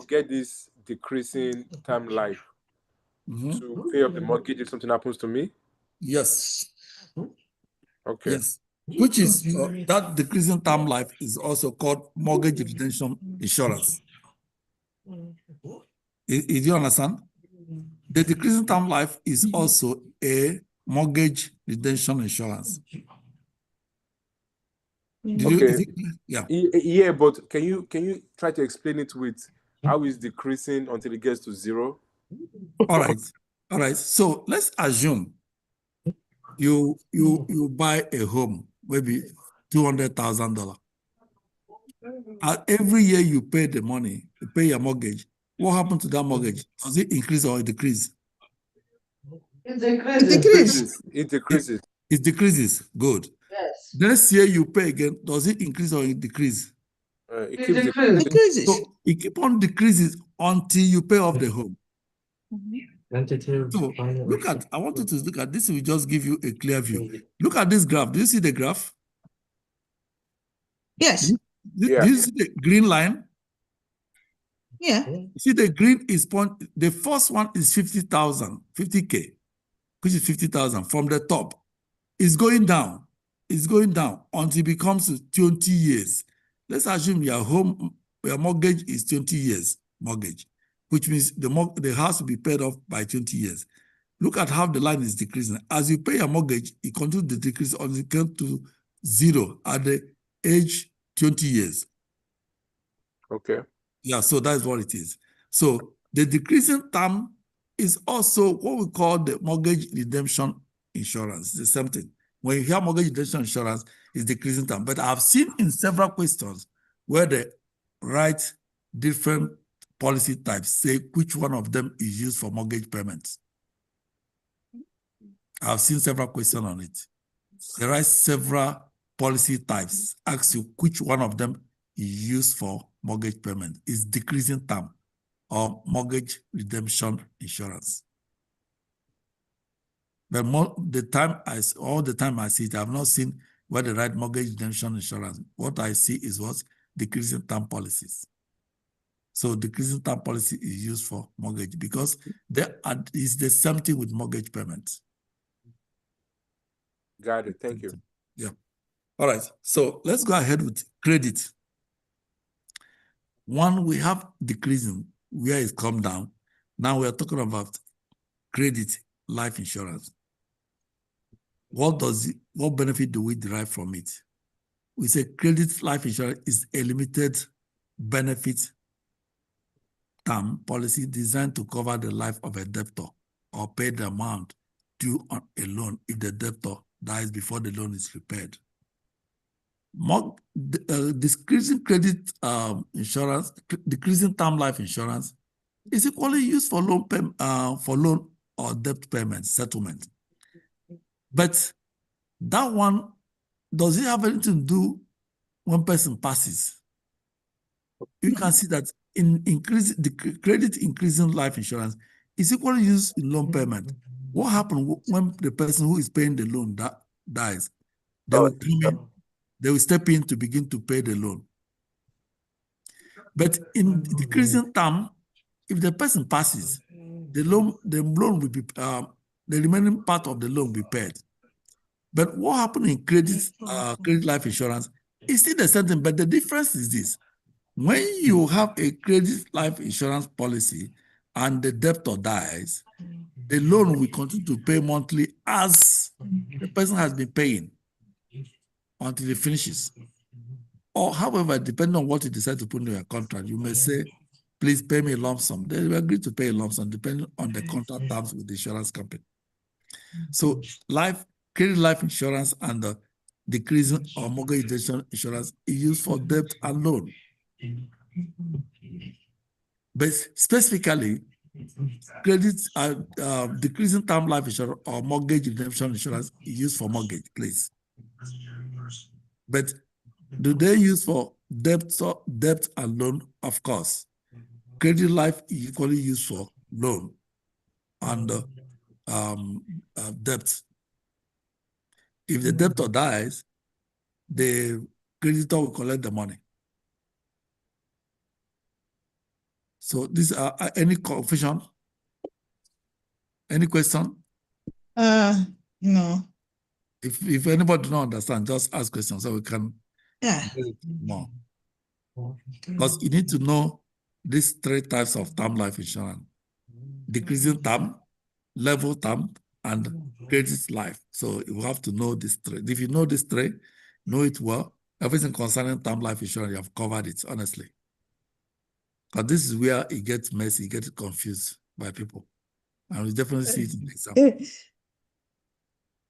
get this decreasing term life Mhm. to pay off the mortgage if something happens to me? Yes. Okay. Yes. Which is that decreasing term life is also called mortgage redemption insurance. Did you understand? The decreasing term life is also a mortgage redemption insurance. Okay. Yeah. Yeah, but can you try to explain it with how it's decreasing until it gets to zero? All right. All right. So let's assume you buy a home, maybe $200,000. Every year you pay the money, you pay your mortgage. What happened to that mortgage? Does it increase or decrease? It It decreases. decrease. It decreases. It decreases. Good. Yes. Next year you pay again. Does it increase or it decrease? It It keeps decreases. Decreases. So it keep on decreases until you pay off the home. So I want you to look at this. Will just give you a clear view. Look at this graph. Do you see the graph? Yes. Do you see the green line? Yeah. See the green is the first one is 50,000, 50K, which is 50,000 from the top. It's going down. It's going down until it becomes 20 years. Let's assume your mortgage is 20 years mortgage, which means the house will be paid off by 20 years. Look at how the line is decreasing. As you pay your mortgage, it continues to decrease until it comes to zero at the age 20 years. Okay. Yeah, so that's what it is. So the decreasing term is also what we call the mortgage redemption insurance. It's the same thing. When you hear mortgage redemption insurance, it's decreasing term. But I've seen in several questions where they write different policy types, say which one of them is used for mortgage payments. I've seen several questions on it. They write several policy types, ask you which one of them is used for mortgage payment. Is decreasing term or mortgage redemption insurance. But all the time I see it, I've not seen where they write mortgage redemption insurance. What I see is what decreasing term policies. So decreasing term policy is used for mortgage because it's the same thing with mortgage payments. Got it. Thank you. Yeah. All right. So let's go ahead with credit. One, we have decreasing where it's come down. Now we are talking about credit life insurance. What benefit do we derive from it? We say credit life insurance is a limited benefit term policy designed to cover the life of a debtor or pay the amount due on a loan if the debtor dies before the loan is repaid. Decreasing credit insurance, decreasing term life insurance is equally used for loan or debt payment settlement. But that one, does it have anything to do when person passes? You can see that the credit increasing life insurance is equally used in loan payment. What happens when the person who is paying the loan dies? They will come in, they will step in to begin to pay the loan. But in decreasing term, if the person passes, the loan will be the remaining part of the loan will be paid. But what happens in credit life insurance is still the same thing, but the difference is this. When you have a credit life insurance policy and the debtor dies, the loan will continue to pay monthly as the person has been paying until it finishes. Or however, depending on what you decide to put in your contract, you may say, please pay me a lump sum. They will agree to pay a lump sum depending on the contract terms with the insurance company. So credit life insurance and the decreasing or mortgage redemption insurance is used for debt and loan. But specifically, decreasing term life insurance or mortgage redemption insurance is used for mortgage, please. But do they use for debt and loan? Of course. Credit life is equally used for loan and debt. If the debtor dies, the creditor will collect the money. So these are any confusion? Any question? No. If anybody do not understand, just ask questions so we can Yeah. get it more. Because you need to know these three types of term life insurance: decreasing term, level term, and credit life. So you have to know these three. If you know these three, know it well, everything concerning term life insurance, you have covered it, honestly. But this is where it gets messy, it gets confused by people. And we definitely see it in the example.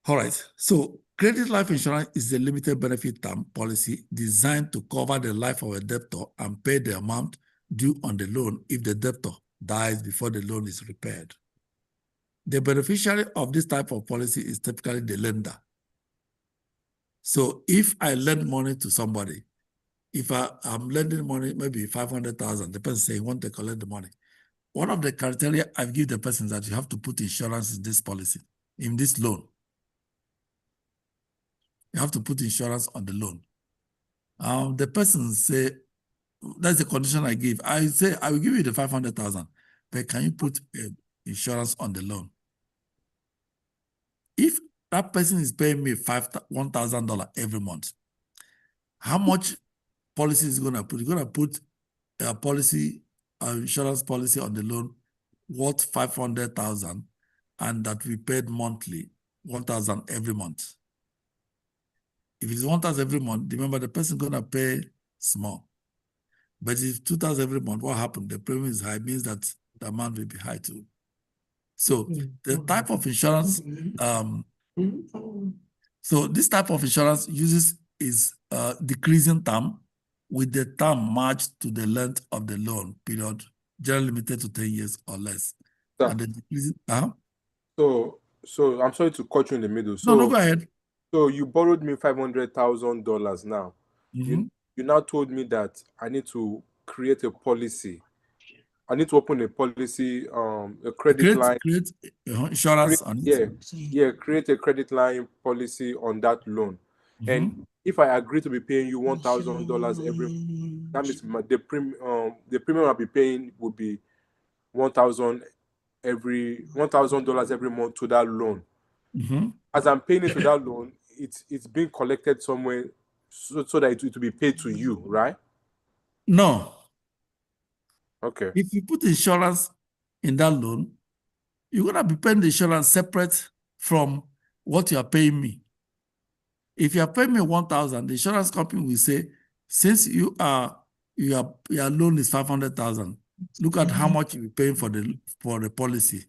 All right. So credit life insurance is a limited benefit term policy designed to cover the life of a debtor and pay the amount due on the loan if the debtor dies before the loan is repaid. The beneficiary of this type of policy is typically the lender. So if I lend money to somebody, if I'm lending money, maybe 500,000, the person saying, want to collect the money. One of the criteria I give the person is that you have to put insurance in this policy, in this loan. You have to put insurance on the loan. The person say, that's the condition I give. I say, I will give you the 500,000, but can you put insurance on the loan? If that person is paying me $1,000 every month, how much policy is going to put? You're going to put a policy, insurance policy on the loan worth 500,000, and that we paid monthly, 1,000 every month. If it's 1,000 every month, remember the person is going to pay small. But if 2,000 every month, what happened? The premium is high, means that the amount will be high too. So the type of insurance, so this type of insurance is decreasing term with the term matched to the length of the loan period, generally limited to 10 years or less. Sir. And the decreasing, So I'm sorry to cut you in the middle. So, no, go ahead. So you borrowed me $500,000 now. Mm-hmm. You now told me that I need to create a policy. I need to open a policy, a credit line. Create insurance on it. Create a credit line policy on that loan. Mm-hmm. And if I agree to be paying you $1,000 every, that means the premium I'll be paying will be $1,000 every month to that loan. Mm-hmm. As I'm paying into that loan, it's being collected somewhere so that it will be paid to you, right? No. Okay. If you put insurance in that loan, you're gonna be paying the insurance separate from what you are paying me. If you are paying me 1,000, the insurance company will say, since your loan is 500,000, look at how much you're paying for the policy.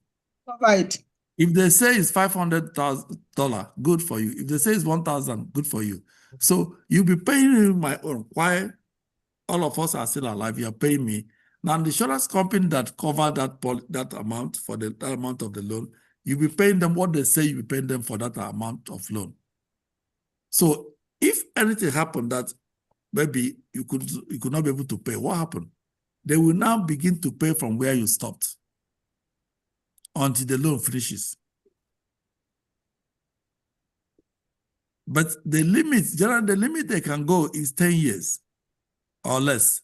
Right. If they say it's $500,000, good for you. If they say it's 1,000, good for you. So you'll be paying my own. Why? All of us are still alive. You're paying me. Now the insurance company that cover that amount for that amount of the loan, you'll be paying them what they say you'll be paying them for that amount of loan. So if anything happened that maybe you could not be able to pay, what happened? They will now begin to pay from where you stopped until the loan finishes. But the limit they can go is 10 years or less.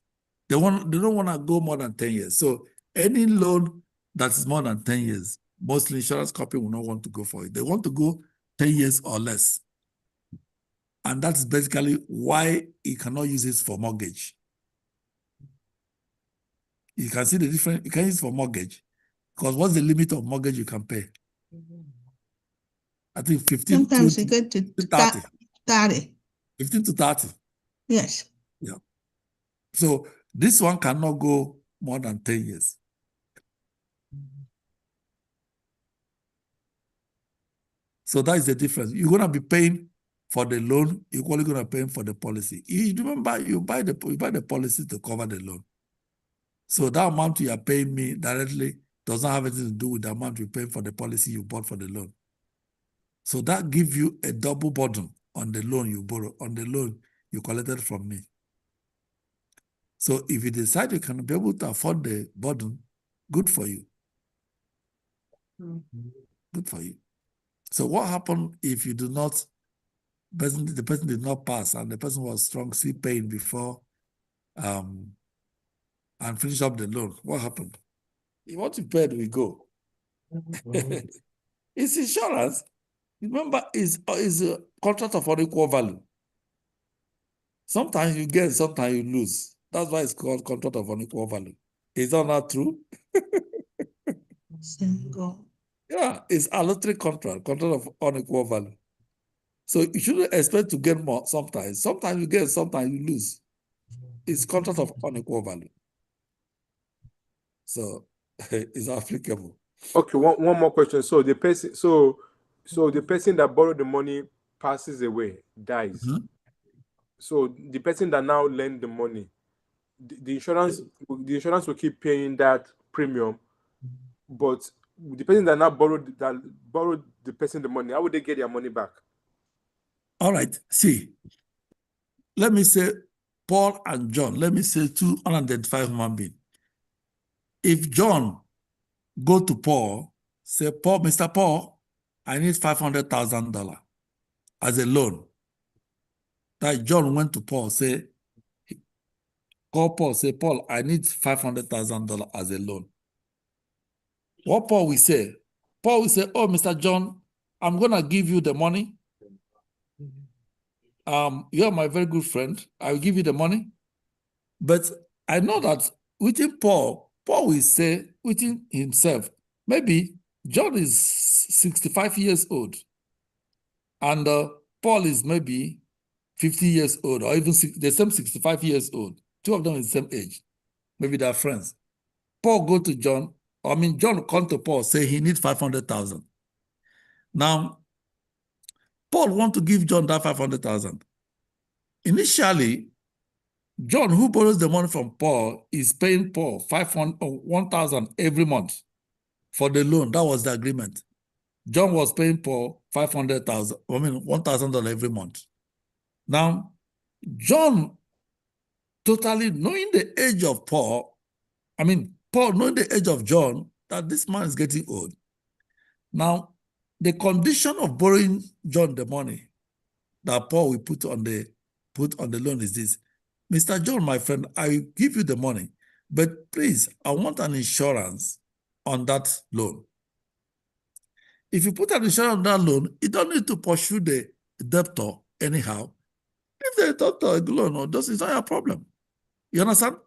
They don't want to go more than 10 years. So any loan that is more than 10 years, mostly insurance company will not want to go for it. They want to go 10 years or less. And that's basically why you cannot use it for mortgage. You can see the difference. You can use it for mortgage. Because what's the limit of mortgage you can pay? I think 15 Sometimes to you get to 30. 30. 15 to 30. Yes. Yeah. So this one cannot go more than 10 years. So that is the difference. You're going to be paying for the loan, you're only going to pay for the policy. You remember, you buy the policy to cover the loan. So that amount you are paying me directly does not have anything to do with the amount you pay for the policy you bought for the loan. So that gives you a double burden on the loan you borrow, on the loan you collected from me. So if you decide you can be able to afford the burden, good for you. Good for you. So what happened if you do not, the person did not pass and the person was strong, still paying before and finish up the loan? What happened? What you paid will go. It's insurance. Remember, is a contract of unequal value. Sometimes you get, sometimes you lose. That's why it's called contract of unequal value. Is that not true? Single. Yeah, it's allotary contract of unequal value. So you shouldn't expect to get more sometimes. Sometimes you get, sometimes you lose. It's contract of unequal value. So it's applicable. Okay, one more question. So the person, so the person that borrowed the money passes away, dies. Mhm. So the person that now lent the money, the insurance will keep paying that premium, but the person that now borrowed the person the money, how would they get their money back? All right. See, let me say Paul and John. Let me say two unidentified human beings. If John go to Paul, say, Paul, Mr. Paul, I need $500,000 as a loan. That John went to Paul, say, call Paul, say, Paul, I need $500,000 as a loan. What Paul will say? Paul will say, oh, Mr. John, I'm going to give you the money. You're my very good friend. I will give you the money. But I know that within Paul will say within himself, maybe John is 65 years old and Paul is maybe 50 years old or even the same 65 years old. Two of them is the same age. Maybe they're friends. Paul go to John, John come to Paul, say he needs 500,000. Now, Paul want to give John that 500,000. Initially, John, who borrows the money from Paul, is paying Paul 1,000 every month for the loan. That was the agreement. John was paying Paul 500,000, $1,000 every month. Now, John, totally knowing the age of Paul, Paul knowing the age of John, that this man is getting old. Now, the condition of borrowing John the money that Paul will put on the loan is this. Mr. John, my friend, I will give you the money, but please, I want an insurance on that loan. If you put an insurance on that loan, you don't need to pursue the debtor anyhow. If the debtor is loan, this is not your problem. You understand?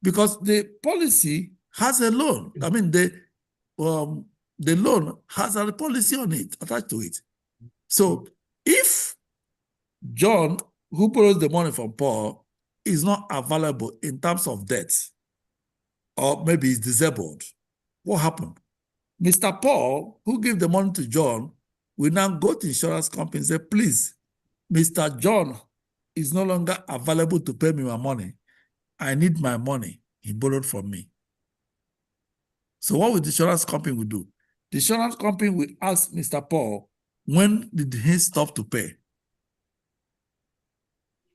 Because the policy has a loan. The loan has a policy on it, attached to it. So if John, who borrows the money from Paul, is not available in terms of debt, or maybe is disabled, what happened? Mr. Paul, who gave the money to John, will now go to insurance company and say, please, Mr. John is no longer available to pay me my money. I need my money. He borrowed from me. So what will the insurance company do? The insurance company will ask Mr. Paul, when did he stop to pay?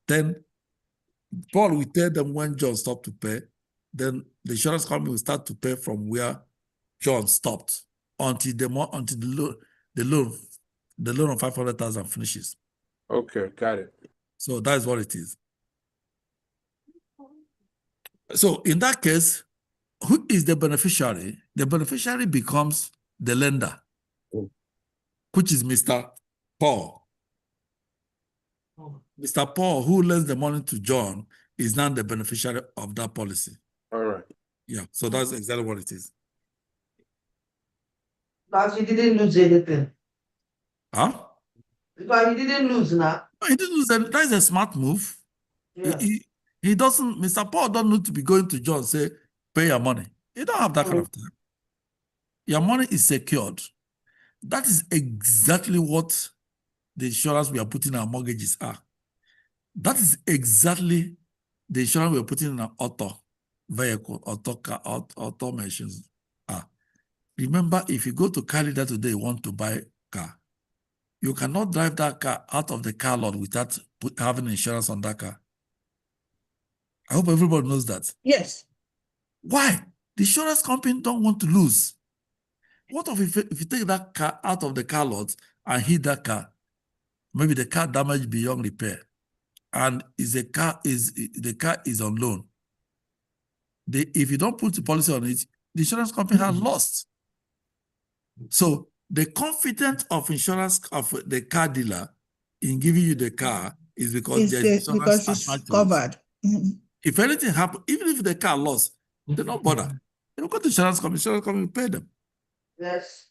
Then Paul will tell them when John stopped to pay. Then the insurance company will start to pay from where John stopped until the loan of 500,000 finishes. Okay, got it. So that is what it is. So in that case, who is the beneficiary? The beneficiary becomes the lender, which is Mr. Paul. Mr. Paul, who lends the money to John, is now the beneficiary of that policy. All right. Yeah, so that's exactly what it is. But he didn't lose anything. Huh? Because he didn't lose now. No, he didn't lose any. That is a smart move. Yeah. He doesn't, Mr. Paul don't need to be going to John and say, pay your money. You don't have that kind of time. Your money is secured. That is exactly what the insurance we are putting in our mortgages are. That is exactly the insurance we are putting in our auto vehicle, auto machines are. Remember, if you go to car dealer today, you want to buy a car, you cannot drive that car out of the car lot without having insurance on that car. I hope everybody knows that. Yes. Why? The insurance company don't want to lose. What if you take that car out of the car lot and hit that car? Maybe the car damaged beyond repair, and the car is on loan. If you don't put the policy on it, the insurance company has lost. So The confidence of insurance of the car dealer in giving you the car is because there's insurance Because it's attached to it. covered. Mhm. If anything happens, even if the car lost, they don't bother. They don't go to insurance company will pay them. Yes.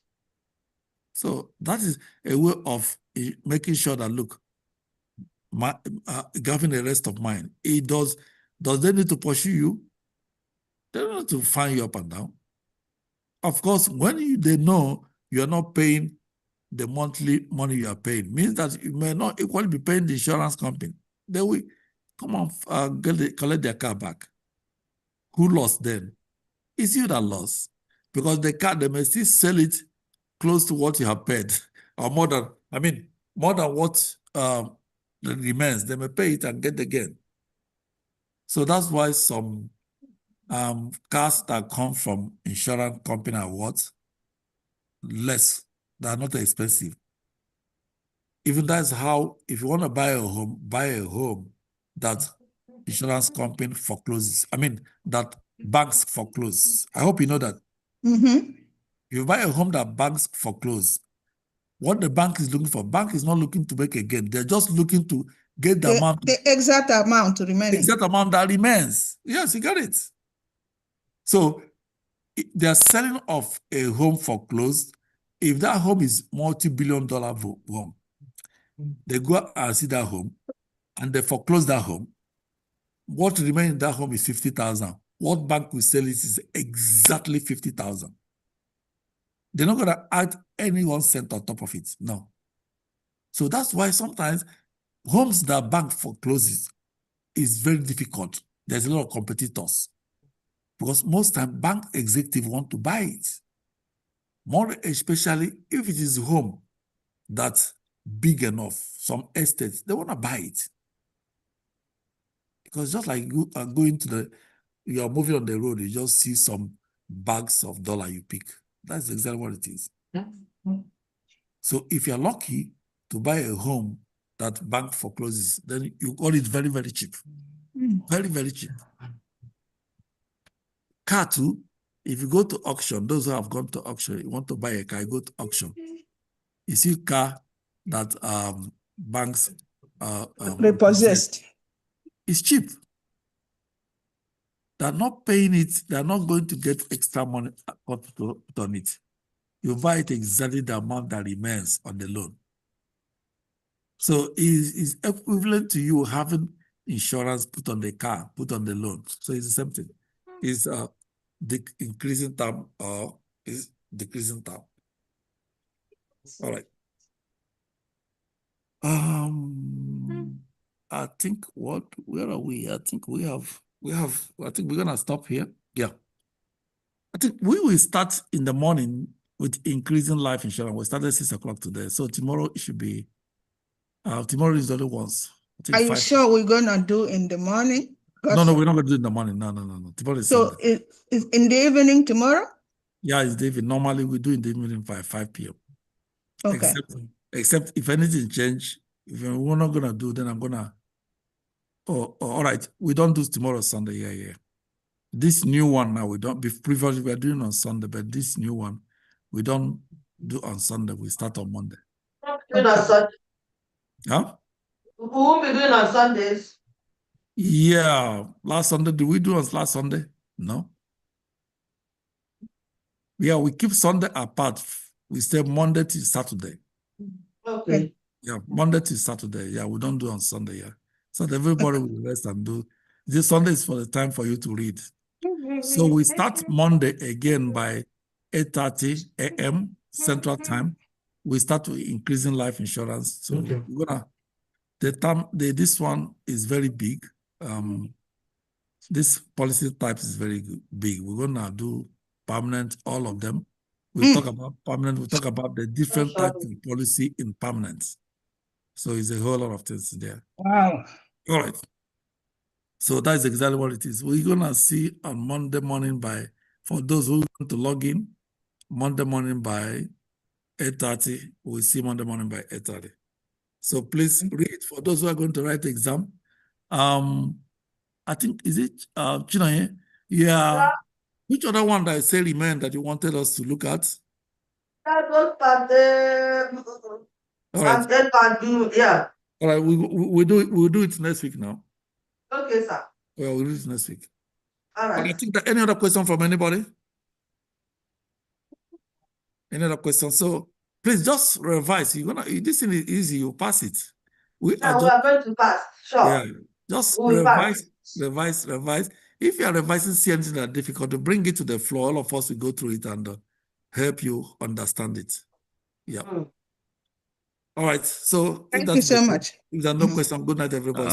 So that is a way of making sure that, look, having a rest of mind. It does they need to pursue you? They don't need to find you up and down. Of course, when they know you're not paying the monthly money you are paying, means that you may not equally be paying the insurance company. They will come on, collect their car back. Who lost then? It's you that lost. Because the car, they may still sell it close to what you have paid, or more than what remains. They may pay it and get the gain. So that's why some cars that come from insurance company are what? Less. They are not expensive. Even that's how, if you want to buy a home that insurance company forecloses. That banks foreclose. I hope you know that. Mm-hmm. If you buy a home that banks foreclose, what the bank is looking for, bank is not looking to make a gain. They're just looking to get the amount. The exact amount remaining. Exact amount that remains. Yes, you got it. So they're selling off a home foreclosed. If that home is multi-billion-dollar home, they go and see that home and they foreclose that home. What remains in that home is 50,000. What bank will sell it is exactly 50,000. They're not going to add any 1 cent on top of it. No. So that's why sometimes homes that bank forecloses is very difficult. There's a lot of competitors. Because most time bank executives want to buy it. More especially if it is a home that's big enough, some estates, they want to buy it. Because just like you are you are moving on the road, you just see some bags of dollar you pick. That's exactly what it is. So if you're lucky to buy a home that bank forecloses, then you got it very, very cheap. Very, very cheap. Car too, if you go to auction, those who have gone to auction, you want to buy a car, you go to auction. You see a car that banks repossessed. It's cheap. They're not paying it, they're not going to get extra money put on it. You buy it exactly the amount that remains on the loan. So it's equivalent to you having insurance put on the car, put on the loan. So it's the same thing. It's increasing term or is decreasing term. All right. I think where are we? I think I think we're gonna stop here. Yeah. I think we will start in the morning with increasing life insurance. We started at 6 o'clock today. So tomorrow it should be tomorrow is the other ones. Are you sure we're gonna do in the morning? No, we're not gonna do it in the morning. No. Tomorrow is so Sunday. Is in the evening tomorrow? Yeah, it's the evening. Normally we do in the evening by 5 p.m. Okay. Except if anything change, if we're not gonna do, then I'm gonna. All right. We don't do tomorrow Sunday. Yeah. This new one now we don't. Previously we were doing on Sunday, but this new one we don't do on Sunday. We start on Monday. Doing on Sunday. Huh? We won't be doing on Sundays. Yeah. Last Sunday, did we do on last Sunday? No. Yeah, we keep Sunday apart. We stay Monday to Saturday. Okay. Yeah, Monday to Saturday. Yeah, we don't do on Sunday. Yeah. So that everybody will rest and do. This Sunday is for the time for you to read. So we start Monday again by 8:30 a.m. Central Time. We start with increasing life insurance. So we're gonna this one is very big. This policy type is very big. We're gonna do permanent, all of them. We'll talk about permanent. We'll talk about the different types of policy in permanent. So it's a whole lot of things there. Wow. All right. So that's exactly what it is. We're gonna see on Monday morning for those who want to log in, Monday morning by 8:30. We'll see Monday morning by 8:30. So please read for those who are going to write the exam. I think, is it Chinoye? Yeah. Which other one that I say remain that you wanted us to look at? That was All right. yeah. All right. We'll do it next week now. Okay, sir. Well, we'll do it next week. All Okay, I right. think that any other question from anybody? Any other question? So please just revise. This thing is easy. You pass it. We are Now we just are going to pass. Sure. yeah. Just We will pass. revise. If you are revising, see anything that difficult, to bring it to the floor. All of us will go through it and help you understand it. Yeah. Mm. All right. So Thank you so much. if there are no questions, good night, everybody.